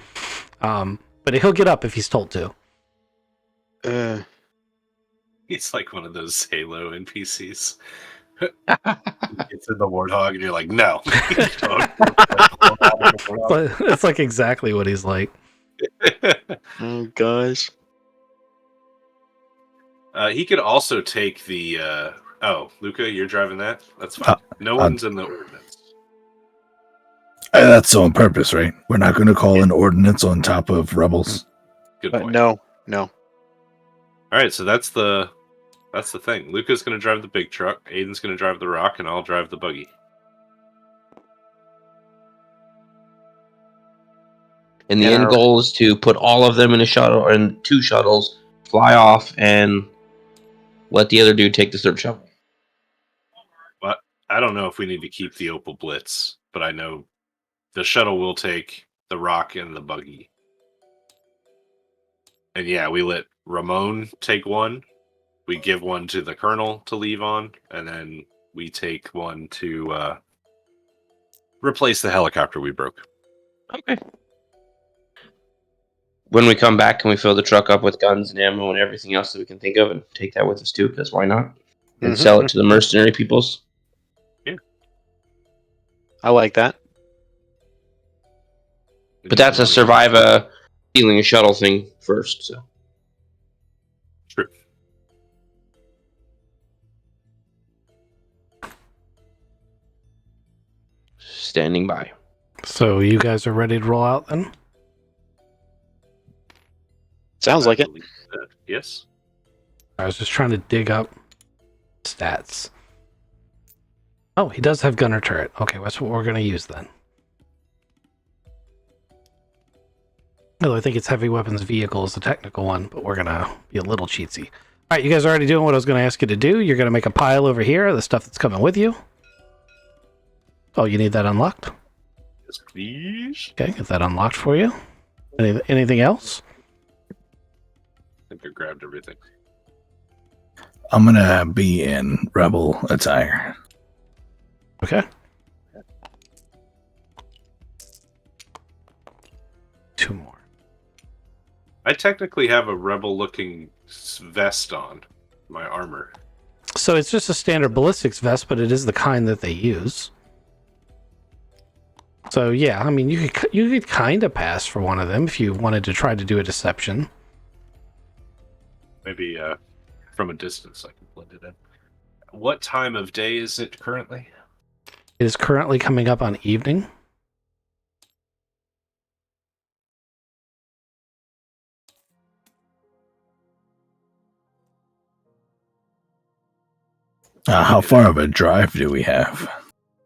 but he'll get up if he's told to. He's like one of those Halo NPCs. It's in the Warthog, and you're like, no. But it's like exactly what he's like. Oh gosh. He could also take the. Luca, you're driving that? That's fine. No one's in the ordinance. That's on purpose, right? We're not going to call an ordinance on top of rebels. Good point. No. All right, so that's the thing. Luca's going to drive the big truck. Aiden's going to drive the rock, and I'll drive the buggy. And the end goal is to put all of them in a shuttle and 2 shuttles, fly off, and let the other dude take the third shuttle. But I don't know if we need to keep the Opal Blitz, but I know the shuttle will take the rock and the buggy. And yeah, we let Ramon take one. We give one to the colonel to leave on, and then we take one to replace the helicopter we broke. Okay. When we come back, can we fill the truck up with guns and ammo and everything else that we can think of and take that with us too? Because why not? And sell it to the mercenary peoples? Yeah. I like that. But that's a survive a stealing a shuttle thing first. So True. standing by. So you guys are ready to roll out then? Sounds like it. believe that. Yes. I was just trying to dig up stats. Oh, he does have gunner turret. Okay, that's what we're going to use then. Although I think it's heavy weapons vehicle is the technical one, but we're going to be a little cheatsy. All right, you guys are already doing what I was going to ask you to do. You're going to make a pile over here of the stuff that's coming with you. Oh, you need that unlocked? Yes, please. Okay, get that unlocked for you. Anything else? I think I grabbed everything. I'm gonna be in rebel attire. Okay. Two more. I technically have a rebel-looking vest on my armor. So it's just a standard ballistics vest, but it is the kind that they use. So yeah, I mean, you could kind of pass for one of them if you wanted to try to do a deception. Maybe from a distance I can blend it in. What time of day is it currently? It is currently coming up on evening. How far of a drive do we have?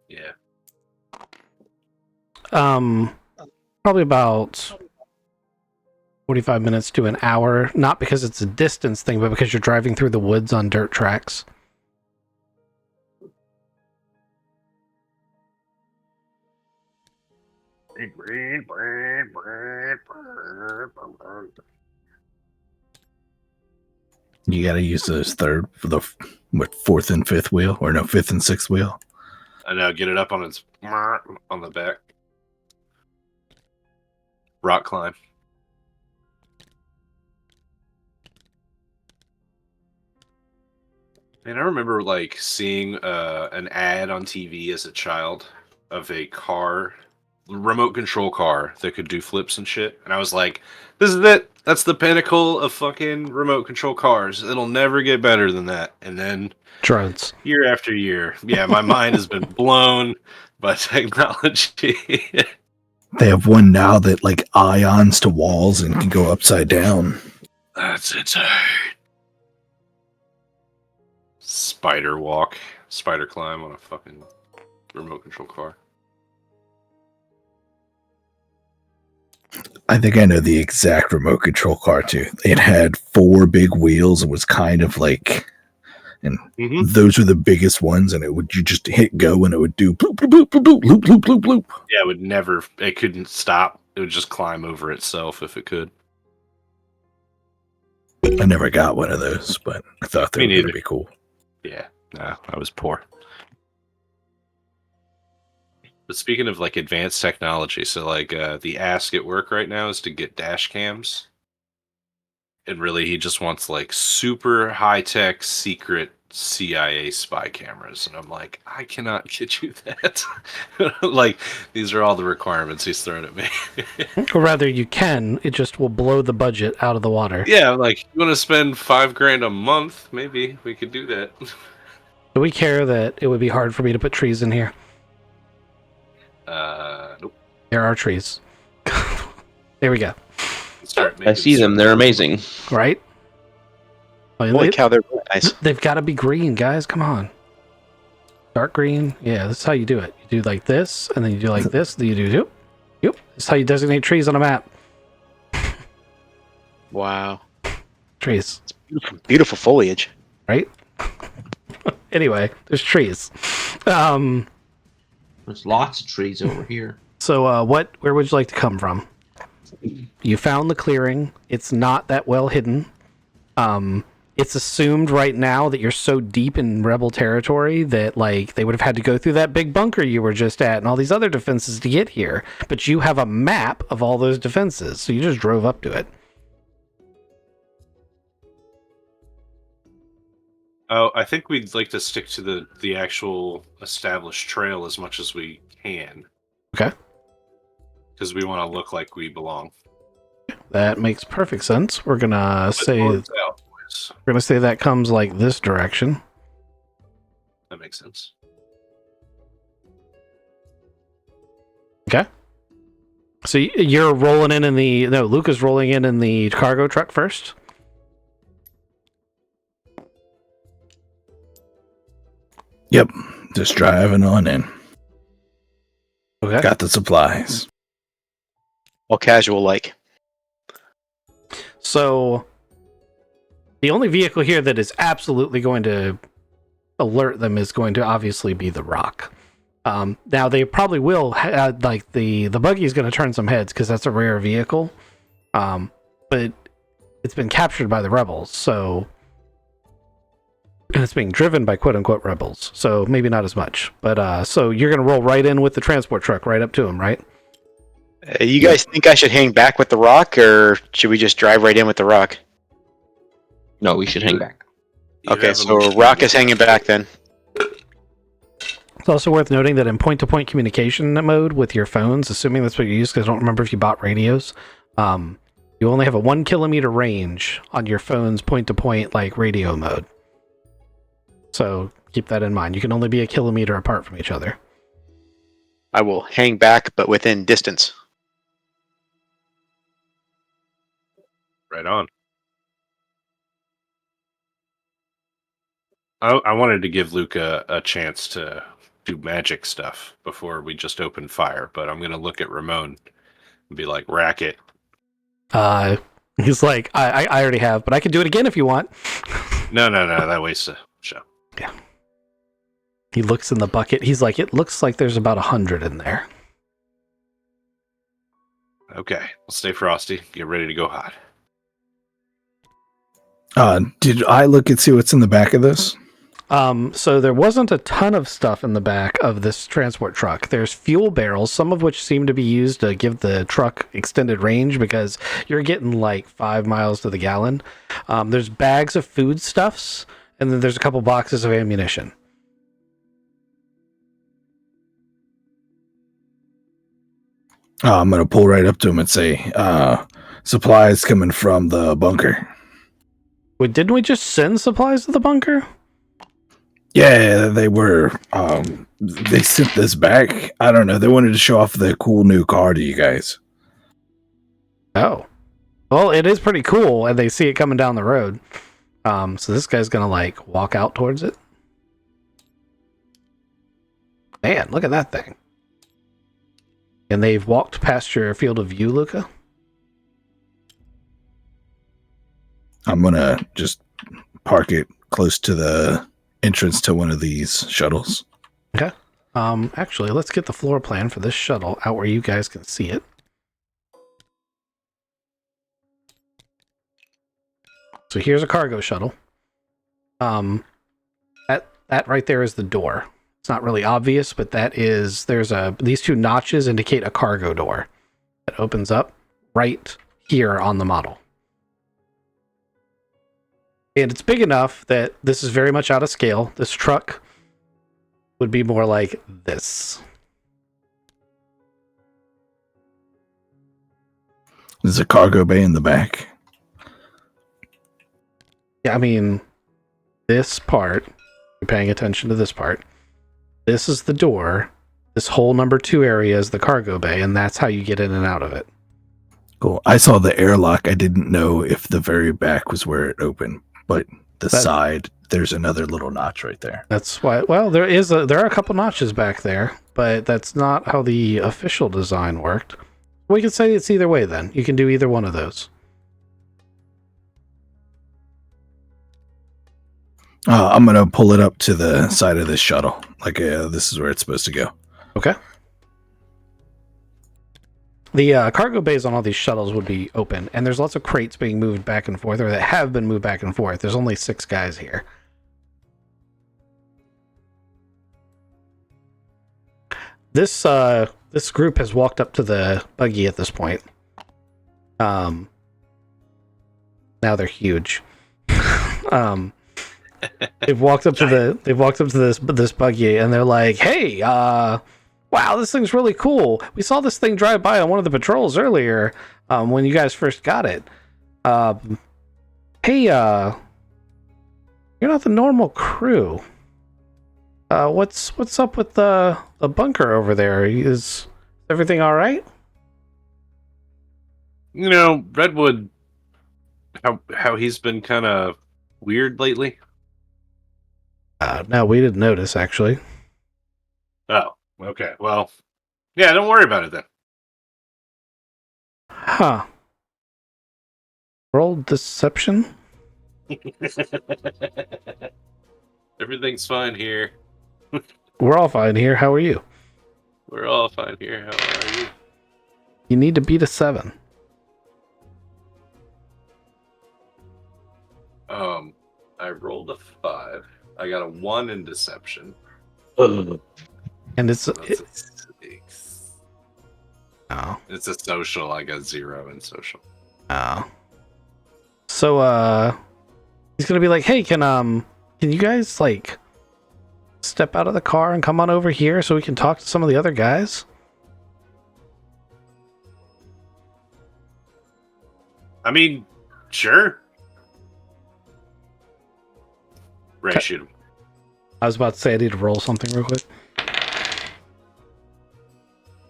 Yeah. Probably about 45 minutes to an hour, not because it's a distance thing, but because you're driving through the woods on dirt tracks. You gotta use those third for the fourth and fifth wheel, or no, fifth and sixth wheel. I know, get it up on its on the back. Rock climb. And I remember like seeing an ad on TV as a child of a car, remote control car that could do flips and shit. And I was like, this is it. That's the pinnacle of fucking remote control cars. It'll never get better than that. And then Drones. year after year, yeah, my mind has been blown by technology. They have one now that like ions to walls and can go upside down. That's insane. Spider walk, spider climb on a fucking remote control car. I think I know the exact remote control car too. It had 4 big wheels and was kind of like, and those were the biggest ones. And you just hit go and it would do bloop, bloop, bloop, bloop, bloop, loop, loop, loop, loop. Yeah, it couldn't stop. It would just climb over itself if it could. I never got one of those, but I thought they Me were going to neither. be cool. Yeah, no, I was poor. But speaking of like advanced technology, so like the ask at work right now is to get dash cams. And really he just wants like super high-tech secret CIA spy cameras. And I'm like, I cannot get you that. Like, these are all the requirements he's throwing at me. Or rather, you can. It just will blow the budget out of the water. Yeah, I'm like, you want to spend $5,000 a month? Maybe we could do that. Do we care that it would be hard for me to put trees in here? Nope. There are trees. There we go. I see them. They're amazing. Right? Holy cow, they're really nice. They've got to be green, guys. Come on. Dark green. Yeah, this is how you do it. You do like this, and then you do like this, then you do yep. This is how you designate trees on a map. Wow. Trees. It's beautiful, beautiful foliage. Right? Anyway, there's trees. There's lots of trees over here. So where would you like to come from? You found the clearing. It's not that well hidden. It's assumed right now that you're so deep in rebel territory that like they would have had to go through that big bunker you were just at and all these other defenses to get here. But you have a map of all those defenses, so you just drove up to it. Oh, I think we'd like to stick to the actual established trail as much as we can. Okay. Because we want to look like we belong. That makes perfect sense. We're gonna say North, south, boys. we're gonna say that comes like this direction. That makes sense. Okay. So you're rolling in the Luca's rolling in the cargo truck first. Yep, just driving on in. Okay. Got the supplies. All casual like. So the only vehicle here that is absolutely going to alert them is going to obviously be the rock. Now they probably will like the buggy is going to turn some heads because that's a rare vehicle, but it's been captured by the rebels, so and it's being driven by quote unquote rebels, so maybe not as much. But so you're going to roll right in with the transport truck right up to him, right? You guys think I should hang back with the rock, or should we just drive right in with the rock? No, we should hang back. Okay, so rock is hanging back then. It's also worth noting that in point-to-point communication mode with your phones, assuming that's what you use, because I don't remember if you bought radios, you only have a 1 kilometer range on your phone's point-to-point like radio mode. So keep that in mind. You can only be a kilometer apart from each other. I will hang back, but within distance. Right on. I wanted to give Luca a chance to do magic stuff before we just open fire, but I'm going to look at Ramon and be like, rack it. He's like, I already have, but I can do it again if you want. No, that wastes a show. Yeah. He looks in the bucket. He's like, it looks like there's about 100 in there. Okay, we'll stay frosty. Get ready to go hot. Did I look and see what's in the back of this? So there wasn't a ton of stuff in the back of this transport truck. There's fuel barrels, some of which seem to be used to give the truck extended range because you're getting like 5 miles to the gallon. There's bags of foodstuffs, and then there's a couple boxes of ammunition. I'm going to pull right up to him and say, supplies coming from the bunker. Wait, didn't we just send supplies to the bunker? Yeah, they were. They sent this back. I don't know. They wanted to show off the cool new car to you guys. Oh. Well, it is pretty cool, and they see it coming down the road. So this guy's going to, like, walk out towards it. Man, look at that thing. And they've walked past your field of view, Luca? I'm going to just park it close to the entrance to one of these shuttles. Okay. Actually, let's get the floor plan for this shuttle out where you guys can see it. So here's a cargo shuttle. That right there is the door. It's not really obvious, but that is, these two notches indicate a cargo door that opens up right here on the model. And it's big enough that this is very much out of scale. This truck would be more like this. There's a cargo bay in the back. Yeah, I mean, this part, you're paying attention to this part. This is the door. This whole number 2 area is the cargo bay, and that's how you get in and out of it. Cool. I saw the airlock. I didn't know if the very back was where it opened, but the side, there's another little notch right there. That's why, well, there are a couple notches back there, but that's not how the official design worked. We could say it's either way then. You can do either one of those. I'm going to pull it up to the side of this shuttle. Like, this is where it's supposed to go. Okay. The cargo bays on all these shuttles would be open, and there's lots of crates being moved back and forth, or that have been moved back and forth. There's only 6 guys here. This group has walked up to the buggy at this point. Now they're huge. They've walked up to this buggy and they're like, "Hey, wow, this thing's really cool. We saw this thing drive by on one of the patrols earlier, when you guys first got it. Hey, you're not the normal crew. What's up with the bunker over there? Is everything all right?" You know, Redwood, how he's been kind of weird lately. No, we didn't notice actually. Oh, okay. Well, yeah, don't worry about it then. Huh. Roll deception. Everything's fine here. We're all fine here. How are you? We're all fine here. How are you? You need to beat a 7. I rolled a 5. I got a 1 in deception. And it's That's a 6. oh. It's a social. I got 0 in social. Oh. So he's gonna be like, "Hey, can you guys like step out of the car and come on over here so we can talk to some of the other guys?" I mean, sure. Ray, shoot him. I was about to say I need to roll something real quick.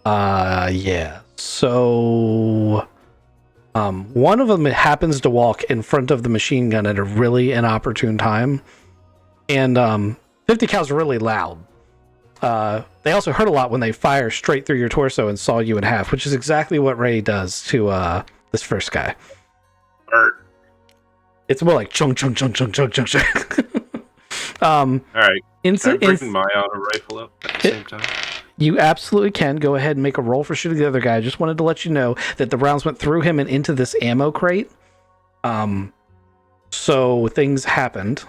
Yeah. So one of them happens to walk in front of the machine gun at a really inopportune time. And 50 cal's really loud. They also hurt a lot when they fire straight through your torso and saw you in half, which is exactly what Ray does to this first guy. Hurt. It's more like chung chung chung chung chung chung chung. All right. Can I bring Instant. my auto rifle up at the same time? You absolutely can go ahead and make a roll for shooting the other guy. I just wanted to let you know that the rounds went through him and into this ammo crate. So things happened.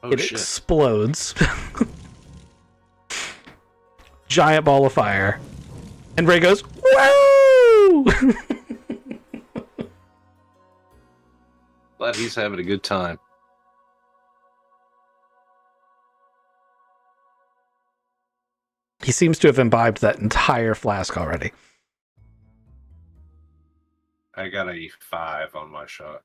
Oh, It shit. explodes. Giant ball of fire. And Ray goes, "Woo!" Glad he's having a good time. He seems to have imbibed that entire flask already. I got a 5 on my shot.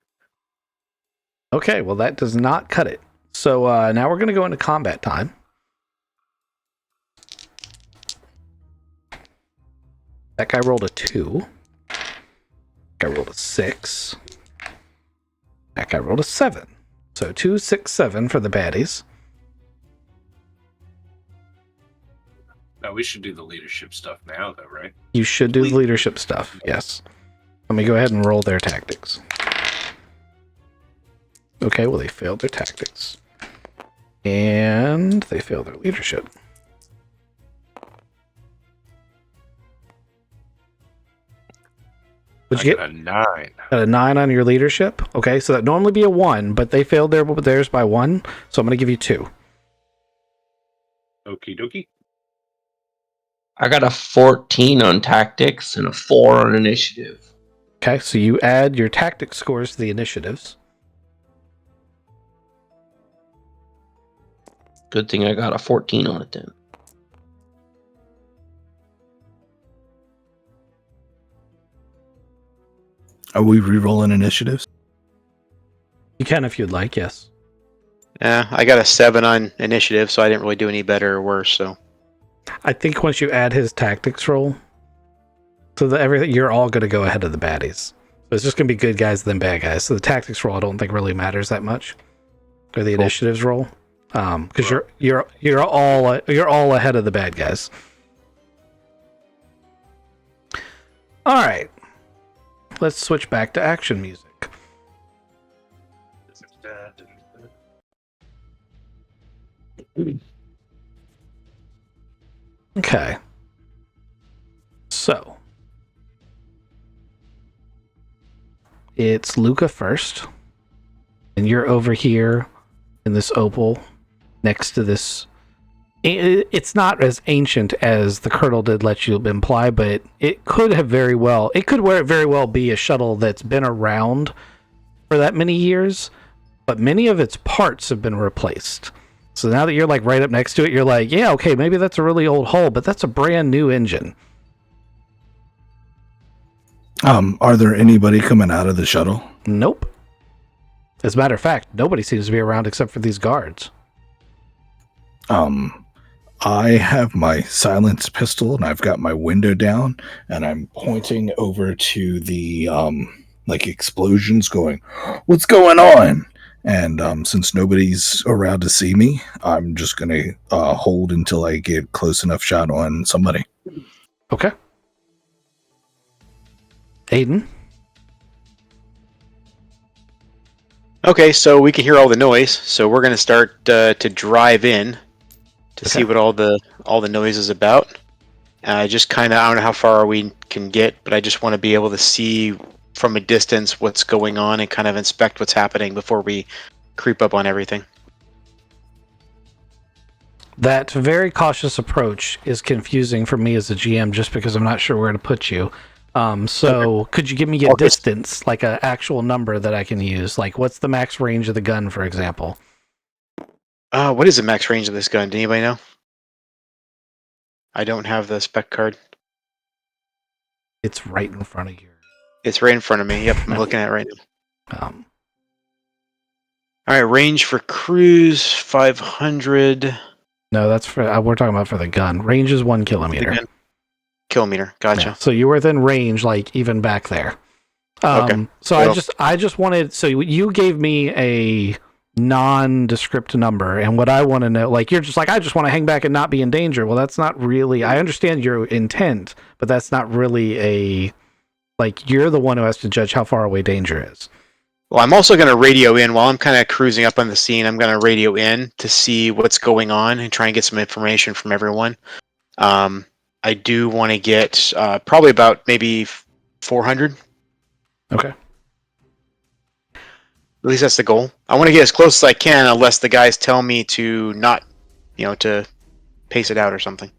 Okay, well that does not cut it. So now we're going to go into combat time. That guy rolled a 2. That guy rolled a 6. That guy rolled a 7. So 2, 6, 7 for the baddies. No, we should do the leadership stuff now, though, right? You should do the leadership stuff, yes. Let me go ahead and roll their tactics. Okay, well they failed their tactics. And they failed their leadership. Would you got get a 9? got a 9 on your leadership? Okay, so that'd normally be a 1, but they failed theirs by 1, so I'm going to give you 2. Okie dokie. I got a 14 on tactics and a 4 on initiative. Okay, so you add your tactics scores to the initiatives. Good thing I got a 14 on it then. Are we re-rolling initiatives? You can if you'd like, yes. Yeah, I got a 7 on initiative, so I didn't really do any better or worse. So I think once you add his tactics roll, so that everything, you're all going to go ahead of the baddies. So it's just going to be good guys then bad guys. So the tactics roll I don't think really matters that much, or the initiatives roll, because you're all ahead of the bad guys. All right, let's switch back to action music. Okay. So it's Luca first, and you're over here in this opal next to this. It's not as ancient as the Colonel did let you imply, but it could very well be a shuttle that's been around for that many years, but many of its parts have been replaced. So now that you're like right up next to it, you're like, yeah, okay, maybe that's a really old hull, but that's a brand new engine. Are there anybody coming out of the shuttle? Nope. As a matter of fact, nobody seems to be around except for these guards. I have my silenced pistol and I've got my window down and I'm pointing over to the like explosions going, what's going on? And since nobody's around to see me, I'm just gonna hold until I get close enough shot on somebody. Okay. Aiden? Okay, so we can hear all the noise. So we're gonna start to drive in to see what all the noise is about. Just kind of, I don't know how far we can get, but I just want to be able to see from a distance what's going on and kind of inspect what's happening before we creep up on everything. That very cautious approach is confusing for me as a GM just because I'm not sure where to put you. Could you give me a distance, like an actual number that I can use? Like, what's the max range of the gun, for example? What is the max range of this gun? Do anybody know? I don't have the spec card. It's right in front of you. It's right in front of me. Yep, I'm looking at it right now. All right, range for cruise 500. No, that's for we're talking about for the gun. Range is 1 kilometer. Kilometer, gotcha. Yeah, so you're within range, like even back there. Okay. So I just wanted. So you gave me a nondescript number, and what I want to know, like you're just like, I just want to hang back and not be in danger. Well, that's not really. I understand your intent, but that's not really a. Like you're the one who has to judge how far away danger is. Well, I'm also going to radio in while I'm kind of cruising up on the scene. I'm going to radio in to see what's going on and try and get some information from everyone. I do want to get probably about maybe 400. Okay. At least that's the goal. I want to get as close as I can, unless the guys tell me to not, to pace it out or something.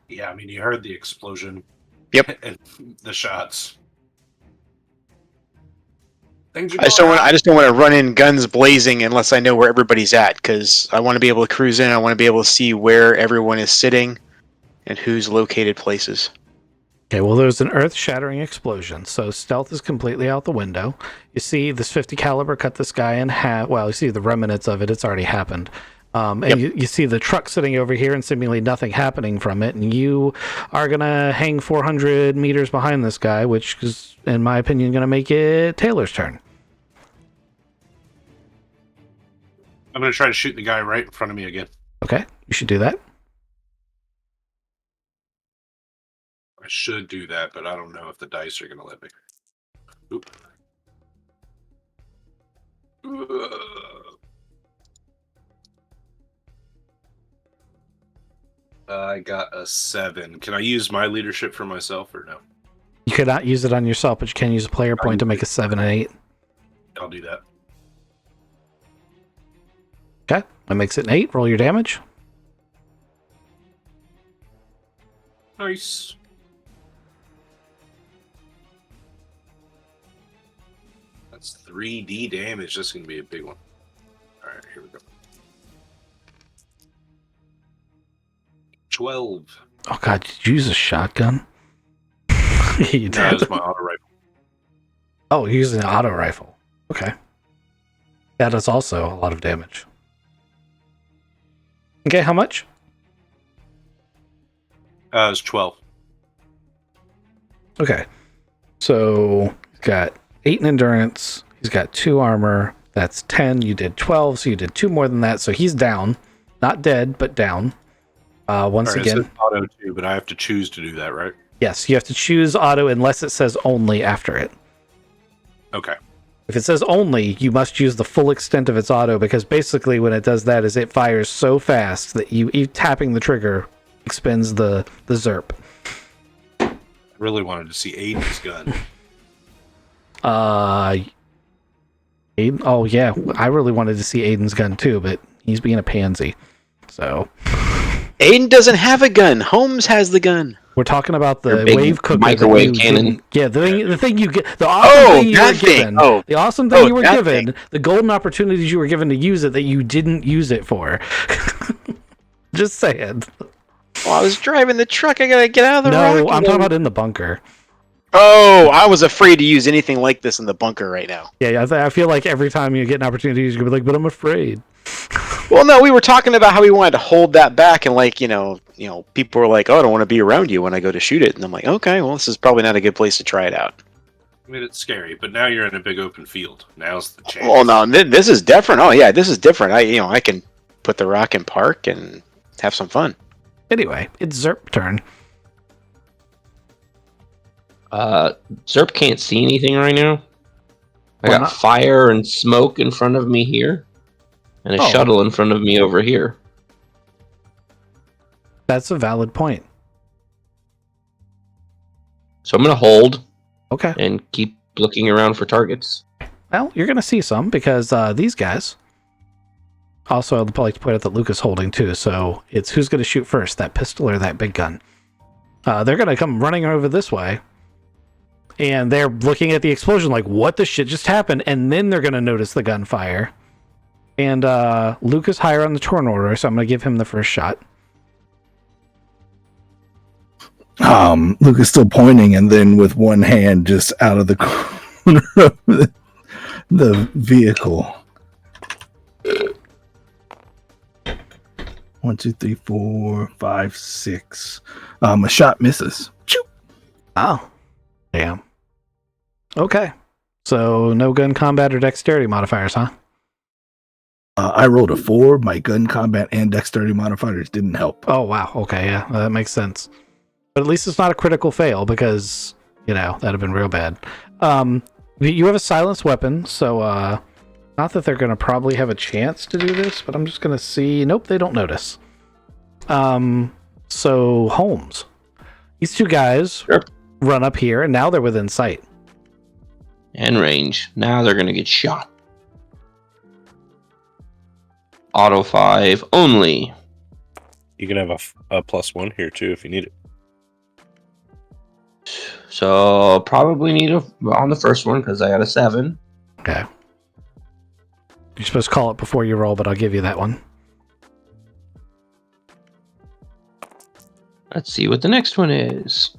Yeah, I mean, you heard the explosion. Yep. And the shots. I just don't want to run in guns blazing unless I know where everybody's at, because I want to be able to cruise in. I want to be able to see where everyone is sitting and who's located places. Okay, well, there's an earth-shattering explosion, so stealth is completely out the window. You see this 50 caliber cut this guy in half. Well, you see the remnants of it. It's already happened. And you see the truck sitting over here and seemingly nothing happening from it. And you are going to hang 400 meters behind this guy, which is, in my opinion, going to make it Taylor's turn. I'm going to try to shoot the guy right in front of me again. Okay, you should do that. I should do that, but I don't know if the dice are going to let me. Oop. I got a 7. Can I use my leadership for myself or no? You cannot use it on yourself, but you can use a player point to make a 7 and 8. I'll do that. Okay, that makes it an 8. Roll your damage. Nice. That's 3D damage. That's going to be a big one. All right, here we go. 12. Oh god, did you use a shotgun? You did. That was my auto rifle. Oh, you're using an auto rifle. Okay. That is also a lot of damage. Okay, how much? It was 12. Okay. So, he's got 8 in endurance. He's got 2 armor. That's 10. You did 12, so you did 2 more than that. So he's down. Not dead, but down. Once All right, again. it says auto too, but I have to choose to do that, right? Yes, you have to choose auto unless it says only after it. Okay. If it says only, you must use the full extent of its auto, because basically when it does that is it fires so fast that you tapping the trigger expends the ZERP. I really wanted to see Aiden's gun. Aiden, oh yeah, I really wanted to see Aiden's gun too, but he's being a pansy. So Aiden doesn't have a gun. Holmes has the gun. We're talking about Your the big wave cooker microwave that you cannon. didn't- Yeah, the thing you get, the awesome thing you were that thing. given, Oh, the awesome thing you were that given, thing. the golden opportunities you were given to use it that you didn't use it for. Just saying. well, I was driving the truck. I gotta get out of the No, rocket. I'm talking about in the bunker. Oh, I was afraid to use anything like this in the bunker right now. Yeah, I feel like every time you get an opportunity, you're gonna be like, "But I'm afraid." Well, no, we were talking about how we wanted to hold that back, and like you know, people were like, "Oh, I don't want to be around you when I go to shoot it," and I'm like, "Okay, well, this is probably not a good place to try it out." I mean, it's scary, but now you're in a big open field. Now's the chance. Well, no, this is different. Oh yeah, this is different. I can put the rock in park and have some fun. Anyway, it's Zerp turn. Zerp can't see anything right now. I Why got not? fire and smoke in front of me here, and a Oh. shuttle in front of me over here. That's a valid point. So I'm gonna hold Okay. and keep looking around for targets. Well, you're gonna see some because these guys. Also, I'd like to point out that Luke is holding too, so it's who's gonna shoot first, that pistol or that big gun. They're gonna come running over this way. And they're looking at the explosion like, what the shit just happened? And then they're going to notice the gunfire. And Luke is higher on the turn order, so I'm going to give him the first shot. Luke is still pointing, and then with one hand just out of the corner of the vehicle. 1, 2, 3, 4, 5, 6. A shot misses. Choo! Oh. Damn. Okay. So no gun combat or dexterity modifiers, huh? I rolled a 4. My gun combat and dexterity modifiers didn't help. Oh, wow. Okay, yeah. That makes sense. But at least it's not a critical fail because, that'd have been real bad. You have a silenced weapon, so not that they're going to probably have a chance to do this, but I'm just going to see. Nope, they don't notice. So Holmes. These two guys run up here, and now they're within sight. And range. Now they're gonna get shot. Auto 5 only. You can have a +1 here too if you need it. So probably need on the first one because I got a 7. Okay. You're supposed to call it before you roll, but I'll give you that one. Let's see what the next one is.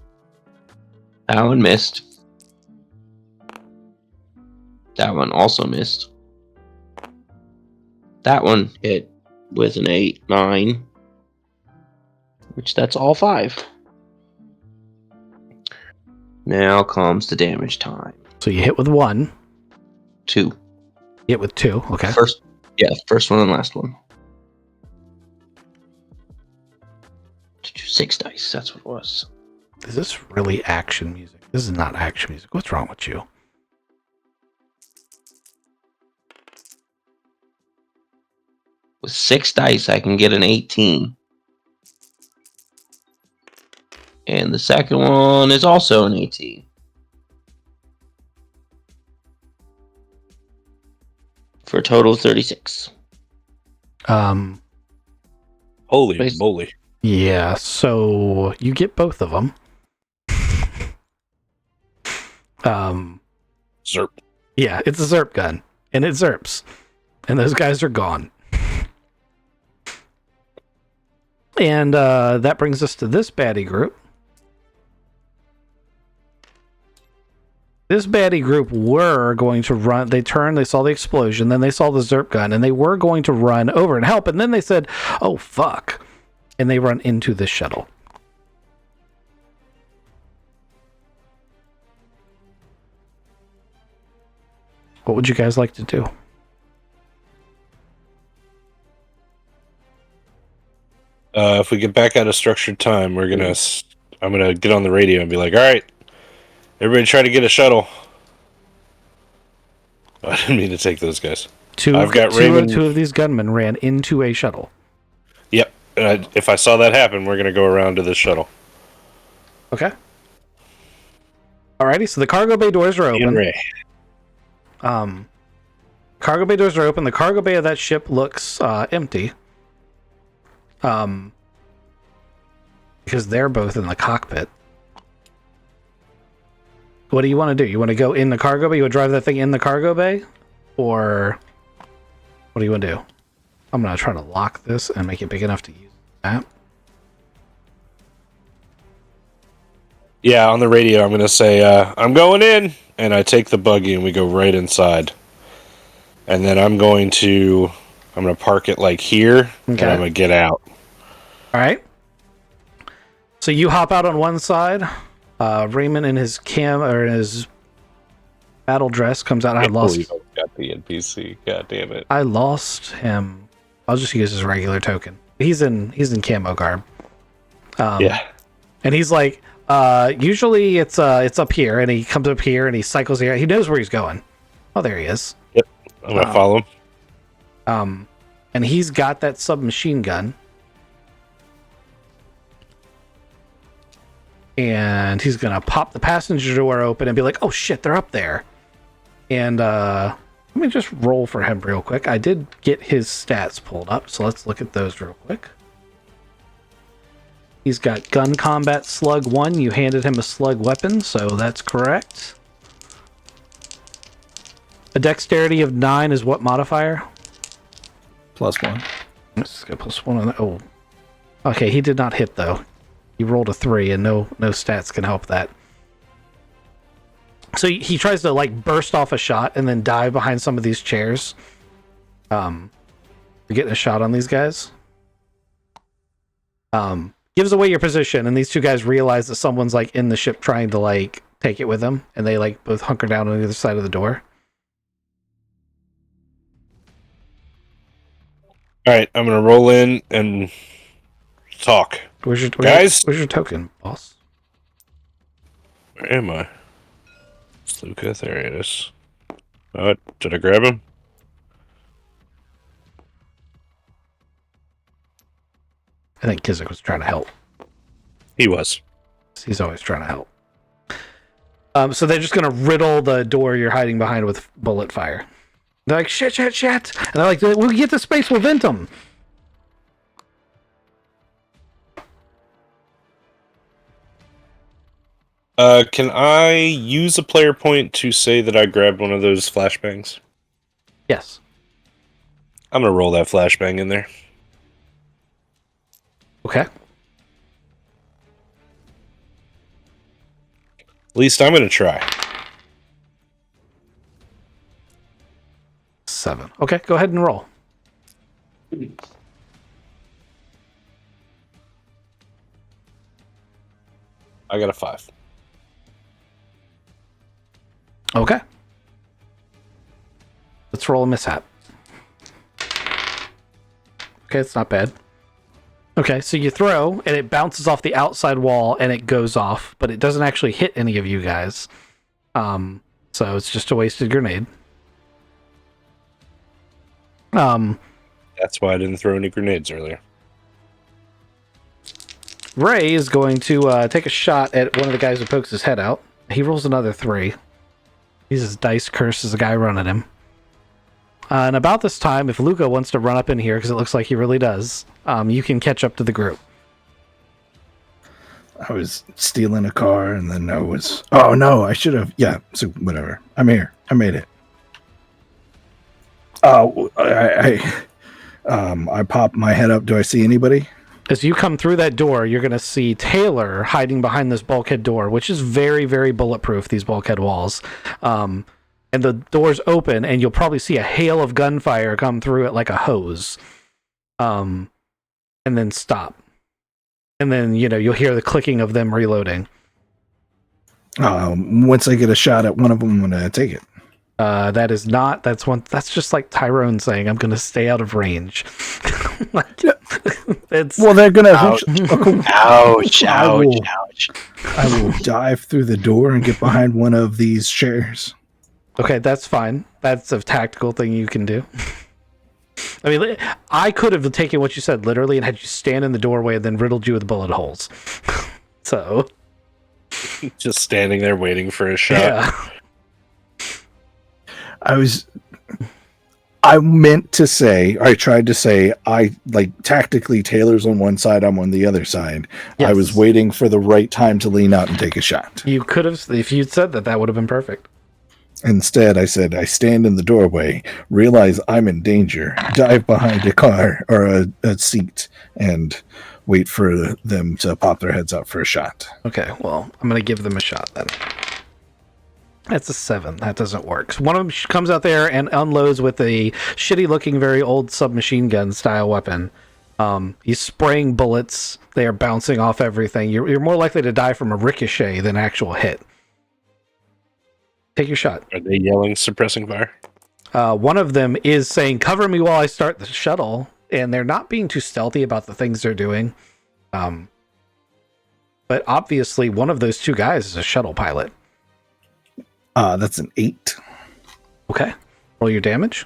That one missed. That one also missed. That one hit with an 8, 9. Which that's all 5. Now comes the damage time. So you hit with 1, 2. hit with 2. Okay. First one and last one. 6 dice, that's what it was. Is this really action music? This is not action music. What's wrong with you? With 6 dice, I can get an 18. And the second one is also an 18. For a total of 36. Holy Based- moly. Yeah, so you get both of them. Zerp. Yeah, it's a Zerp gun, and it Zerps, and those guys are gone. And that brings us to this baddie group. This baddie group were going to run. They turned, they saw the explosion, then they saw the Zerp gun, and they were going to run over and help, and then they said, oh, fuck. And they run into this shuttle. What would you guys like to do? If we get back out of structured time, I'm gonna get on the radio and be like, all right, everybody try to get a shuttle. I didn't mean to take those guys. Two of these gunmen ran into a shuttle. Yep. If I saw that happen, we're gonna go around to this shuttle. Okay. Alrighty, so the cargo bay doors are open. Ray. Cargo bay doors are open. The cargo bay of that ship looks empty. because they're both in the cockpit. What do you want to do? You want to go in the cargo bay? You want to drive that thing in the cargo bay? Or what do you want to do? I'm going to try to lock this and make it big enough to use that. Yeah, on the radio, I'm going to say, I'm going in. And I take the buggy and we go right inside. And then I'm going to park it like here. And I'm going to get out. All right. So you hop out on one side. Raymond in his in his battle dress comes out. I lost. Got the NPC. God damn it! I lost him. I'll just use his regular token. He's in camo garb. Yeah. And he's like, usually it's up here, and he comes up here and he cycles here. He knows where he's going. Oh, there he is. Yep. I'm gonna follow him. And he's got that submachine gun. And he's going to pop the passenger door open and be like, oh shit, they're up there. And let me just roll for him real quick. I did get his stats pulled up, so let's look at those real quick. He's got gun combat slug 1. You handed him a slug weapon, so that's correct. A dexterity of 9 is what modifier? +1. Let's go +1 on that. Oh. Okay, he did not hit though. He rolled a 3, and no stats can help that. So he tries to like burst off a shot and then dive behind some of these chairs. You're getting a shot on these guys. Gives away your position, and these two guys realize that someone's like in the ship trying to like take it with them, and they like both hunker down on the other side of the door. All right, I'm gonna roll in and talk. Where's your token, boss? Where am I? It's Luca. There it is. Did I grab him? I think Kizik was trying to help. He was. He's always trying to help. So they're just gonna riddle the door you're hiding behind with bullet fire. They're like, shit. And they're like, we'll get to space, we'll vent them. Can I use a player point to say that I grabbed one of those flashbangs? Yes. I'm gonna roll that flashbang in there. Okay. At least I'm gonna try. 7. Okay, go ahead and roll. I got a 5. Okay. Let's roll a mishap. Okay, it's not bad. Okay, so you throw, and it bounces off the outside wall, and it goes off, but it doesn't actually hit any of you guys. So it's just a wasted grenade. That's why I didn't throw any grenades earlier. Ray is going to take a shot at one of the guys who pokes his head out. He rolls another 3. He's his dice curses the guy running him. And about this time, if Luca wants to run up in here, because it looks like he really does, you can catch up to the group. I was stealing a car, and then I was... Oh, no, I should have... Yeah, so whatever. I'm here. I made it. I pop my head up. Do I see anybody? As you come through that door, you're going to see Taylor hiding behind this bulkhead door, which is very, very bulletproof, these bulkhead walls. And the door's open, and you'll probably see a hail of gunfire come through it like a hose. And then stop. And then, you'll hear the clicking of them reloading. Once I get a shot at one of them, I'm going to take it. That's just like Tyrone saying, I'm going to stay out of range. Well, they're going to... Ouch. I will dive through the door and get behind one of these chairs. Okay, that's fine. That's a tactical thing you can do. I mean, I could have taken what you said literally and had you stand in the doorway and then riddled you with bullet holes. So... Just standing there waiting for a shot. Yeah. I meant to say, I tried to say, I like tactically Taylor's on one side, I'm on the other side. I was Yes. waiting for the right time to lean out and take a shot. You could have, if you'd said that, that would have been perfect. Instead, I said, I stand in the doorway, realize I'm in danger, dive behind a car or a seat, and wait for them to pop their heads up for a shot. Okay, well, I'm going to give them a shot then. That's a 7. That doesn't work. So one of them comes out there and unloads with a shitty-looking, very old submachine gun style weapon. He's spraying bullets. They are bouncing off everything. You're more likely to die from a ricochet than actual hit. Take your shot. Are they yelling, suppressing fire? One of them is saying, "Cover me while I start the shuttle," and they're not being too stealthy about the things they're doing. But obviously, one of those two guys is a shuttle pilot. That's an 8. Okay. Roll your damage.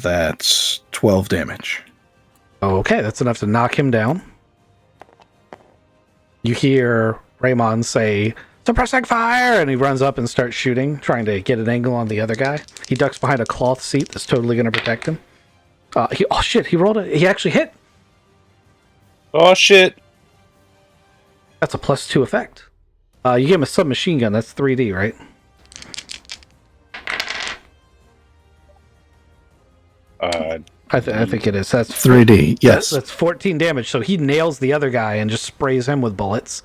That's 12 damage. Okay, that's enough to knock him down. You hear Raymond say, "Suppressing fire!" and he runs up and starts shooting, trying to get an angle on the other guy. He ducks behind a cloth seat that's totally going to protect him. Oh shit, he rolled it. He actually hit. Oh shit! That's a +2 effect. You give him a submachine gun. That's 3D, right? I think it is. That's 3D, yes. That's 14 damage. So he nails the other guy and just sprays him with bullets.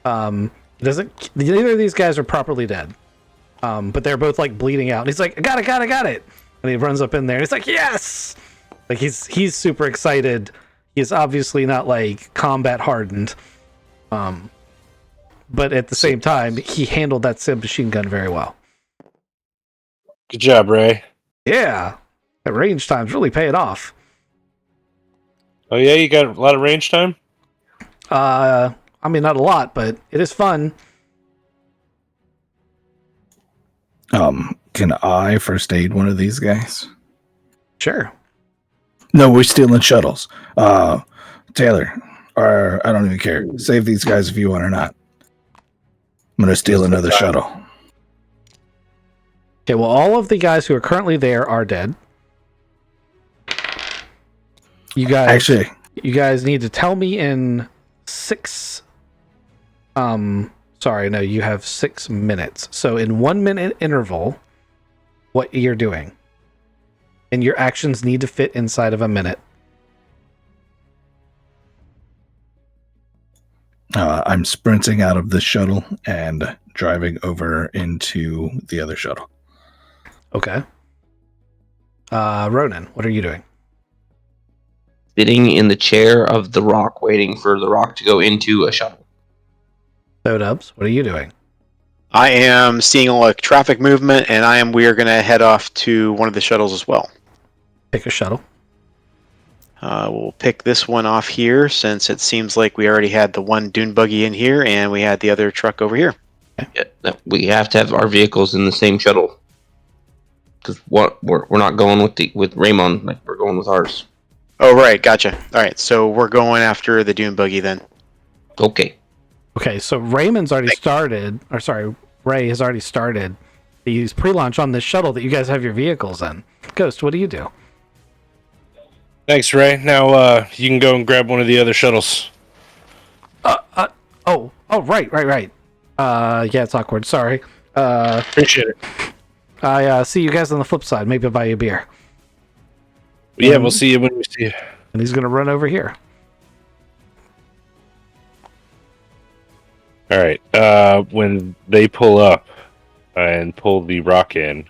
Doesn't neither of these guys are properly dead. But they're both like bleeding out. And he's like, I got it. And he runs up in there and he's like, yes! Like he's super excited. He's obviously not like combat hardened. But at the same time, he handled that submachine gun very well. Good job, Ray. Yeah. That range time's really paying off. Oh yeah, you got a lot of range time? I mean, not a lot, but it is fun. Can I first aid one of these guys? Sure. No, we're stealing shuttles. Taylor, or I don't even care. Save these guys if you want or not. I'm gonna steal another shuttle. Okay, well, all of the guys who are currently there are dead. You guys need to tell me in 6. Sorry, no, you have 6 minutes. So in 1 minute interval, what you're doing, and your actions need to fit inside of a minute. I'm sprinting out of the shuttle and driving over into the other shuttle. Okay. Ronan, what are you doing? Sitting in the chair of the rock, waiting for the rock to go into a shuttle. So Dubs, what are you doing? I am seeing all the traffic movement, and we are going to head off to one of the shuttles as well. Pick a shuttle. We'll pick this one off here, since it seems like we already had the one dune buggy in here, and we had the other truck over here. Yeah, we have to have our vehicles in the same shuttle. Because we're not going with Raymond, like we're going with ours. Oh, right, gotcha. All right, so we're going after the dune buggy then. Okay. Okay, so Raymond's already started, or sorry, Ray has already started the pre-launch on this shuttle that you guys have your vehicles in. Ghost, what do you do? Thanks, Ray. Now you can go and grab one of the other shuttles. Oh, right. Yeah, it's awkward. Sorry. Appreciate it. I see you guys on the flip side. Maybe I'll buy you a beer. Yeah, we'll see you when we see you. And he's gonna run over here. All right. When they pull up and pull the rock in,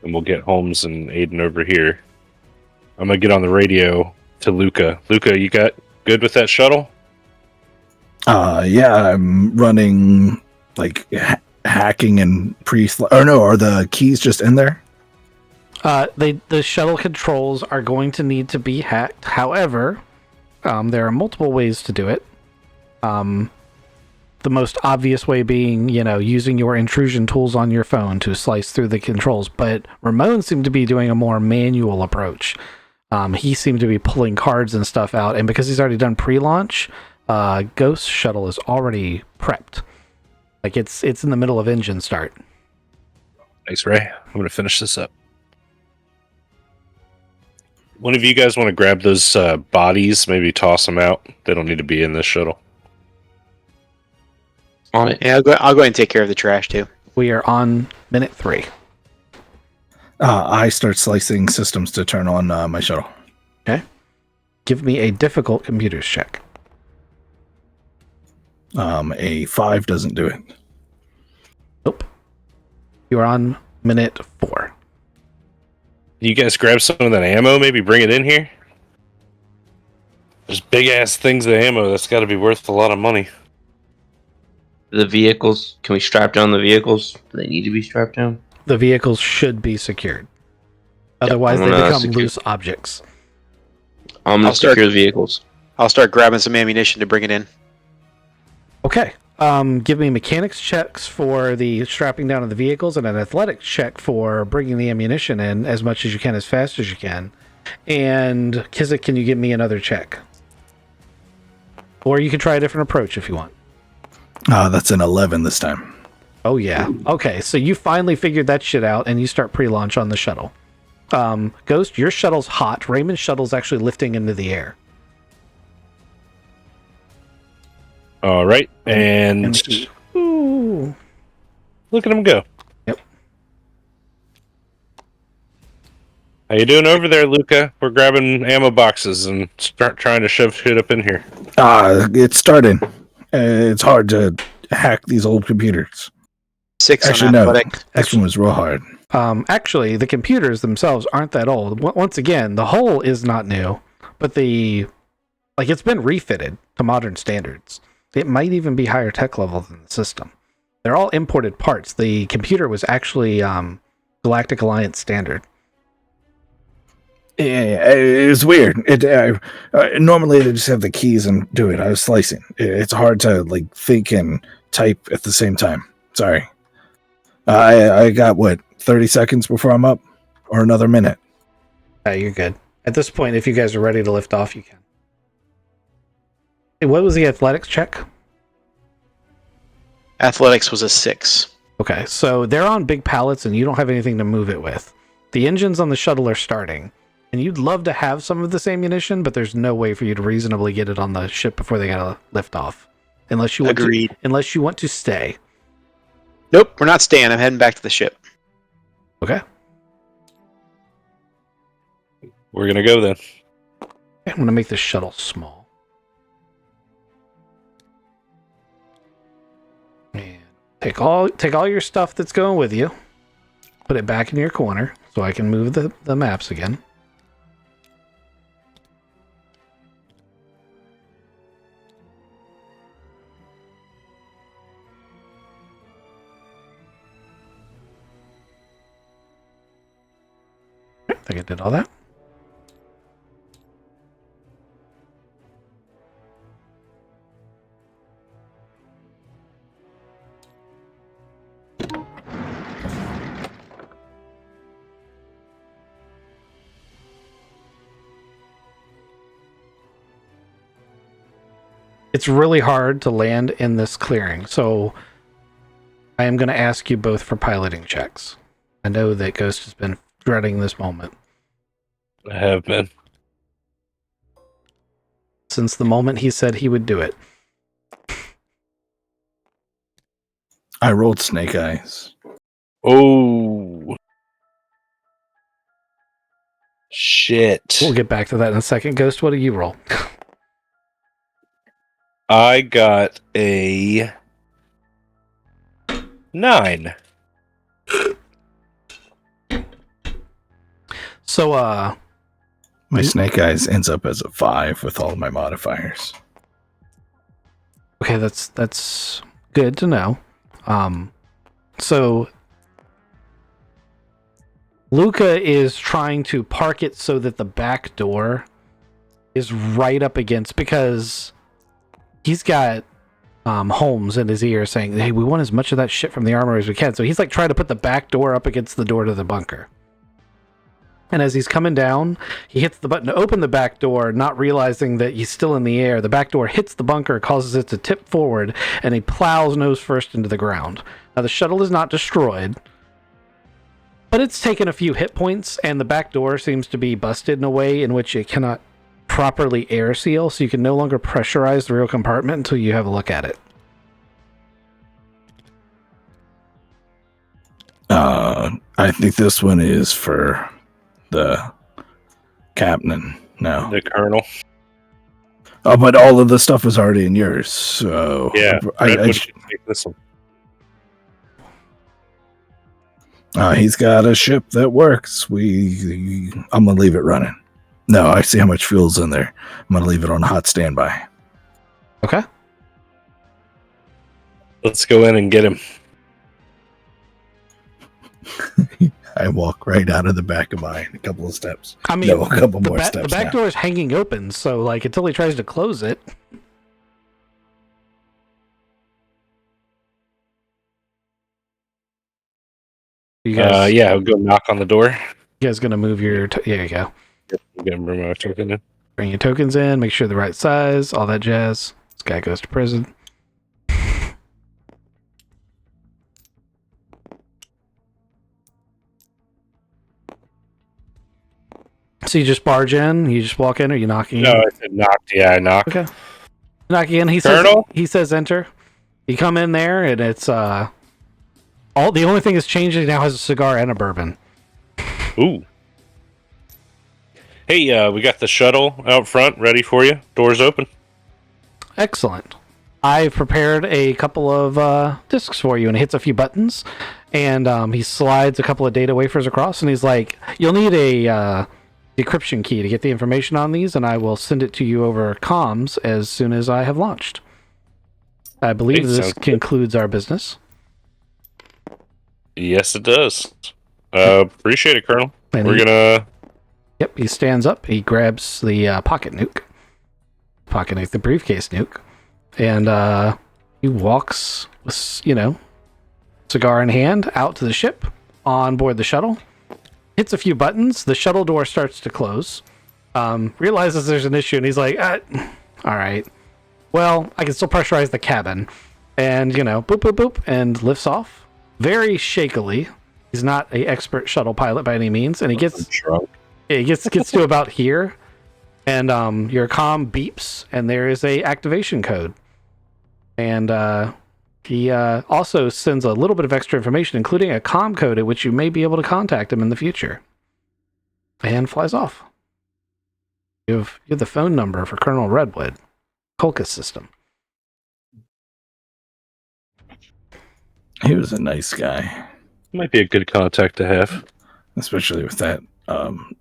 and we'll get Holmes and Aiden over here. I'm gonna get on the radio to Luca. Luca, you got good with that shuttle? Yeah, I'm running like hacking and are the keys just in there? The shuttle controls are going to need to be hacked. However, there are multiple ways to do it. The most obvious way being, using your intrusion tools on your phone to slice through the controls. But Ramon seemed to be doing a more manual approach. He seemed to be pulling cards and stuff out, and because he's already done pre-launch, Ghost Shuttle is already prepped. Like it's in the middle of engine start. Thanks, Ray. I'm going to finish this up. One of you guys want to grab those bodies, maybe toss them out? They don't need to be in this shuttle. On it. Yeah, I'll go ahead and take care of the trash too. We are on minute 3. I start slicing systems to turn on my shuttle. Give me a difficult computers check. A 5 doesn't do it. Nope. You are on minute 4. You guys grab some of that ammo, maybe bring it in here? There's big ass things of ammo that's got to be worth a lot of money. The vehicles, can we strap down the vehicles? Do they need to be strapped down? The vehicles should be secured. Otherwise, I'm they gonna become secure- loose objects. I'm going I'll to start- secure the vehicles. I'll start grabbing some ammunition to bring it in. Okay. Give me mechanics checks for the strapping down of the vehicles and an athletics check for bringing the ammunition in as much as you can, as fast as you can. And Kizik, can you give me another check? Or you can try a different approach if you want. That's an 11 this time. Oh, yeah. Okay, so you finally figured that shit out, and you start pre-launch on the shuttle. Ghost, your shuttle's hot. Raymond's shuttle's actually lifting into the air. All right, and Ooh. look at him go. Yep. How you doing over there, Luca? We're grabbing ammo boxes and start trying to shove shit up in here. It's starting. It's hard to hack these old computers. 6 Actually, on no. athletic. This one was real hard. Actually, the computers themselves aren't that old. Once again, the hull is not new, but it's been refitted to modern standards. It might even be higher tech level than the system. They're all imported parts. The computer was actually Galactic Alliance standard. Yeah, it's weird. Normally they just have the keys and do it. I was slicing. It's hard to think and type at the same time. Sorry. I got 30 seconds before I'm up, or another minute. You're good. At this point, if you guys are ready to lift off, you can. Hey, what was the athletics check? Athletics was a 6. Okay, so they're on big pallets and you don't have anything to move it with. The engines on the shuttle are starting, and you'd love to have some of this ammunition, but there's no way for you to reasonably get it on the ship before they gotta lift off. Unless you want Agreed. unless you want to stay. Nope, we're not staying. I'm heading back to the ship. Okay. We're gonna go then. I'm gonna make this shuttle small. And take all your stuff that's going with you. Put it back in your corner so I can move the maps again. I think I did all that. It's really hard to land in this clearing, so I am going to ask you both for piloting checks. I know that Ghost has been dreading this moment I have been. since the moment he said he would do it. I rolled snake eyes. Oh. Shit. We'll get back to that in a second. Ghost, what do you roll? I got a 9. So, My snake eyes ends up as a 5 with all of my modifiers. okay, that's good to know. So Luca is trying to park it so that the back door is right up against, because he's got Holmes in his ear saying, hey, we want as much of that shit from the armory as we can. So he's trying to put the back door up against the door to the bunker. And as he's coming down, he hits the button to open the back door, not realizing that he's still in the air. The back door hits the bunker, causes it to tip forward, and he plows nose first into the ground. Now, the shuttle is not destroyed, but it's taken a few hit points, and the back door seems to be busted in a way in which it cannot properly air seal, so you can no longer pressurize the real compartment until you have a look at it. I think this one is for the captain. No. The colonel. Oh, but all of the stuff is already in yours, so Yeah, I Redwood should take this one. he's got a ship that works. I'm gonna leave it running. No, I see how much fuel's in there. I'm gonna leave it on hot standby. Okay. Let's go in and get him. I walk right out of the back of mine, a couple of steps. I mean, No, a couple the more the steps. back now. door is hanging open, so like until he tries to close it. You guys, Yeah, I'll go knock on the door. you guys gonna move your? There you go. I'm gonna bring my token in. Bring your tokens in. Make sure the right size. All that jazz. This guy goes to prison. So you just barge in. You just walk in, or you knocking? No, in? I said knocked. Yeah, I knocked. Okay. Knock in. Colonel? He says enter. You come in there, and it's all. The only thing that's changed, he now has a cigar and a bourbon. Ooh. Hey, we got the shuttle out front ready for you. Doors open. Excellent. I've prepared a couple of discs for you, and he hits a few buttons, and he slides a couple of data wafers across, and he's like, "You'll need a decryption key to get the information on these, and I will send it to you over comms as soon as I have launched." I believe Hey, this sounds good. concludes our business. Yes, it does. Appreciate it, Colonel. And We're he- gonna. Yep, he stands up. He grabs the pocket nuke, the briefcase nuke, and he walks with, cigar in hand out to the ship on board the shuttle. Hits a few buttons. The shuttle door starts to close. Realizes there's an issue, and he's like, "All right. Well, I can still pressurize the cabin." And, boop, boop, boop, and lifts off. Very shakily. He's not an expert shuttle pilot by any means, and he gets to about here, and your comm beeps, and there is a activation code. And he also sends a little bit of extra information, including a comm code at which you may be able to contact him in the future. And flies off. You have the phone number for Colonel Redwood, Colchis system. He was a nice guy, Might be a good contact to have. especially with that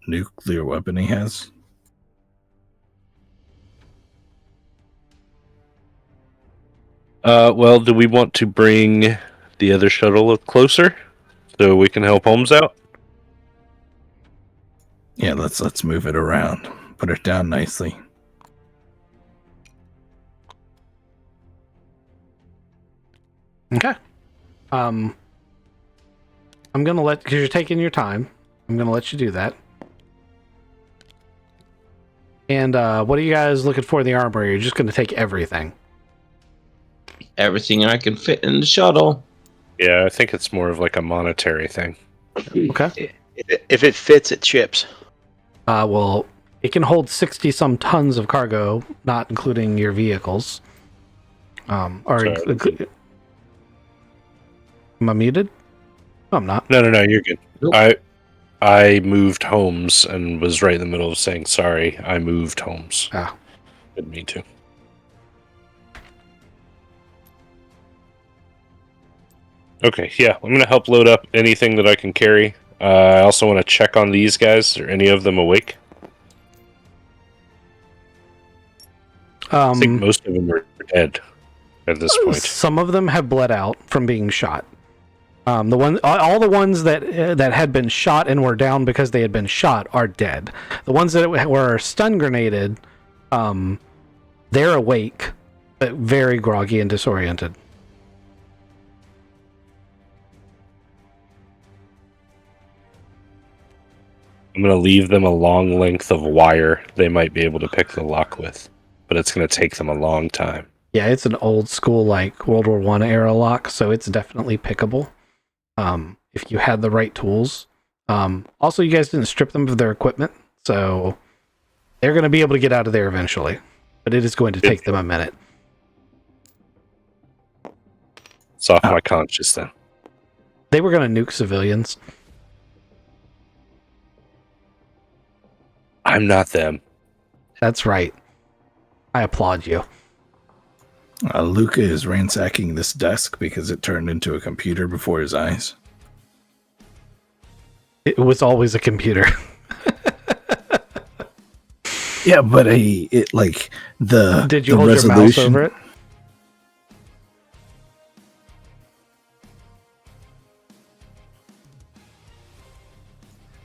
nuclear weapon he has. Well, do we want to bring the other shuttle up closer so we can help Holmes out? Yeah, let's move it around. Put it down nicely. Okay. I'm gonna because you're taking your time. I'm gonna let you do that. And what are you guys looking for in the armory? You're just gonna take everything. Everything I can fit in the shuttle. Yeah, I think it's more of like a monetary thing. Okay. If it fits, it ships. Well, it can hold 60 some tons of cargo, not including your vehicles. Am I muted? No, I'm not. No, you're good. Nope. I moved Holmes and was right in the middle of saying sorry. I moved Holmes. Ah. Didn't mean to. Okay, yeah, I'm gonna help load up anything that I can carry. I also want to check on these guys. Are any of them awake? I think most of them are dead at this point. Some of them have bled out from being shot. All the ones that had been shot and were down because they had been shot are dead. The ones that were stun grenaded, they're awake, but very groggy and disoriented. I'm going to leave them a long length of wire they might be able to pick the lock with, but it's going to take them a long time. Yeah, it's an old school, like World War I era lock, so it's definitely pickable if you had the right tools. Also, you guys didn't strip them of their equipment, so they're going to be able to get out of there eventually, but it is going to take them a minute. It's off my conscience then. They were going to nuke civilians. I'm not them. That's right. I applaud you. Luca is ransacking this desk because it turned into a computer before his eyes. It was always a computer. Yeah, but it like the Did you the hold your mouse resolution. over it?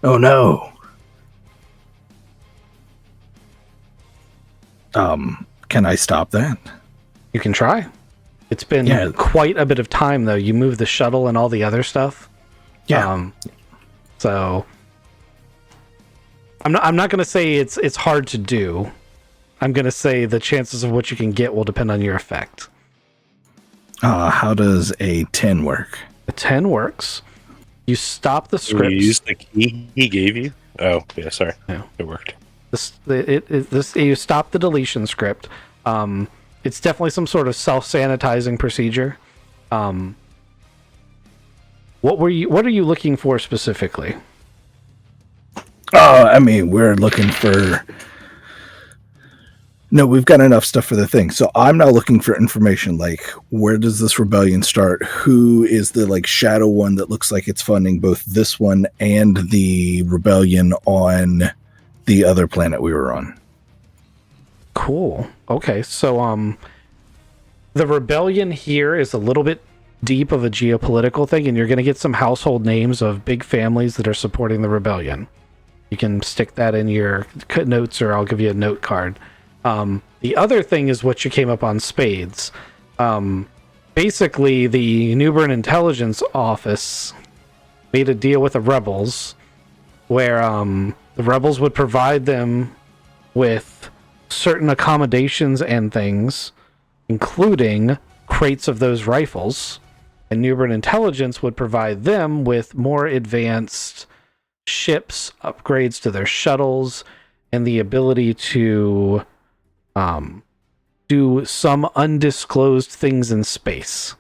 Oh no. Can I stop that? You can try. It's been quite a bit of time, though. You moved the shuttle and all the other stuff. Yeah. So I'm not going to say it's hard to do. I'm going to say the chances of what you can get will depend on your effect. How does a 10 work? A 10 works. You stop the scripts. You used the key he gave you? Oh, yeah, sorry. Yeah. It worked. You stop the deletion script. It's definitely some sort of self-sanitizing procedure. What are you looking for specifically? Oh, I mean, we're looking for. No, we've got enough stuff for the thing. So I'm now looking for information like where does this rebellion start? Who is the like shadow one that looks like it's funding both this one and the rebellion on the other planet we were on? Cool. Okay, so the rebellion here is a little bit deep of a geopolitical thing, and you're going to get some household names of big families that are supporting the rebellion. You can stick that in your notes, or I'll give you a note card. The other thing is what you came up on Spades. Basically, the Newburn Intelligence Office made a deal with the rebels where the rebels would provide them with certain accommodations and things, including crates of those rifles, and Newburn Intelligence would provide them with more advanced ships, upgrades to their shuttles, and the ability to do some undisclosed things in space.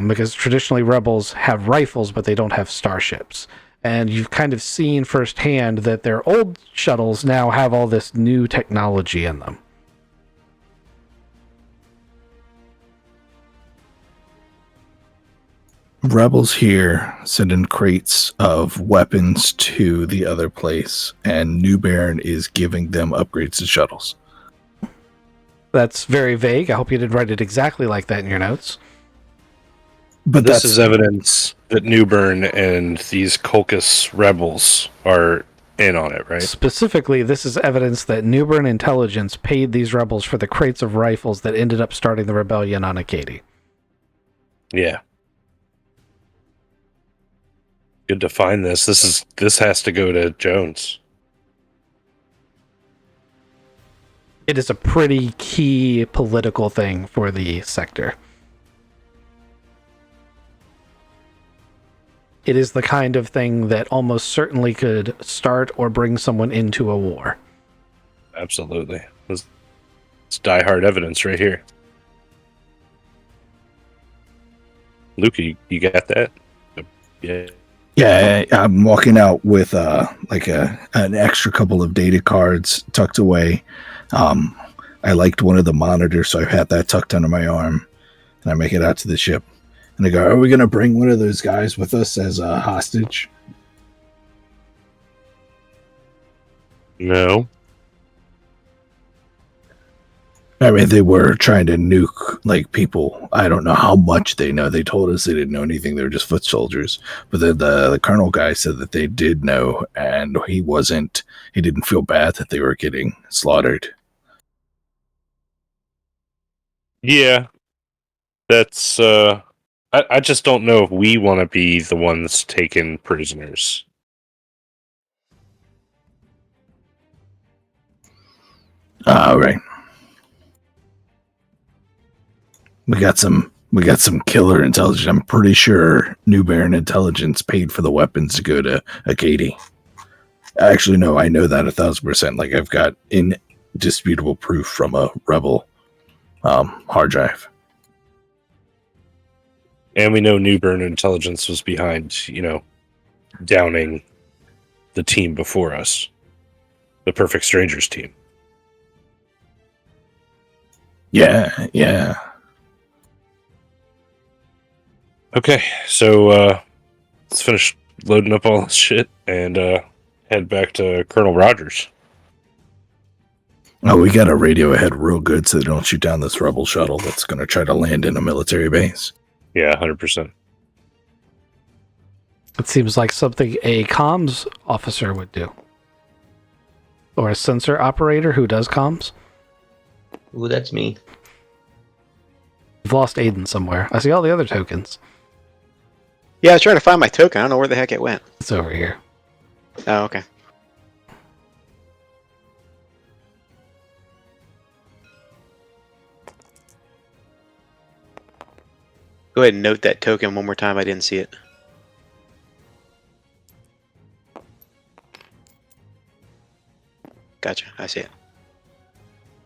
Because traditionally rebels have rifles, but they don't have starships. And you've kind of seen firsthand that their old shuttles now have all this new technology in them. Rebels here sending crates of weapons to the other place, and New Baron is giving them upgrades to shuttles. That's very vague. I hope you didn't write it exactly like that in your notes. But This is evidence that Newburn and these Colchis rebels are in on it, right? Specifically, this is evidence that Newburn Intelligence paid these rebels for the crates of rifles that ended up starting the rebellion on Acadie. Yeah. Good to find this. This has to go to Jones. It is a pretty key political thing for the sector. It is the kind of thing that almost certainly could start or bring someone into a war. Absolutely. It's diehard evidence right here. Luca, you got that? Yeah. Yeah, I'm walking out with an extra couple of data cards tucked away. I liked one of the monitors, so I had that tucked under my arm, and I make it out to the ship. And I go, "Are we going to bring one of those guys with us as a hostage?" No. I mean, they were trying to nuke like people. I don't know how much they know. They told us they didn't know anything. They were just foot soldiers. But the colonel guy said that they did know, and he didn't feel bad that they were getting slaughtered. Yeah. That's I just don't know if we want to be the ones taken prisoners. All right. We got some killer intelligence. I'm pretty sure New Baron Intelligence paid for the weapons to go to Acadie. Actually, no, I know that 1,000%. Like, I've got indisputable proof from a rebel hard drive. And we know New Burn Intelligence was behind, downing the team before us. The Perfect Strangers team. Yeah, yeah. Okay, so let's finish loading up all this shit and head back to Colonel Rogers. Oh, we got to radio ahead real good so they don't shoot down this rebel shuttle that's going to try to land in a military base. Yeah, 100%. It seems like something a comms officer would do. Or a sensor operator who does comms. Ooh, that's me. You've lost Aiden somewhere. I see all the other tokens. Yeah, I was trying to find my token. I don't know where the heck it went. It's over here. Oh, okay. Go ahead and note that token one more time. I didn't see it. Gotcha. I see it.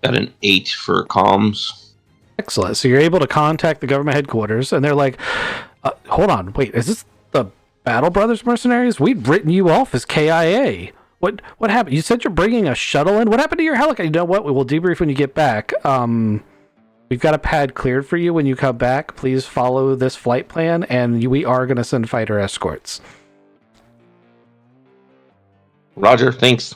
Got an 8 for comms. Excellent. So you're able to contact the government headquarters, and they're like, hold on, wait, is this the Battle Brothers mercenaries? We'd written you off as KIA. What happened? You said you're bringing a shuttle in? What happened to your helicopter? You know what? We will debrief when you get back. We've got a pad cleared for you when you come back. Please follow this flight plan, and we are going to send fighter escorts. Roger, thanks.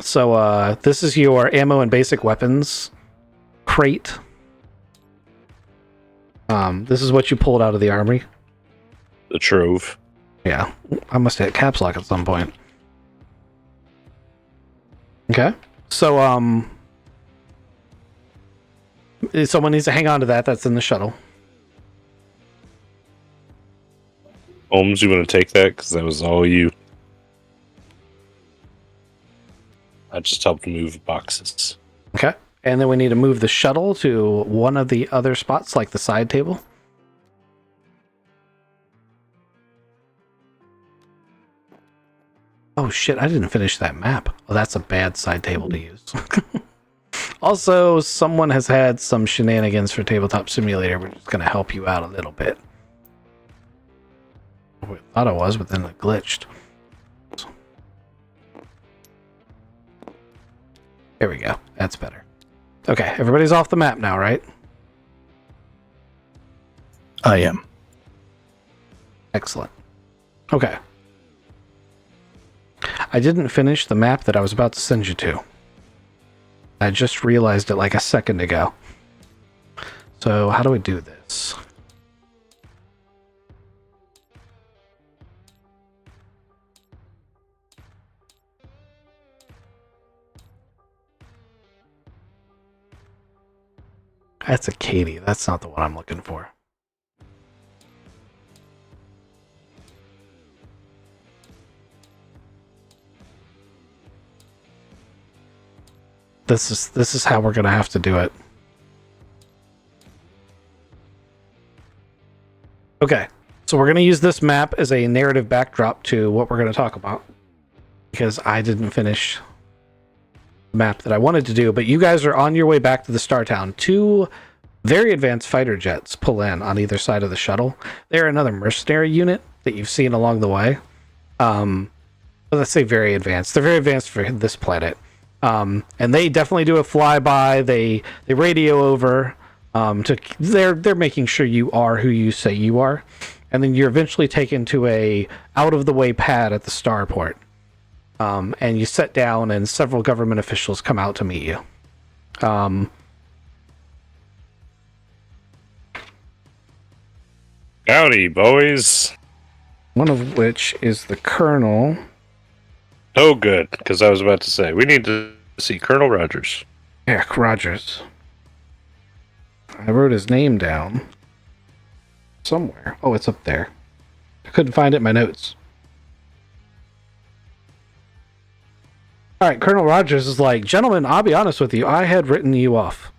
So this is your ammo and basic weapons crate. This is what you pulled out of the armory. The Trove. Yeah, I must have hit caps lock at some point. Okay, so someone needs to hang on to that. That's in the shuttle. Holmes, you want to take that? Because that was all you. I just helped move boxes. Okay, and then we need to move the shuttle to one of the other spots, like the side table. Oh shit, I didn't finish that map. Oh, that's a bad side table to use. Also, someone has had some shenanigans for Tabletop Simulator, which is going to help you out a little bit. I thought it was, but then it glitched. There we go. That's better. Okay, everybody's off the map now, right? I am. Excellent. Okay. I didn't finish the map that I was about to send you to. I just realized it like a second ago. So how do we do this? That's a Katie. That's not the one I'm looking for. This is how we're gonna have to do it. Okay, so we're gonna use this map as a narrative backdrop to what we're gonna talk about, because I didn't finish the map that I wanted to do. But you guys are on your way back to the Star Town. Two very advanced fighter jets pull in on either side of the shuttle. They're another mercenary unit that you've seen along the way. Let's say very advanced. They're very advanced for this planet. And they definitely do a flyby. They radio over. They're making sure you are who you say you are, and then you're eventually taken to a out of the way pad at the starport. And you sit down, and several government officials come out to meet you. Howdy, boys. One of which is the Colonel. Oh, good, because I was about to say, we need to see Colonel Rogers. Eric Rogers. I wrote his name down somewhere. Oh, it's up there. I couldn't find it in my notes. All right, Colonel Rogers is like, gentlemen, I'll be honest with you. I had written you off.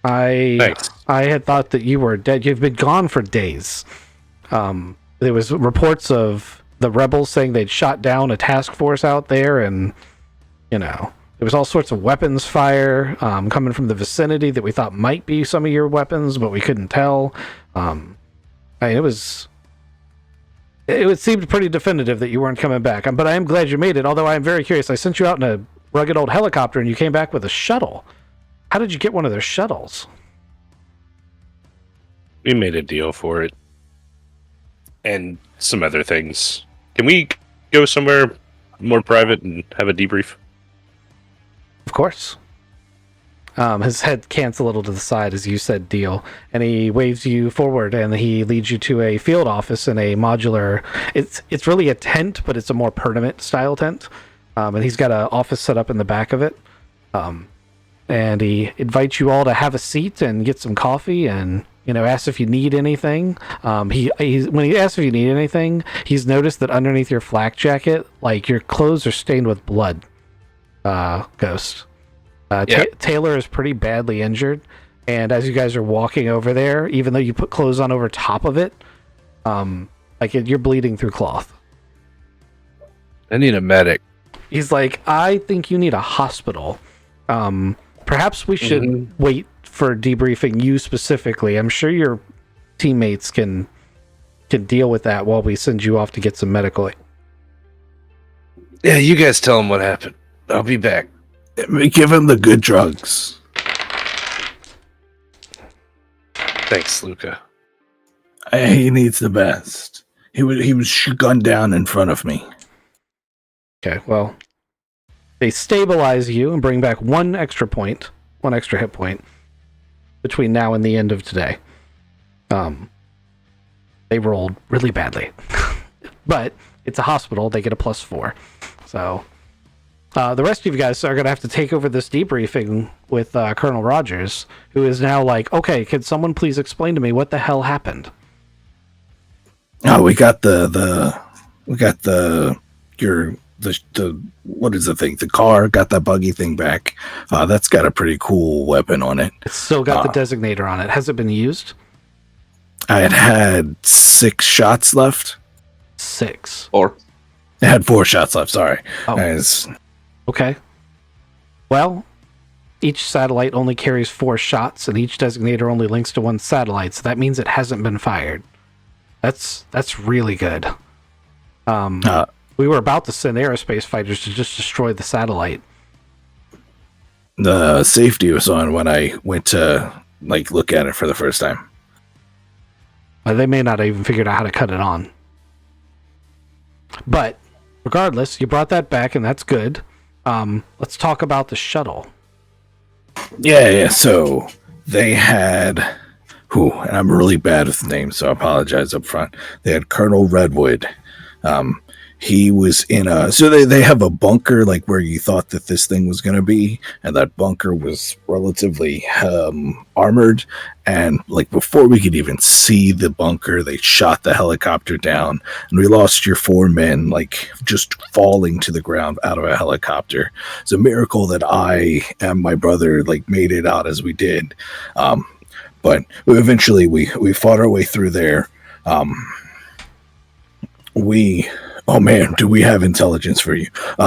Thanks. I had thought that you were dead. You've been gone for days. There was reports of the rebels saying they'd shot down a task force out there, and there was all sorts of weapons fire coming from the vicinity that we thought might be some of your weapons, but we couldn't tell. It seemed pretty definitive that you weren't coming back. But I am glad you made it, although I am very curious. I sent you out in a rugged old helicopter, and you came back with a shuttle. How did you get one of their shuttles? We made a deal for it. And some other things. Can we go somewhere more private and have a debrief? Of course. His head cants a little to the side as you said deal, and he waves you forward, and he leads you to a field office in a modular. It's really a tent, but it's a more permanent style tent. And he's got an office set up in the back of it. And he invites you all to have a seat and get some coffee, and asks if you need anything. When he asks if you need anything, he's noticed that underneath your flak jacket, like, your clothes are stained with blood. Ghost. Taylor is pretty badly injured, and as you guys are walking over there, even though you put clothes on over top of it, you're bleeding through cloth. I need a medic. He's like, I think you need a hospital. Perhaps we should wait for debriefing you specifically. I'm sure your teammates can deal with that while we send you off to get some medical. Yeah, you guys tell him what happened. I'll be back. Give him the good drugs. Thanks, Luca. He needs the best. He was gunned down in front of me. Okay, well, they stabilize you and bring back one extra hit point between now and the end of today. They rolled really badly, but it's a hospital. They get a +4. So the rest of you guys are going to have to take over this debriefing with Colonel Rogers, who is now like, okay, could someone please explain to me what the hell happened? Oh, we got the what is the thing? The car got that buggy thing back. That's got a pretty cool weapon on it. It's still got the designator on it. Has it been used? I had 6 shots left. 6. Or I had 4 shots left. Sorry. Oh. Okay. Well, each satellite only carries 4 shots, and each designator only links to 1 satellite, so that means it hasn't been fired. That's really good. We were about to send aerospace fighters to just destroy the satellite. The safety was on when I went to look at it for the first time. They may not have even figured out how to cut it on. But regardless, you brought that back, and that's good. Let's talk about the shuttle. Yeah. So they had, and I'm really bad with names, so I apologize up front. They had Colonel Redwood. He was in so they have a bunker where you thought that this thing was going to be, and that bunker was relatively armored, and before we could even see the bunker, they shot the helicopter down, and we lost your 4 men just falling to the ground out of a helicopter. It's a miracle that I and my brother made it out as we did, but eventually we fought our way through there. Oh man, do we have intelligence for you?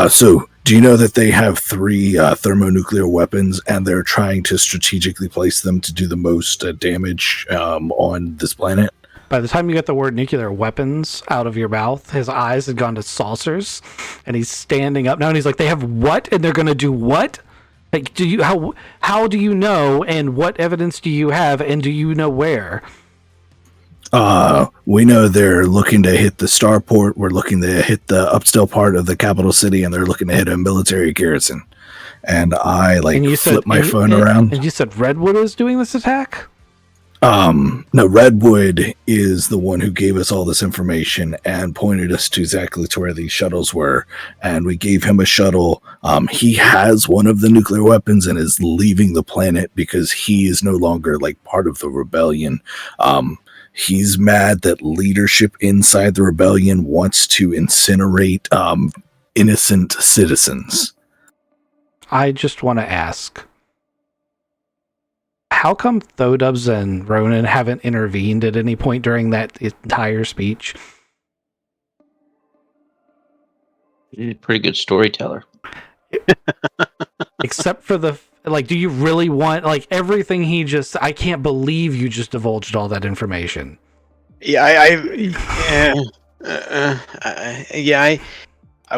So, do you know that they have 3 thermonuclear weapons, and they're trying to strategically place them to do the most damage on this planet? By the time you get the word nuclear weapons out of your mouth, his eyes had gone to saucers, and he's standing up now, and he's like, they have what? And they're going to do what? How do you know, and what evidence do you have, and do you know where? We know they're looking to hit the starport. We're looking to hit the upstill part of the capital city, and they're looking to hit a military garrison. And I flip my phone around. And you said Redwood is doing this attack? No, Redwood is the one who gave us all this information and pointed us to exactly to where these shuttles were. And we gave him a shuttle. He has one of the nuclear weapons and is leaving the planet because he is no longer part of the rebellion. He's mad that leadership inside the rebellion wants to incinerate innocent citizens. I just want to ask, how come Thodubs and Ronan haven't intervened at any point during that entire speech? He's a pretty good storyteller. Except for the like, do you really want like everything he just? I can't believe you just divulged all that information. Yeah,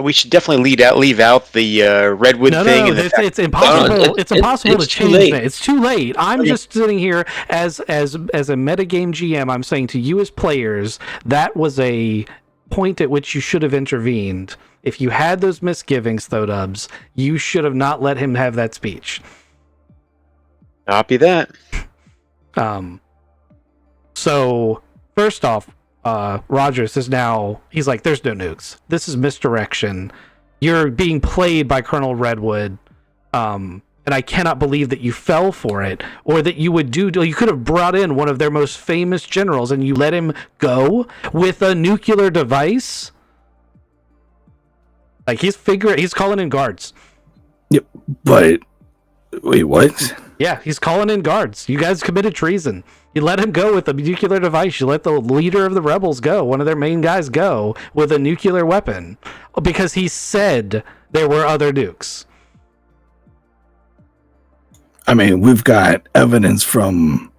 we should definitely leave out the redwood thing. No, it's impossible. It's impossible to change that. It's too late. I'm just sitting here as a metagame GM. I'm saying to you as players, that was a point at which you should have intervened. If you had those misgivings, Thodubs, you should have not let him have that speech. Copy that. So first off, Rogers is now, he's like, there's no nukes. This is misdirection. You're being played by Colonel Redwood. And I cannot believe that you fell for it, or that you could have brought in one of their most famous generals and you let him go with a nuclear device. Like, he's calling in guards. Yep, but wait, what? Yeah, he's calling in guards. You guys committed treason. You let him go with a nuclear device. You let the leader of the rebels go, one of their main guys go with a nuclear weapon because he said there were other nukes. I mean, we've got evidence from,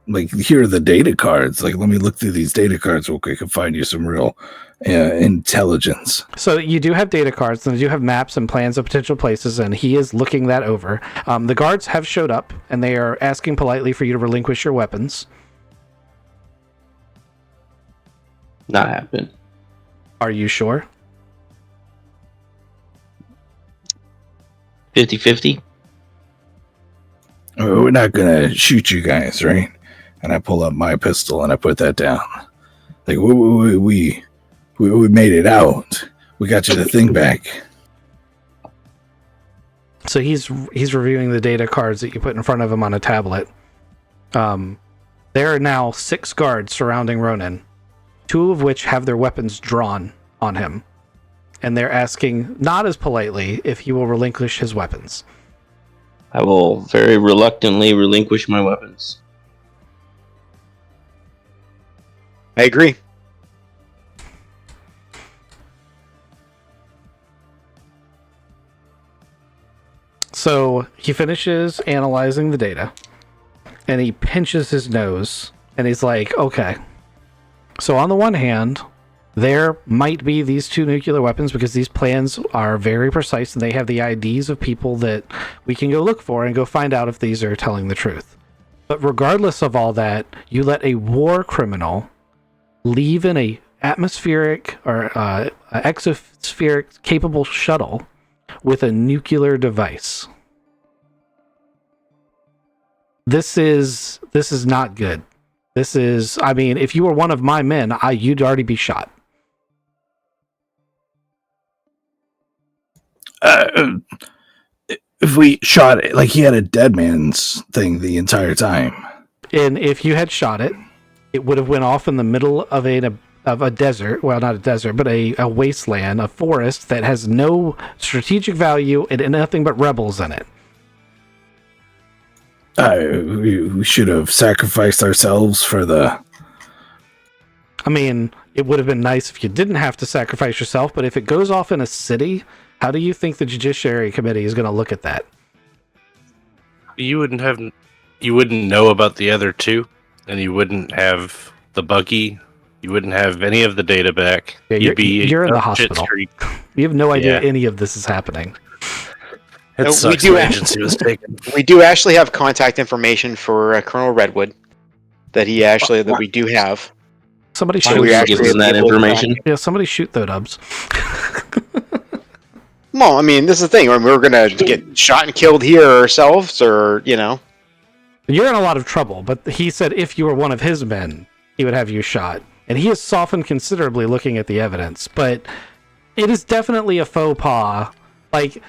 like, here are the data cards. Like, let me look through these data cards real quick and find you some real intelligence. So you do have data cards, and you do have maps and plans of potential places, and he is looking that over. The guards have showed up, and they are asking politely for you to relinquish your weapons. Not happen. Are you sure? 50-50? We're not gonna shoot you guys, right? And I pull up my pistol and I put that down. Like, we made it out. We got you the thing back. So he's reviewing the data cards that you put in front of him on a tablet. There are now 6 guards surrounding Ronan, 2 of which have their weapons drawn on him. And they're asking, not as politely, if he will relinquish his weapons. I will very reluctantly relinquish my weapons. I agree. So he finishes analyzing the data, and he pinches his nose, and he's like, okay. So on the one hand, there might be these 2 nuclear weapons because these plans are very precise and they have the IDs of people that we can go look for and go find out if these are telling the truth. But regardless of all that, you let a war criminal leave in a atmospheric or exospheric capable shuttle with a nuclear device. This is not good. I mean, if you were one of my men, you'd already be shot. If we shot it, like, he had a dead man's thing the entire time. And if you had shot it, it would have went off in the middle of a desert. Well, not a desert, but a wasteland, a forest that has no strategic value and nothing but rebels in it. We should have sacrificed ourselves for the... I mean, it would have been nice if you didn't have to sacrifice yourself, but if it goes off in a city, how do you think the Judiciary Committee is going to look at that? You wouldn't know about the other 2, and you wouldn't have the buggy. You wouldn't have any of the data back. Yeah, you're in the hospital. You have no idea any of this is happening. It sucks the agency was taken. We do actually have contact information for Colonel Redwood that we do have. Somebody shoot that information. Yeah, somebody shoot Thodubs. Well, I mean, this is the thing. We're gonna get shot and killed here ourselves, or You're in a lot of trouble. But he said if you were one of his men, he would have you shot, and he has softened considerably looking at the evidence. But it is definitely a faux pas. Like,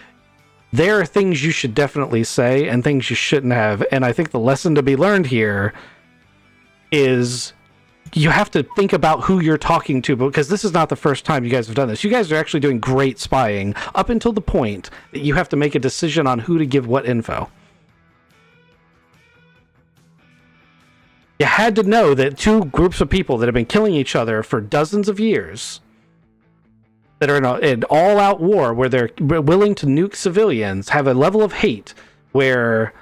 there are things you should definitely say and things you shouldn't have. And I think the lesson to be learned here is you have to think about who you're talking to, because this is not the first time you guys have done this. You guys are actually doing great spying up until the point that you have to make a decision on who to give what info. You had to know that two groups of people that have been killing each other for dozens of years, that are in an all-out war where they're willing to nuke civilians, have a level of hate where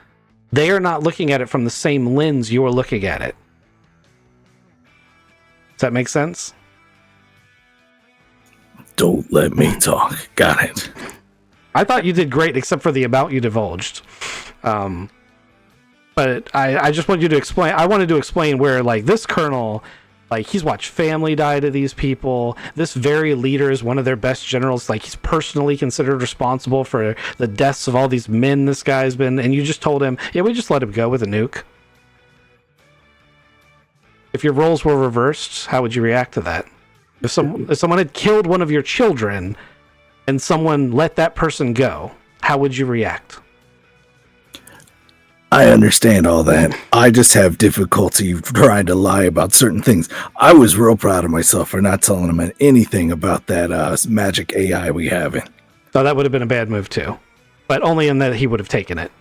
they are not looking at it from the same lens you're looking at it. Does that make sense? Don't let me talk. Got it. I thought you did great, except for the amount you divulged. But I just wanted you to explain. I wanted to explain where, like, this colonel, like, he's watched family die to these people. This very leader is one of their best generals. Like, he's personally considered responsible for the deaths of all these men this guy's been. And you just told him, yeah, we just let him go with a nuke. If your roles were reversed, how would you react to that? If someone had killed one of your children and someone let that person go, how would you react? I understand all that. I just have difficulty trying to lie about certain things. I was real proud of myself for not telling him anything about that magic AI we have in. So that would have been a bad move too, but only in that he would have taken it.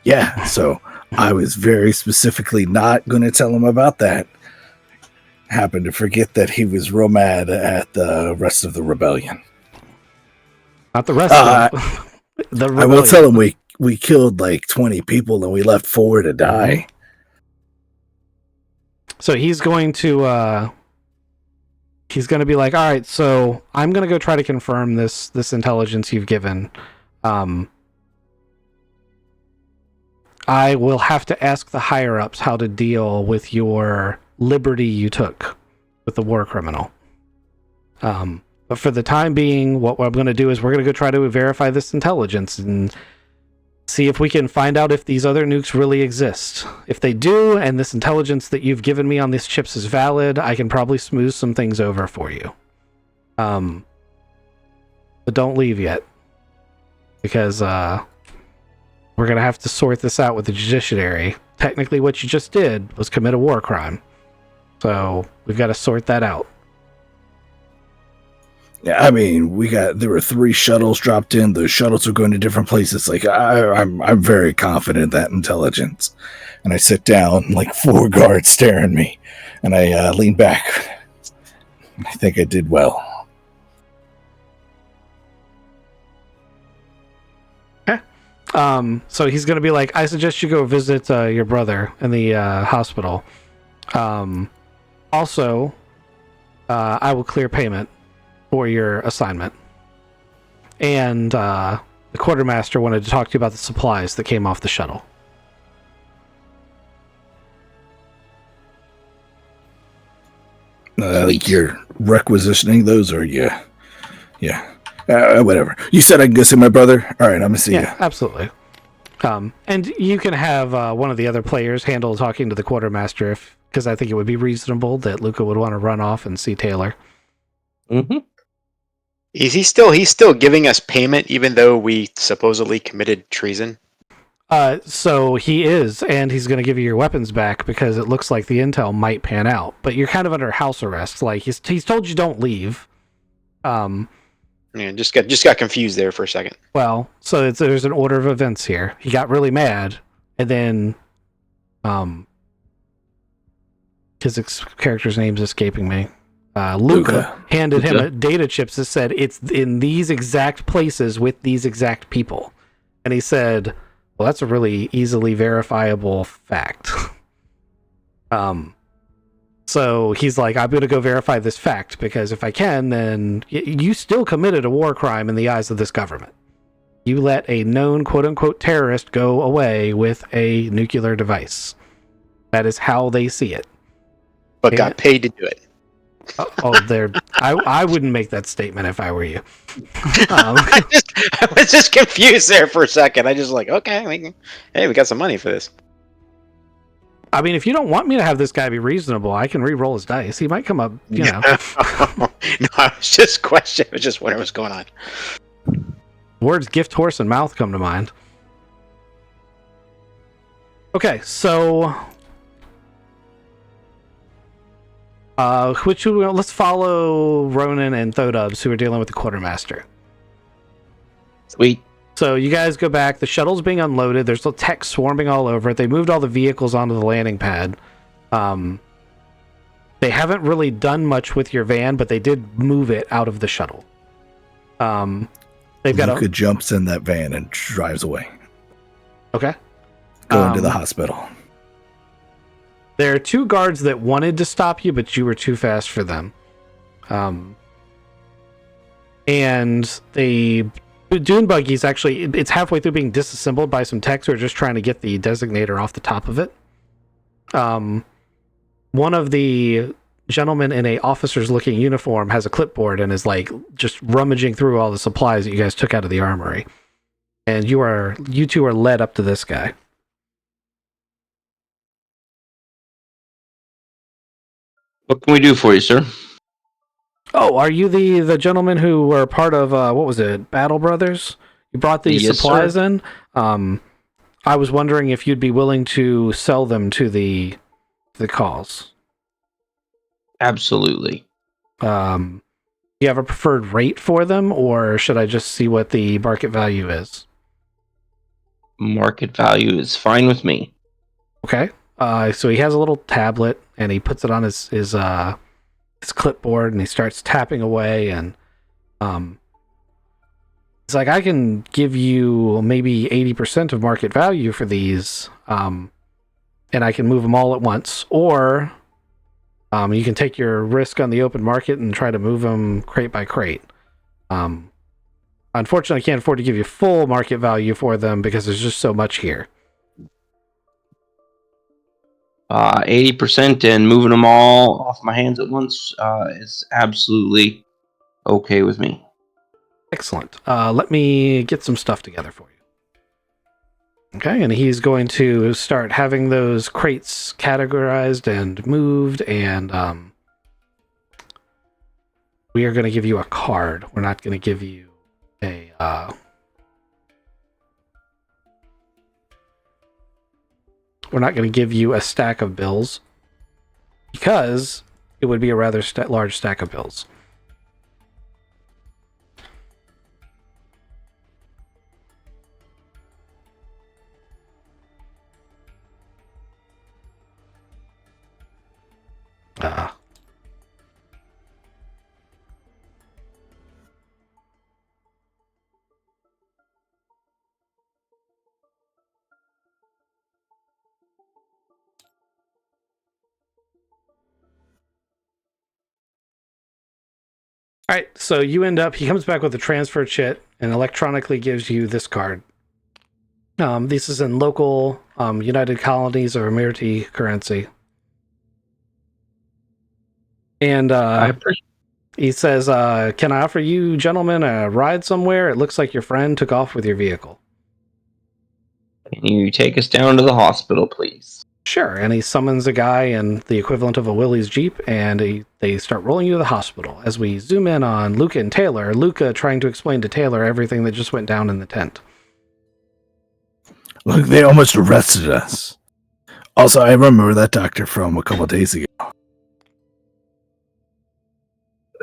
Yeah, so I was very specifically not going to tell him about that. Happened to forget that he was real mad at the rest of the rebellion. Not the rest of the rebellion. I will tell him we killed like 20 people and we left 4 to die. So he's going to be like, all right, so I'm going to go try to confirm this intelligence you've given. I will have to ask the higher ups how to deal with your liberty you took with the war criminal. But for the time being, what I'm going to do is we're going to go try to verify this intelligence and see if we can find out if these other nukes really exist. If they do, and this intelligence that you've given me on these chips is valid, I can probably smooth some things over for you. But don't leave yet, because we're going to have to sort this out with the judiciary. Technically, what you just did was commit a war crime. So we've got to sort that out. Yeah, I mean, there were 3 shuttles dropped in. Those shuttles are going to different places. Like, I'm very confident in that intelligence. And I sit down, like 4 guards staring me, and I lean back. I think I did well. Okay. So he's going to be like, I suggest you go visit your brother in the hospital. Also, I will clear payment for your assignment. And the quartermaster wanted to talk to you about the supplies that came off the shuttle. Like you're requisitioning those, or yeah. Whatever. You said I can go see my brother? All right, I'm gonna see you. Yeah, absolutely. And you can have one of the other players handle talking to the quartermaster, because I think it would be reasonable that Luca would want to run off and see Taylor. Mm-hmm. Is he's still giving us payment even though we supposedly committed treason? So he is, and he's going to give you your weapons back because it looks like the intel might pan out. But you're kind of under house arrest. Like he's told you don't leave. Yeah, just got confused there for a second. Well, so there's an order of events here. He got really mad, and then his character's name's escaping me. Luca handed him a data chips that said it's in these exact places with these exact people. And he said, well, that's a really easily verifiable fact. So he's like, I'm going to go verify this fact, because if I can, then you still committed a war crime in the eyes of this government. You let a known quote-unquote terrorist go away with a nuclear device. That is how they see it. But got paid to do it. I wouldn't make that statement if I were you. I was just confused there for a second. I just like, okay, hey, we got some money for this. I mean, if you don't want me to have this guy be reasonable, I can re-roll his dice. He might come up, you know. No, I was just questioning. I was just wondering what's going on. Words gift, horse, and mouth come to mind. Okay, so Let's follow Ronan and Thodubs, who are dealing with the quartermaster. Sweet. So you guys go back. The shuttle's being unloaded. There's the tech swarming all over it. They moved all the vehicles onto the landing pad. They haven't really done much with your van, but they did move it out of the shuttle. They've got Luca jumps in that van and drives away. Okay. Going to the hospital. There are 2 guards that wanted to stop you, but you were too fast for them. And the dune buggy's actually, it's halfway through being disassembled by some techs who are just trying to get the designator off the top of it. One of the gentlemen in a officer's looking uniform has a clipboard and is like just rummaging through all the supplies that you guys took out of the armory. And you two are led up to this guy. What can we do for you, sir? Oh, are you the gentleman who were part of what was it, Battle Brothers? You brought these Yes, supplies sir. in. I was wondering if you'd be willing to sell them to the cause. Absolutely. Do you have a preferred rate for them, or should I just see what the market value is? Market value is fine with me. Okay. So he has a little tablet and he puts it on his clipboard and he starts tapping away and it's like, I can give you maybe 80% of market value for these, and I can move them all at once, or you can take your risk on the open market and try to move them crate by crate. Unfortunately, I can't afford to give you full market value for them because there's just so much here. 80% and moving them all off my hands at once is absolutely okay with me. Excellent. Let me get some stuff together for you. Okay, and he's going to start having those crates categorized and moved, and we are going to give you a card. We're not going to give you a... we're not going to give you a stack of bills, because it would be a rather large stack of bills. All right, so you end up, he comes back with a transfer chit and electronically gives you this card. This is in local United Colonies or Emirati currency. And I appreciate he says, can I offer you gentlemen a ride somewhere? It looks like your friend took off with your vehicle. it. Can you take us down to the hospital, please? Sure, and he summons a guy in the equivalent of a Willys Jeep, and they start rolling you to the hospital. As we zoom in on Luca and Taylor, Luca trying to explain to Taylor everything that just went down in the tent. Look, they almost arrested us. Also, I remember that doctor from a couple days ago.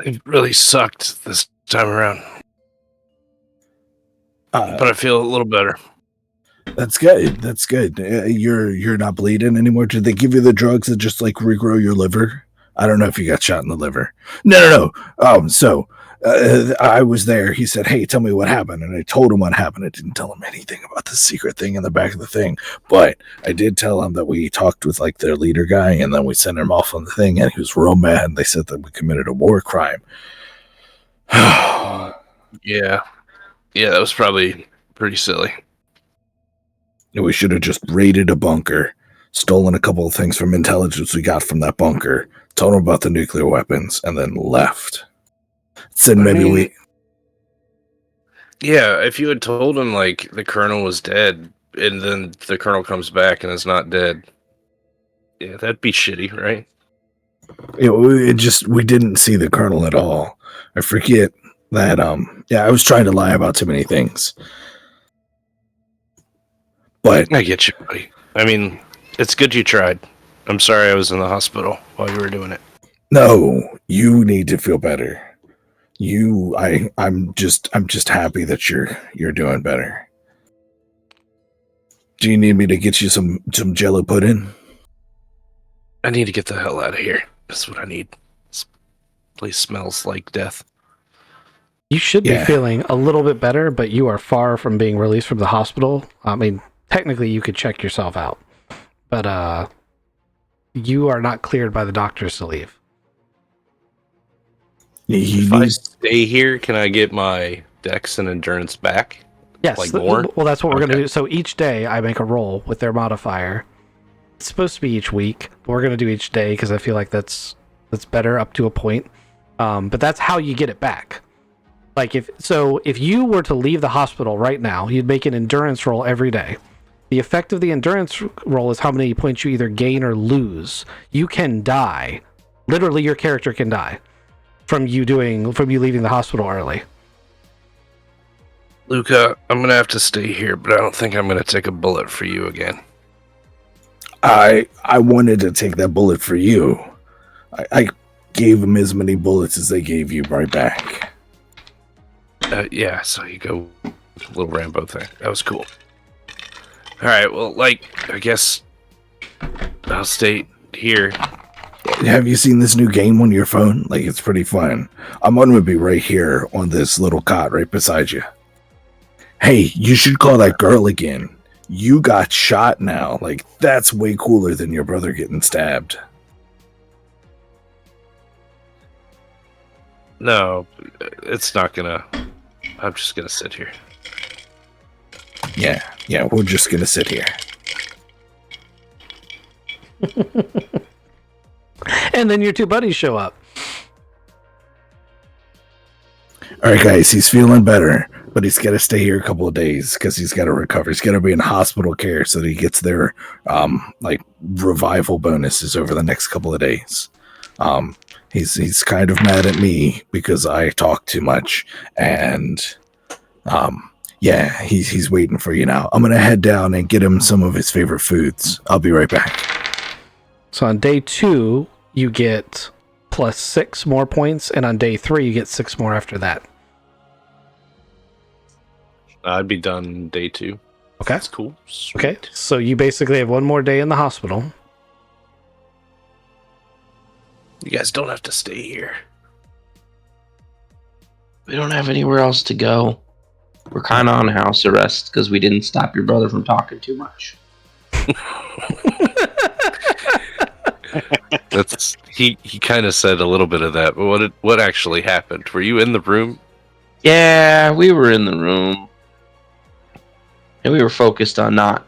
It really sucked this time around, but I feel a little better. That's good. That's good. You're not bleeding anymore. Did they give you the drugs that just like regrow your liver? I don't know if you got shot in the liver. No. I was there. He said, "Hey, tell me what happened," and I told him what happened. I didn't tell him anything about the secret thing in the back of the thing, but I did tell him that we talked with like their leader guy, and then we sent him off on the thing, and he was real mad. And they said that we committed a war crime. Yeah, that was probably pretty silly. We should have just raided a bunker, stolen a couple of things from intelligence we got from that bunker, told them about the nuclear weapons, and then left. Said maybe Yeah, if you had told him like the colonel was dead, and then the colonel comes back and is not dead, yeah, that'd be shitty, right? we didn't see the colonel at all. I forget that. I was trying to lie about too many things. But I get you, buddy. I mean, it's good you tried. I'm sorry I was in the hospital while you were doing it. No, you need to feel better. I'm just happy that you're doing better. Do you need me to get you some Jello pudding? I need to get the hell out of here. That's what I need. This place smells like death. You should be Yeah. feeling a little bit better, but you are far from being released from the hospital. I mean, technically you could check yourself out, but you are not cleared by the doctors to leave. If I stay here, can I get my dex and endurance back? Yes. Like more? Well, that's what we're going to Okay. do. So each day I make a roll with their modifier. It's supposed to be each week, but we're going to do each day because I feel like that's better up to a point. But that's how you get it back. Like if you were to leave the hospital right now, you'd make an endurance roll every day. The effect of the endurance roll is how many points you either gain or lose. You can die. Literally, your character can die from you leaving the hospital early. Luca, I'm gonna have to stay here, but I don't think I'm gonna take a bullet for you again. I wanted to take that bullet for you. I gave them as many bullets as they gave you right back. Yeah, so you go little Rambo thing. That was cool. Alright, well, I guess I'll stay here. Have you seen this new game on your phone? It's pretty fun. I'm going to be right here on this little cot right beside you. Hey, you should call that girl again. You got shot now. That's way cooler than your brother getting stabbed. No, it's not gonna... I'm just gonna sit here. Yeah, we're just going to sit here. And then your two buddies show up. All right, guys, he's feeling better, but he's got to stay here a couple of days because he's got to recover. He's got to be in hospital care so that he gets their revival bonuses over the next couple of days. He's kind of mad at me because I talk too much, and yeah, he's waiting for you now. I'm gonna head down and get him some of his favorite foods. I'll be right back. So on day 2, you get plus 6 more points, and on day 3, you get 6 more after that. I'd be done day 2. Okay. That's cool. Sweet. Okay. So you basically have one more day in the hospital. You guys don't have to stay here. We don't have anywhere else to go. We're kind of on house arrest because we didn't stop your brother from talking too much. That's he kind of said a little bit of that, but what actually happened? Were you in the room? Yeah, we were in the room. And we were focused on not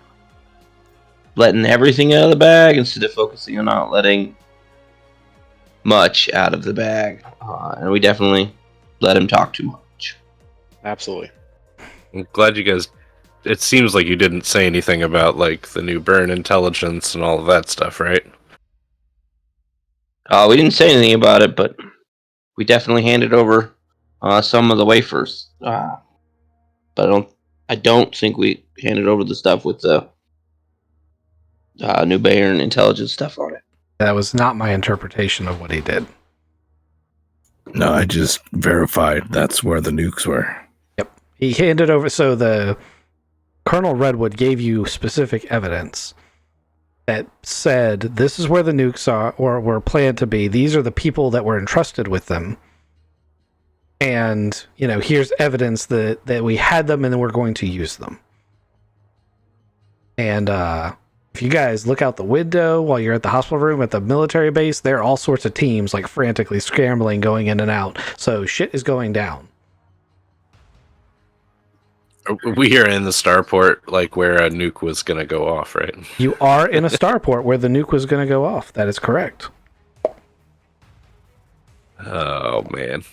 letting everything out of the bag instead of focusing on not letting much out of the bag. And we definitely let him talk too much. Absolutely. I'm glad you guys. It seems like you didn't say anything about the new burn intelligence and all of that stuff, right? We didn't say anything about it, but we definitely handed over some of the wafers. But I don't think we handed over the stuff with the new Bayern intelligence stuff on it. That was not my interpretation of what he did. No, I just verified that's where the nukes were. He handed over, so the Colonel Redwood gave you specific evidence that said this is where the nukes are or were planned to be. These are the people that were entrusted with them. And, here's evidence that we had them and then we're going to use them. And if you guys look out the window while you're at the hospital room at the military base, there are all sorts of teams frantically scrambling, going in and out. So shit is going down. We are in the starport, where a nuke was gonna go off, right? You are in a starport where the nuke was going to go off. That is correct. Oh man.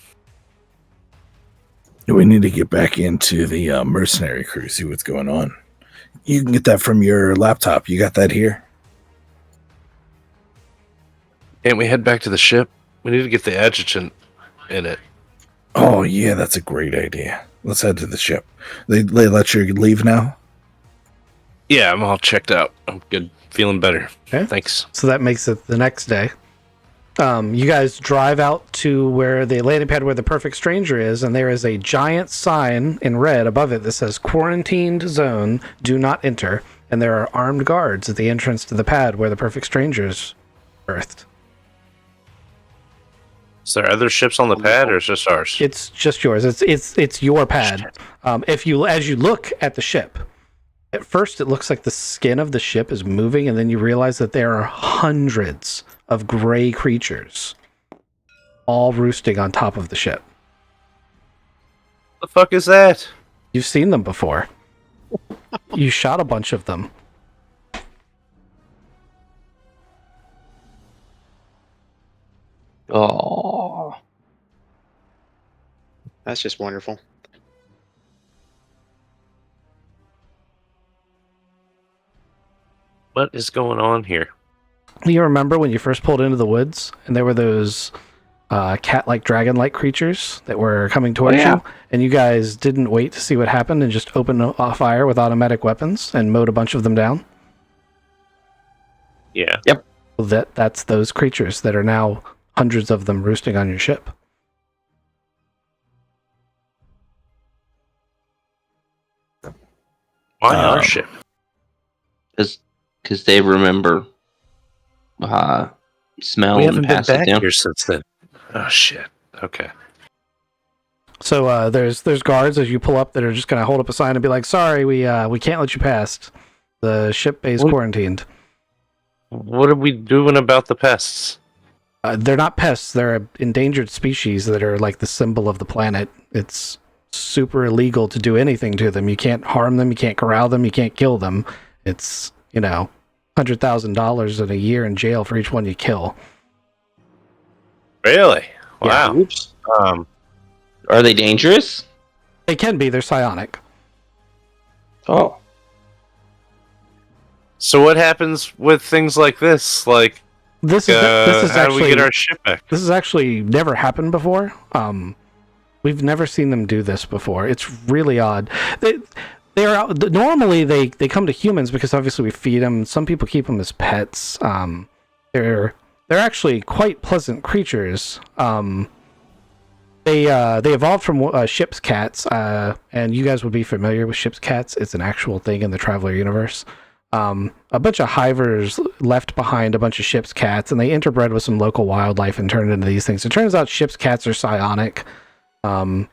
We need to get back into the mercenary crew, see what's going on. You can get that from your laptop. You got that here? Can't we head back to the ship? We need to get the adjutant in it. Oh, yeah, that's a great idea. Let's head to the ship. They let you leave now? Yeah, I'm all checked out. I'm good. Feeling better. Okay. Thanks. So that makes it the next day. You guys drive out to where the landing pad where the perfect stranger is, and there is a giant sign in red above it that says "Quarantined Zone, Do Not Enter." And there are armed guards at the entrance to the pad where the perfect stranger's berthed. Is there other ships on the pad, or is it just ours? It's just yours. It's your pad. As you look at the ship, at first it looks like the skin of the ship is moving, and then you realize that there are hundreds of gray creatures, all roosting on top of the ship. The fuck is that? You've seen them before. You shot a bunch of them. Oh, That's just wonderful. What is going on here? You remember when you first pulled into the woods, and there were those cat-like, dragon-like creatures that were coming towards you, and you guys didn't wait to see what happened and just opened a fire with automatic weapons and mowed a bunch of them down? Yeah. Well, that's those creatures that are now hundreds of them roosting on your ship. Why our ship? because they remember smell We and haven't been pass it back down. here since then. Oh shit. Okay. So there's guards as you pull up that are just going to hold up a sign and be like, "Sorry, we can't let you past. The ship bay is quarantined." What are we doing about the pests? They're not pests. They're an endangered species that are like the symbol of the planet. It's super illegal to do anything to them. You can't harm them. You can't corral them. You can't kill them. It's, $100,000 in a year in jail for each one you kill. Really? Yeah. Wow. Oops. Are they dangerous? They can be. They're psionic. Oh, So what happens with things like this? Like, This is how do we actually get our ship back? this has actually never happened before. We've never seen them do this before. It's really odd. Normally they come to humans because obviously we feed them. Some people keep them as pets. They're actually quite pleasant creatures. They evolved from ship's cats, and you guys would be familiar with ship's cats. It's an actual thing in the Traveler universe. A bunch of hivers left behind a bunch of ship's cats, and they interbred with some local wildlife and turned into these things. It turns out ship's cats are psionic, and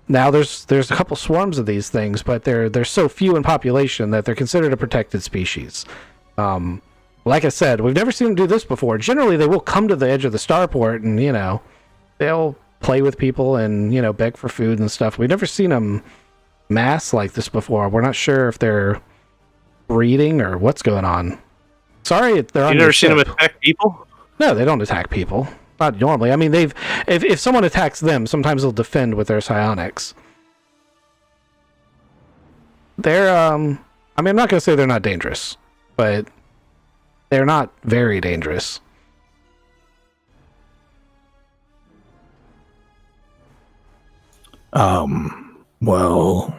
now there's a couple swarms of these things, but they're so few in population that they're considered a protected species. Like I said, we've never seen them do this before. Generally, they will come to the edge of the starport and, they'll play with people and, beg for food and stuff. We've never seen them mass like this before. We're not sure if they're breeding or what's going on. Sorry, they're on You your never seen them ship. attack people? No, they don't attack people. Not normally. I mean, if someone attacks them, sometimes they'll defend with their psionics. They're, I'm not going to say they're not dangerous, but they're not very dangerous. Well,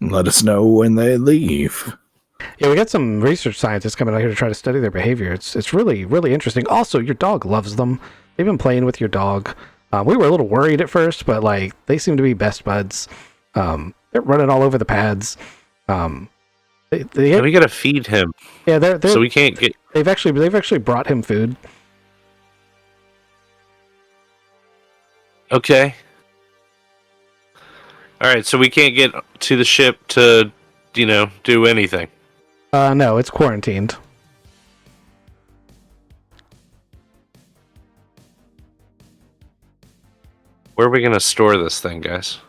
let us know when they leave. Yeah, we got some research scientists coming out here to try to study their behavior. It's really, really interesting. Also, your dog loves them. They've been playing with your dog. We were a little worried at first, but they seem to be best buds. They're running all over the pads. We gotta feed him. Yeah, they're So we can't get. they've actually brought him food. Okay. All right, so we can't get to the ship to, do anything. No, it's quarantined. Where are we gonna store this thing, guys?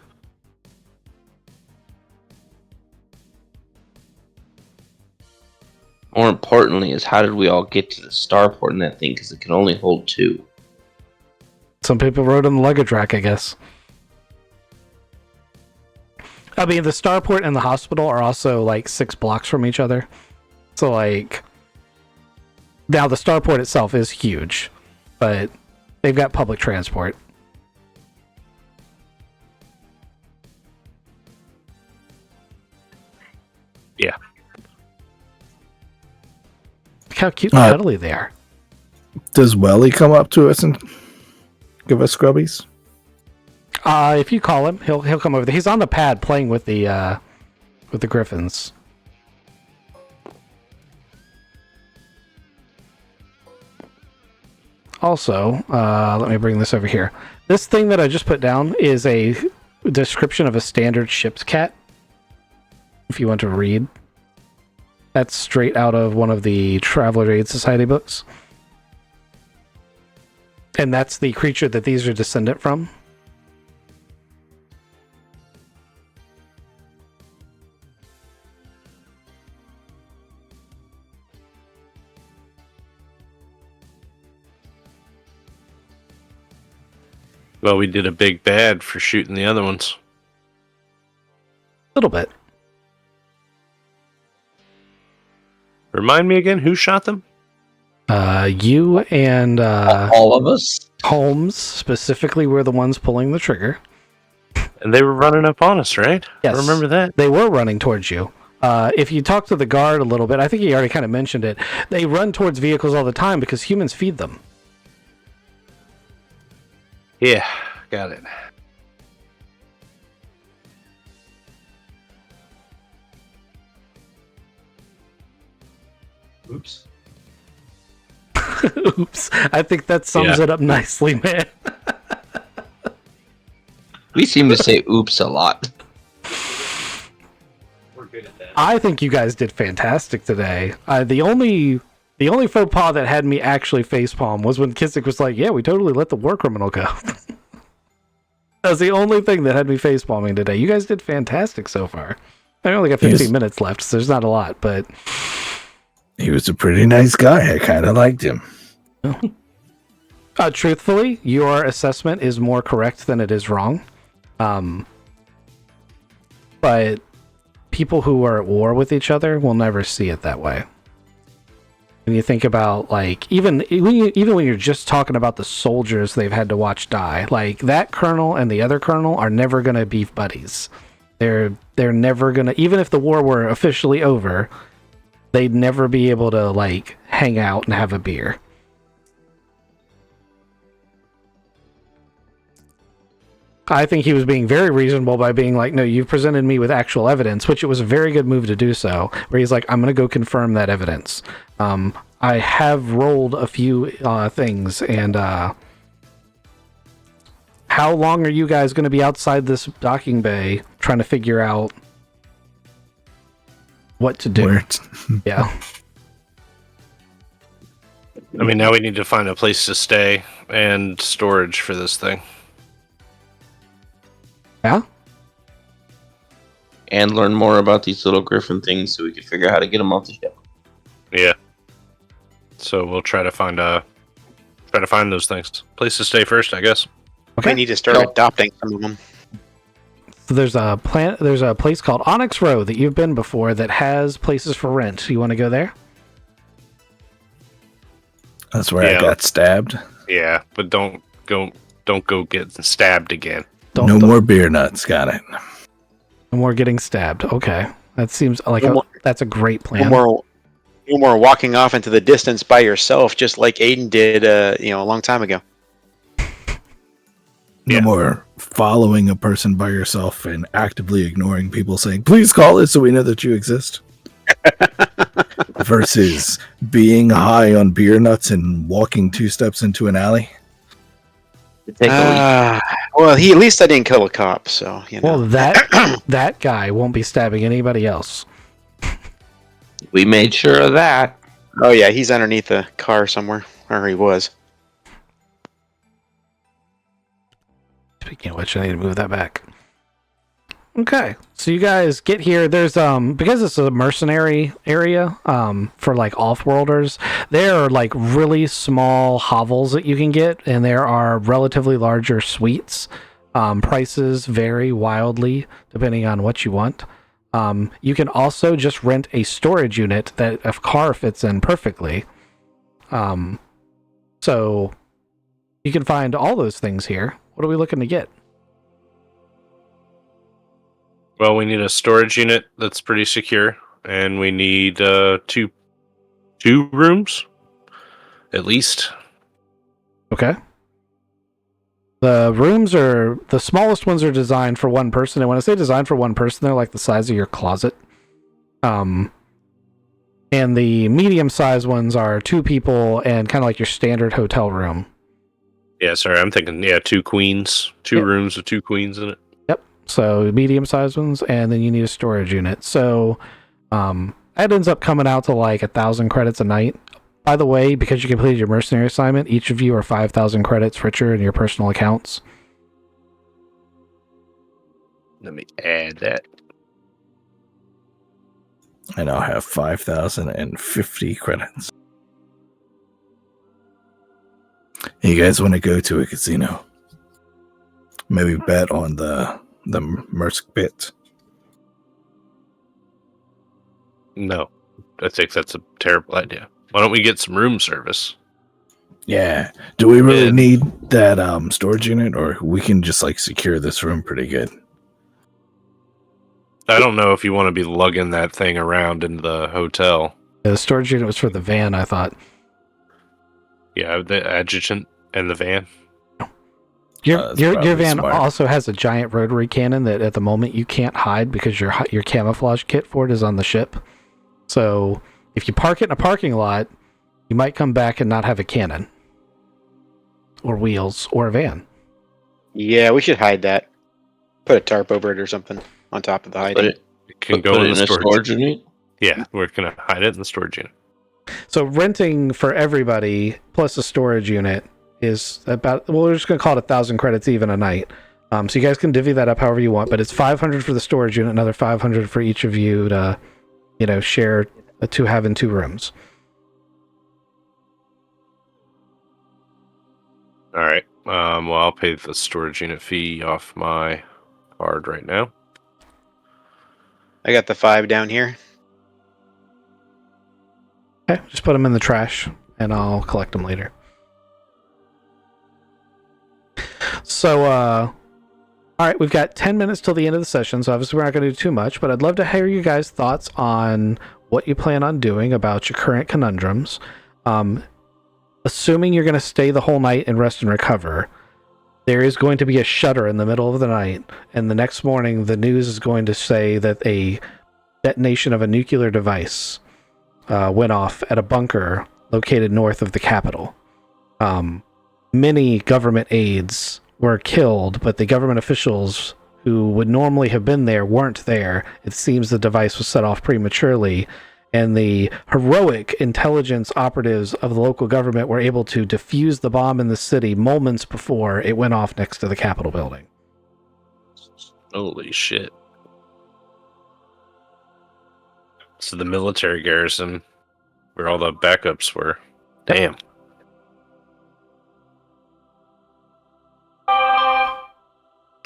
more importantly, is how did we all get to the starport in that thing? Because it can only hold 2. Some people rode on the luggage rack, I guess. I mean, the starport and the hospital are also 6 blocks from each other. So now the starport itself is huge, but they've got public transport. Yeah. Look how cute and cuddly they are. Does Welly come up to us and give us scrubbies? If you call him, he'll come over there. He's on the pad playing with the griffins. Also, let me bring this over here. This thing that I just put down is a description of a standard ship's cat. If you want to read, that's straight out of one of the Traveler Aid Society books. And that's the creature that these are descendant from. Well, we did a big bad for shooting the other ones. A little bit. Remind me again, who shot them? You and All of us. Holmes specifically were the ones pulling the trigger. And they were running up on us, right? Yes. I remember that. They were running towards you. If you talk to the guard a little bit, I think he already kind of mentioned it. They run towards vehicles all the time because humans feed them. Yeah, got it. Oops. Oops. I think that sums it up nicely, man. We seem to say oops a lot. We're good at that. I think you guys did fantastic today. The only faux pas that had me actually facepalm was when Kissick was like, yeah, we totally let the war criminal go. That was the only thing that had me facepalming today. You guys did fantastic so far. I only got 15 minutes left, so there's not a lot, but... He was a pretty nice guy. I kind of liked him. Truthfully, your assessment is more correct than it is wrong. But people who are at war with each other will never see it that way. When you think about, like, even when you're just talking about the soldiers they've had to watch die, like, that colonel and the other colonel are never going to be buddies. They're never going to, even if the war were officially over, they'd never be able to, like, hang out and have a beer. I think he was being very reasonable by being like, no, you've presented me with actual evidence, which it was a very good move to do so, where he's like, I'm going to go confirm that evidence. I have rolled a few things, and how long are you guys going to be outside this docking bay trying to figure out what to do? Yeah. I mean, now we need to find a place to stay and storage for this thing. Yeah? And learn more about these little griffin things so we can figure out how to get them off the ship. Yeah. So we'll try to find those things. Place to stay first, I guess. Okay. We need to start adopting some of them. So there's a place called Onyx Row that you've been before that has places for rent. You want to go there? That's where I got stabbed. Yeah, but don't go get stabbed again. No more beer nuts. Got it. No more getting stabbed. Okay. That seems like that's a great plan. No more walking off into the distance by yourself, just like Aiden did, a long time ago. No more following a person by yourself and actively ignoring people saying, please call us so we know that you exist. Versus being high on beer nuts and walking 2 steps into an alley. Well, at least I didn't kill a cop, so, you know. Well, that guy won't be stabbing anybody else. We made sure of that. Oh, yeah, he's underneath the car somewhere, or he was. Speaking of which, I need to move that back. Okay, so you guys get here. There's because it's a mercenary area for like off-worlders, there are like really small hovels that you can get, and there are relatively larger suites. Prices vary wildly depending on what you want. You can also just rent a storage unit that a car fits in perfectly. So you can find all those things here. What are we looking to get? Well, we need a storage unit that's pretty secure, and we need two rooms, at least. Okay. The rooms are the smallest ones are designed for one person, and when I say designed for one person, they're like the size of your closet. And the medium-sized ones are 2 people and kind of like your standard hotel room. Yeah, sorry, I'm thinking, two queens, two Yep. rooms with 2 queens in it. Yep. So medium-sized ones, and then you need a storage unit. So that ends up coming out to like 1,000 credits a night. By the way, because you completed your mercenary assignment, each of you are 5,000 credits richer in your personal accounts. Let me add that. And I'll have 5,050 credits. You guys want to go to a casino? Maybe bet on the Mersk bit. No, I think that's a terrible idea. Why don't we get some room service? Yeah. Do we really Yeah. need that storage unit, or we can just like secure this room pretty good? I don't know if you want to be lugging that thing around into the hotel. The storage unit was for the van, I thought. Yeah, the adjutant and the van. Your probably van smart. also has a giant rotary cannon that at the moment you can't hide because your camouflage kit for it is on the ship. So if you park it in a parking lot, you might come back and not have a cannon or wheels or a van. Yeah, we should hide that. Put a tarp over it or something on top of the Put hiding. it, It can put go it in the a storage unit. unit. Yeah, we're gonna hide it in the storage unit. So renting for everybody plus a storage unit is about, well, we're just going to call it 1,000 credits even a night. So you guys can divvy that up however you want, but it's 500 for the storage unit, another 500 for each of you to, share to have in 2 rooms. All right. Well, I'll pay the storage unit fee off my card right now. I got the 5 down here. Okay, just put them in the trash and I'll collect them later. So, all right, we've got 10 minutes till the end of the session, so obviously we're not going to do too much, but I'd love to hear you guys' thoughts on what you plan on doing about your current conundrums. Assuming you're going to stay the whole night and rest and recover, there is going to be a shudder in the middle of the night, and the next morning the news is going to say that a detonation of a nuclear device went off at a bunker located north of the capital. Many government aides were killed, but the government officials who would normally have been there weren't there. It seems the device was set off prematurely, and the heroic intelligence operatives of the local government were able to defuse the bomb in the city moments before it went off next to the Capitol building. Holy shit. So the military garrison, where all the backups were. Damn.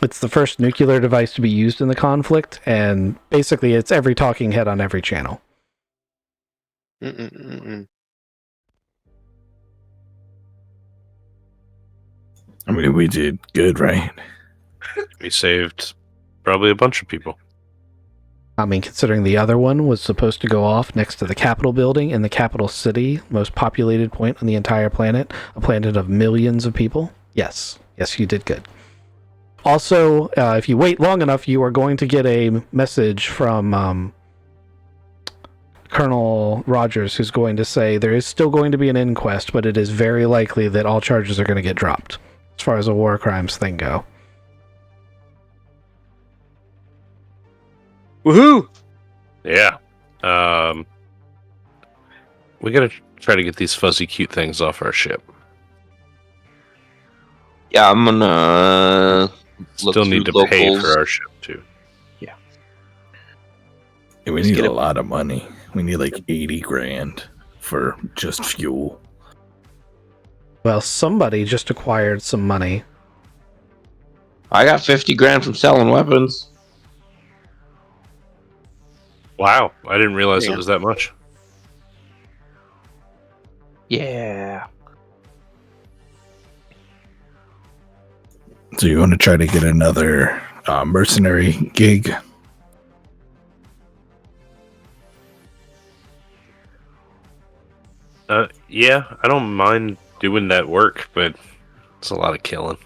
It's the first nuclear device to be used in the conflict, and basically it's every talking head on every channel. Mm-mm-mm-mm. I mean, we did good, right? We saved probably a bunch of people. I mean, considering the other one was supposed to go off next to the Capitol building in the capital city, most populated point on the entire planet, a planet of millions of people. Yes, you did good. Also, if you wait long enough, you are going to get a message from Colonel Rogers, who's going to say there is still going to be an inquest, but it is very likely that all charges are going to get dropped, as far as a war crimes thing go. Woohoo! Yeah. We gotta try to get these fuzzy cute things off our ship. Yeah, I'm gonna look Still need to through pay locals. for our ship too. Yeah, we Just need get a a- lot of money. We need like 80 grand for just fuel. Well, somebody just acquired some money. I got 50 grand from selling weapons. Wow, I didn't realize Yeah. it was that much. Yeah. So you want to try to get another mercenary gig? Yeah, I don't mind doing that work, but it's a lot of killing.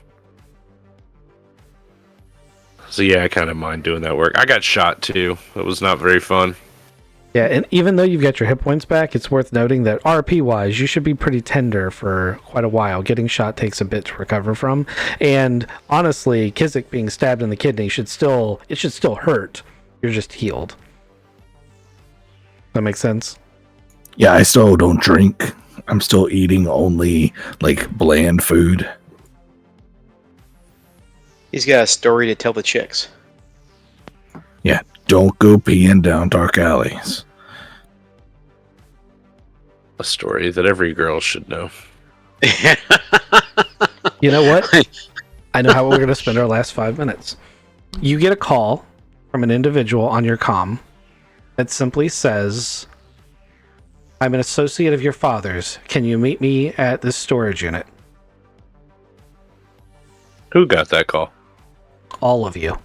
So yeah, I kind of mind doing that work. I got shot too. It was not very fun. Yeah, and even though you've got your hit points back, it's worth noting that RP-wise, you should be pretty tender for quite a while. Getting shot takes a bit to recover from. And honestly, Kizik being stabbed in the kidney should still hurt. You're just healed. That makes sense? Yeah, I still don't drink. I'm still eating only, like, bland food. He's got a story to tell the chicks. Yeah, don't go peeing down dark alleys. A story that every girl should know. You know what? I know how we're going to spend our last 5 minutes. You get a call from an individual on your comm that simply says, I'm an associate of your father's. Can you meet me at this storage unit? Who got that call? All of you.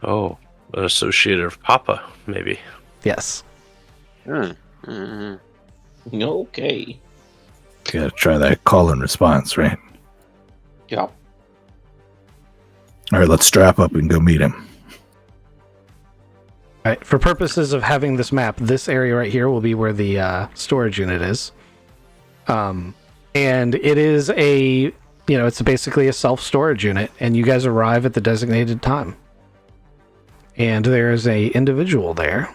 Oh, an associate of Papa, maybe. Yes. Okay. Gotta try that call and response, right? Yeah. All right, let's strap up and go meet him. All right. For purposes of having this map, this area right here will be where the storage unit is. And it is it's basically a self-storage unit, and you guys arrive at the designated time. And there's a individual there.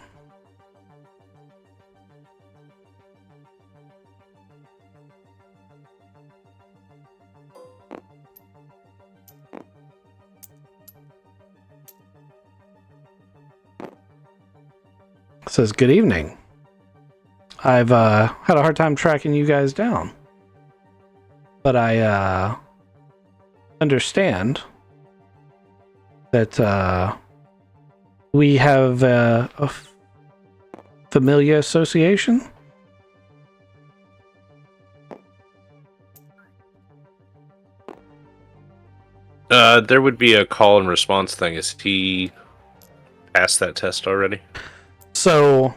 Says, good evening. I've had a hard time tracking you guys down. But I understand that we have a familiar association. There would be a call and response thing. Is he passed that test already? So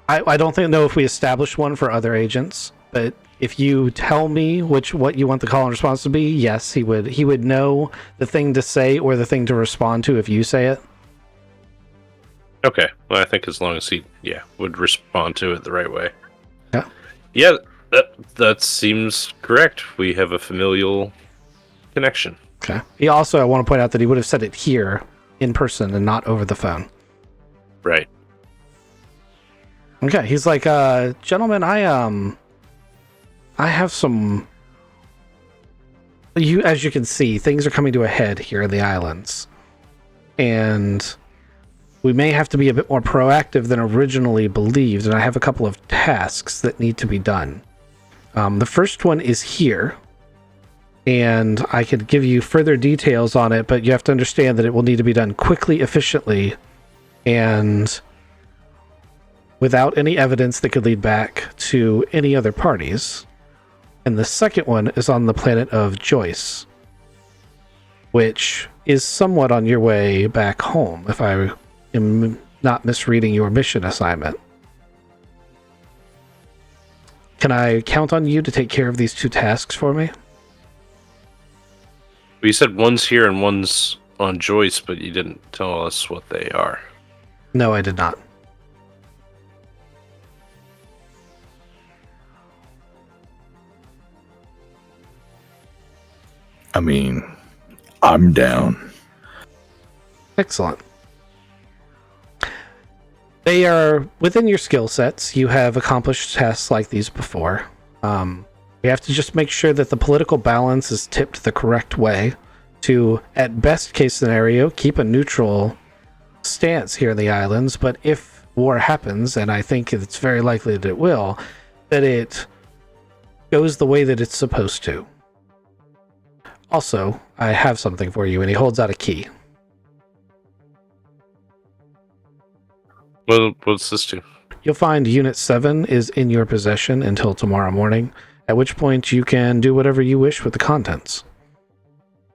I don't know if we established one for other agents, but if you tell me what you want the call and response to be, yes, he would know the thing to say or the thing to respond to if you say it. Okay. Well, I think as long as he, would respond to it the right way. Yeah. Yeah, that seems correct. We have a familial connection. Okay. He also, I want to point out that he would have said it here in person and not over the phone. Right. Okay. He's like, gentlemen, I have some. As you can see, things are coming to a head here in the islands, and we may have to be a bit more proactive than originally believed. And I have a couple of tasks that need to be done. The first one is here, and I could give you further details on it, but you have to understand that it will need to be done quickly, efficiently, and without any evidence that could lead back to any other parties. And the second one is on the planet of Joyce, which is somewhat on your way back home, if I am not misreading your mission assignment. Can I count on you to take care of these two tasks for me? Well, you said one's here and one's on Joyce, but you didn't tell us what they are. No, I did not. I mean, I'm down. Excellent. They are within your skill sets. You have accomplished tasks like these before. We have to just make sure that the political balance is tipped the correct way to, at best case scenario, keep a neutral stance here in the islands. But if war happens, and I think it's very likely that it will, that it goes the way that it's supposed to. Also, I have something for you, and he holds out a key. Well, what's this do? You'll find Unit 7 is in your possession until tomorrow morning, at which point you can do whatever you wish with the contents.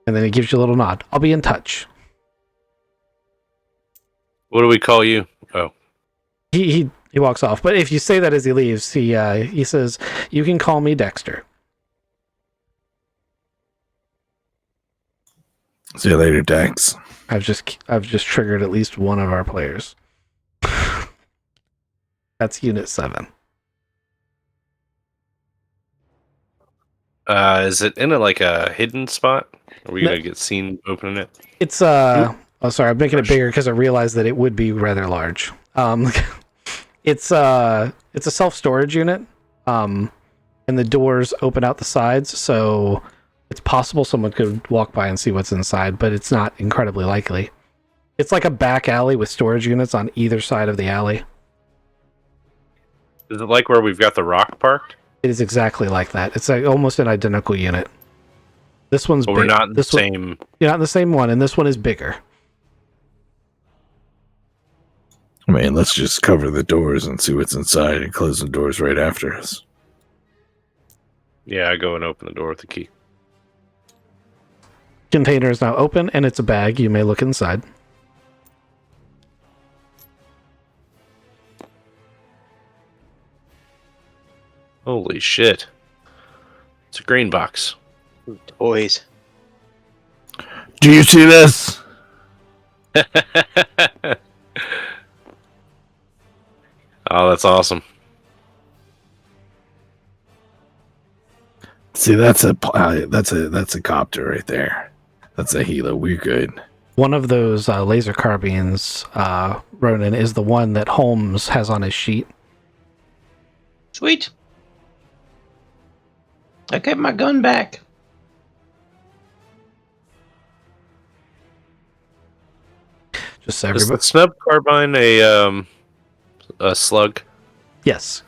And then he gives you a little nod. I'll be in touch. What do we call you? Oh, He He walks off. But if you say that as he leaves, he says, "You can call me Dexter." See you later, Dex. I've just triggered at least one of our players. That's Unit 7. Is it in a hidden spot? Are we No. gonna get seen opening it? It's oh sorry, I'm making it bigger because I realized that it would be rather large. It's a self-storage unit. And the doors open out the sides, so it's possible someone could walk by and see what's inside, but it's not incredibly likely. It's like a back alley with storage units on either side of the alley. Is it like where we've got the rock parked? It is exactly like that. It's like almost an identical unit. This one's But big. we're not in the This one- same. You're not in the same one, and this one is bigger. I mean, let's just cover the doors and see what's inside and close the doors right after us. Yeah, I go and open the door with the key. Container is now open, and it's a bag. You may look inside. Holy shit! It's a green box. Toys. Do you see this? Oh, that's awesome. See, that's a copter right there. That's a helo. We're good. One of those laser carbines, Ronan, is the one that Holmes has on his sheet. Sweet. I get my gun back. Just so Is everybody. the snub carbine a slug? Yes.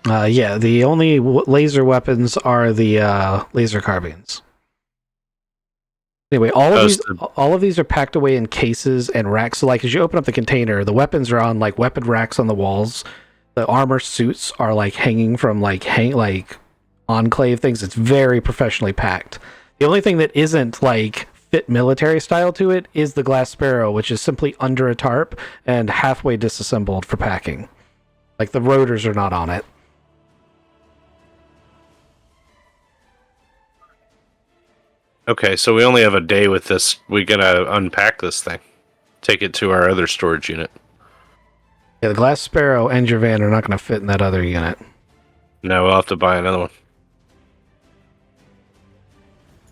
Yeah, the only laser weapons are the laser carbines. Anyway, all of these are packed away in cases and racks. So, like, as you open up the container, the weapons are on like weapon racks on the walls. The armor suits are like hanging from like enclave things. It's very professionally packed. The only thing that isn't like fit military style to it is the Glass Sparrow, which is simply under a tarp and halfway disassembled for packing. Like the rotors are not on it. Okay, so we only have a day with this. We gotta unpack this thing, take it to our other storage unit. Yeah, the Glass Sparrow and your van are not going to fit in that other unit. No, we'll have to buy another one.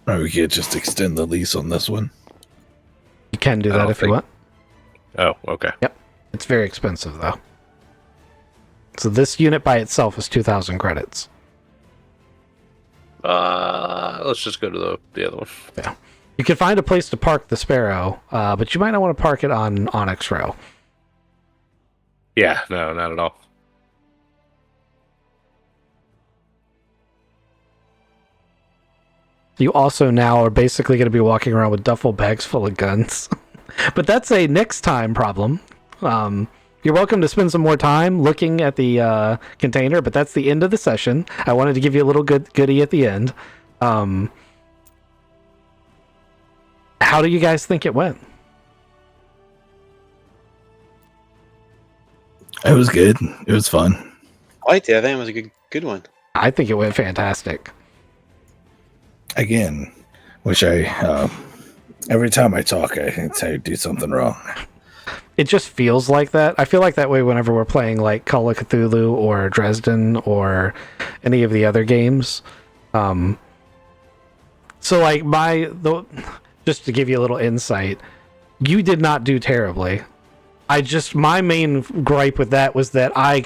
Or we could just extend the lease on this one. You can do I that don't if you think- want. Oh, okay. It's very expensive, though. So this unit by itself is 2,000 credits. Let's just go to the other one. You can find a place to park the Sparrow, but you might not want to park it on Onyx Row. Yeah, no, not at all. You also now are basically going to be walking around with duffel bags full of guns. But that's a next time problem. You're welcome to spend some more time looking at the container, but that's the end of the session. I wanted to give you a little goodie at the end. How do you guys think it went? It was good. It was fun. I liked it. I think it was a good one. I think it went fantastic. Again, wish I. Every time I talk, I think I do something wrong. It just feels like that. I feel like that way whenever we're playing like Call of Cthulhu or Dresden or any of the other games. So like just to give you a little insight, you did not do terribly. My main gripe with that was that I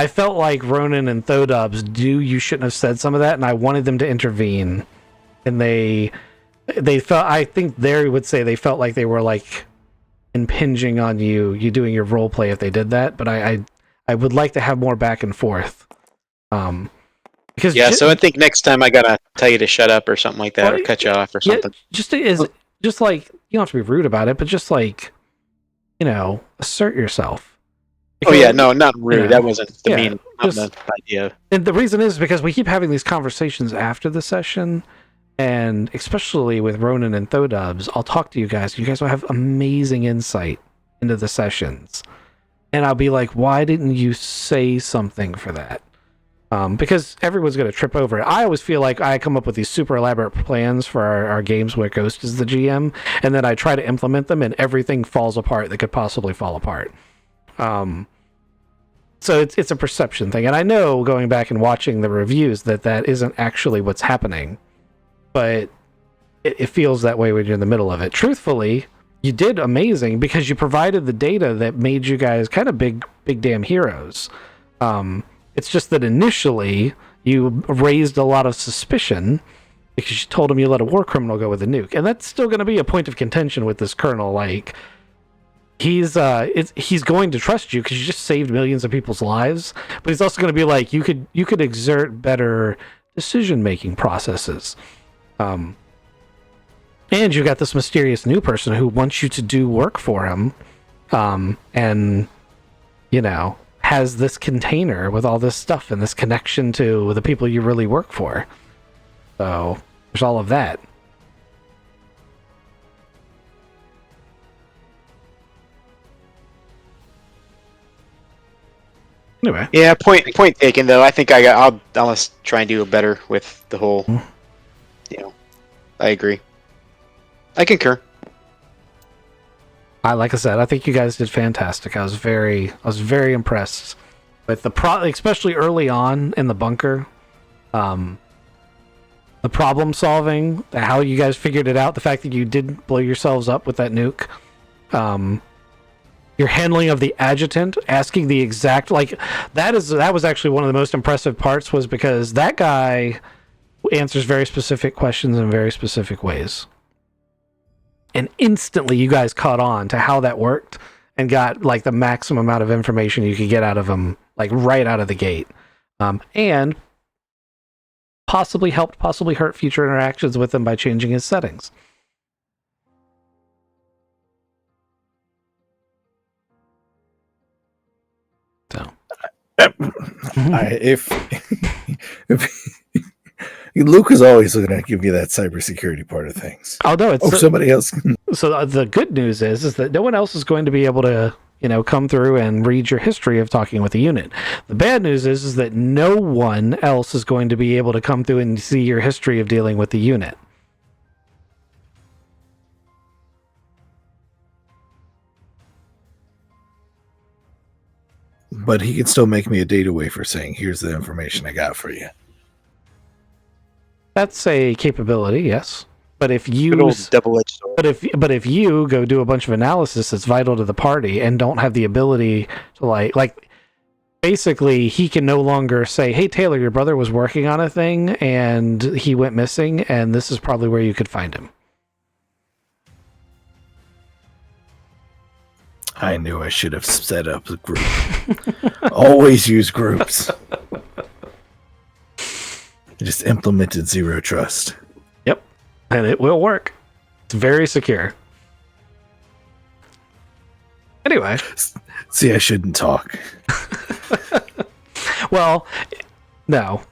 felt like Ronan and Thodubs you shouldn't have said some of that, and I wanted them to intervene. And they felt, I think they would say they felt like they were like impinging on you doing your role play if they did that, but I would like to have more back and forth. Because So I think next time I gotta tell you to shut up or something like that, Well, or cut you off or something. just like, you don't have to be rude about it, but just like, assert yourself. Not rude. Yeah. That wasn't the Yeah, meaning. Not the idea. And the reason is because we keep having these conversations after the session, And especially with Ronan and Thodubs, I'll talk to you guys. You guys will have amazing insight into the sessions. And I'll be like, why didn't you say something for that? Because everyone's going to trip over it. I always feel like I come up with these super elaborate plans for our games where Ghost is the GM, and then I try to implement them, and everything falls apart that could possibly fall apart. So it's a perception thing. And I know, going back and watching the reviews, that isn't actually what's happening. But it feels that way when you're in the middle of it. Truthfully, you did amazing because you provided the data that made you guys kind of big damn heroes. It's just that initially you raised a lot of suspicion because you told him you let a war criminal go with a nuke, and that's still going to be a point of contention with this colonel. Like, he's going to trust you because you just saved millions of people's lives, but he's also going to be like, you could exert better decision making processes. And you've got this mysterious new person who wants you to do work for him, and has this container with all this stuff and this connection to the people you really work for. So there's all of that. Anyway. Yeah, point taken though. I think I'll must try and do better with the whole. I agree. I concur. Like I said, I think you guys did fantastic. I was very impressed with especially early on in the bunker. The problem solving, how you guys figured it out, the fact that you didn't blow yourselves up with that nuke. Your handling of the adjutant, asking the exact, that was actually one of the most impressive parts, was because that guy answers very specific questions in very specific ways. And instantly you guys caught on to how that worked and got the maximum amount of information you could get out of him, right out of the gate. And possibly hurt future interactions with him by changing his settings. So if Luke is always going to give you that cybersecurity part of things. Oh no, it's somebody else. So the good news is that no one else is going to be able to, come through and read your history of talking with the unit. The bad news is that no one else is going to be able to come through and see your history of dealing with the unit. But he can still make me a data wafer saying, here's the information I got for you. That's a capability, yes. But if you double-edged sword. But if you go do a bunch of analysis that's vital to the party and don't have the ability to basically he can no longer say, hey Taylor, your brother was working on a thing and he went missing and this is probably where you could find him. I knew I should have set up a group. Always use groups. I just implemented zero trust. Yep. And it will work. It's very secure. Anyway. See, I shouldn't talk. Well, no.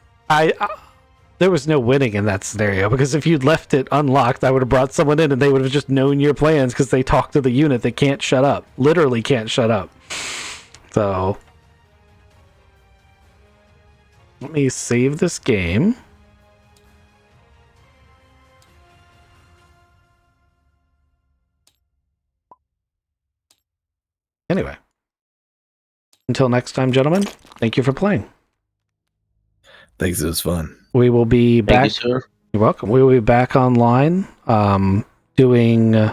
There was no winning in that scenario, because if you'd left it unlocked, I would have brought someone in and they would have just known your plans because they talked to the unit that can't shut up. Literally can't shut up. So let me save this game. Anyway. Until next time, gentlemen, thank you for playing. Thanks, it was fun. We will be back. Thank you, sir. You're welcome. We will be back online doing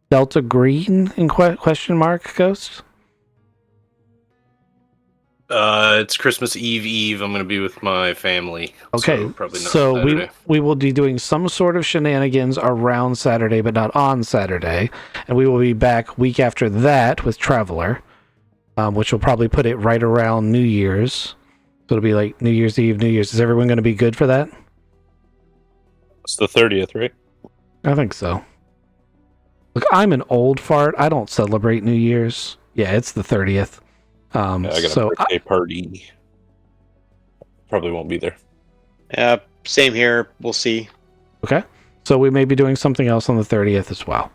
Delta Green in question mark, Ghost? It's Christmas Eve. I'm going to be with my family. Okay, So probably not so Saturday. we will be doing some sort of shenanigans around Saturday, but not on Saturday. And we will be back week after that with Traveler, which will probably put it right around New Year's. So it'll be like New Year's Eve, New Year's. Is everyone going to be good for that? It's the 30th, right? I think so. Look, I'm an old fart. I don't celebrate New Year's. Yeah, it's the 30th. Yeah, I got a birthday party. Probably won't be there. Same here. We'll see. Okay. So we may be doing something else on the 30th as well.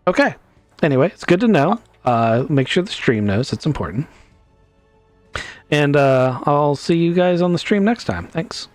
Okay. Anyway, it's good to know. Make sure the stream knows. It's important. And I'll see you guys on the stream next time. Thanks.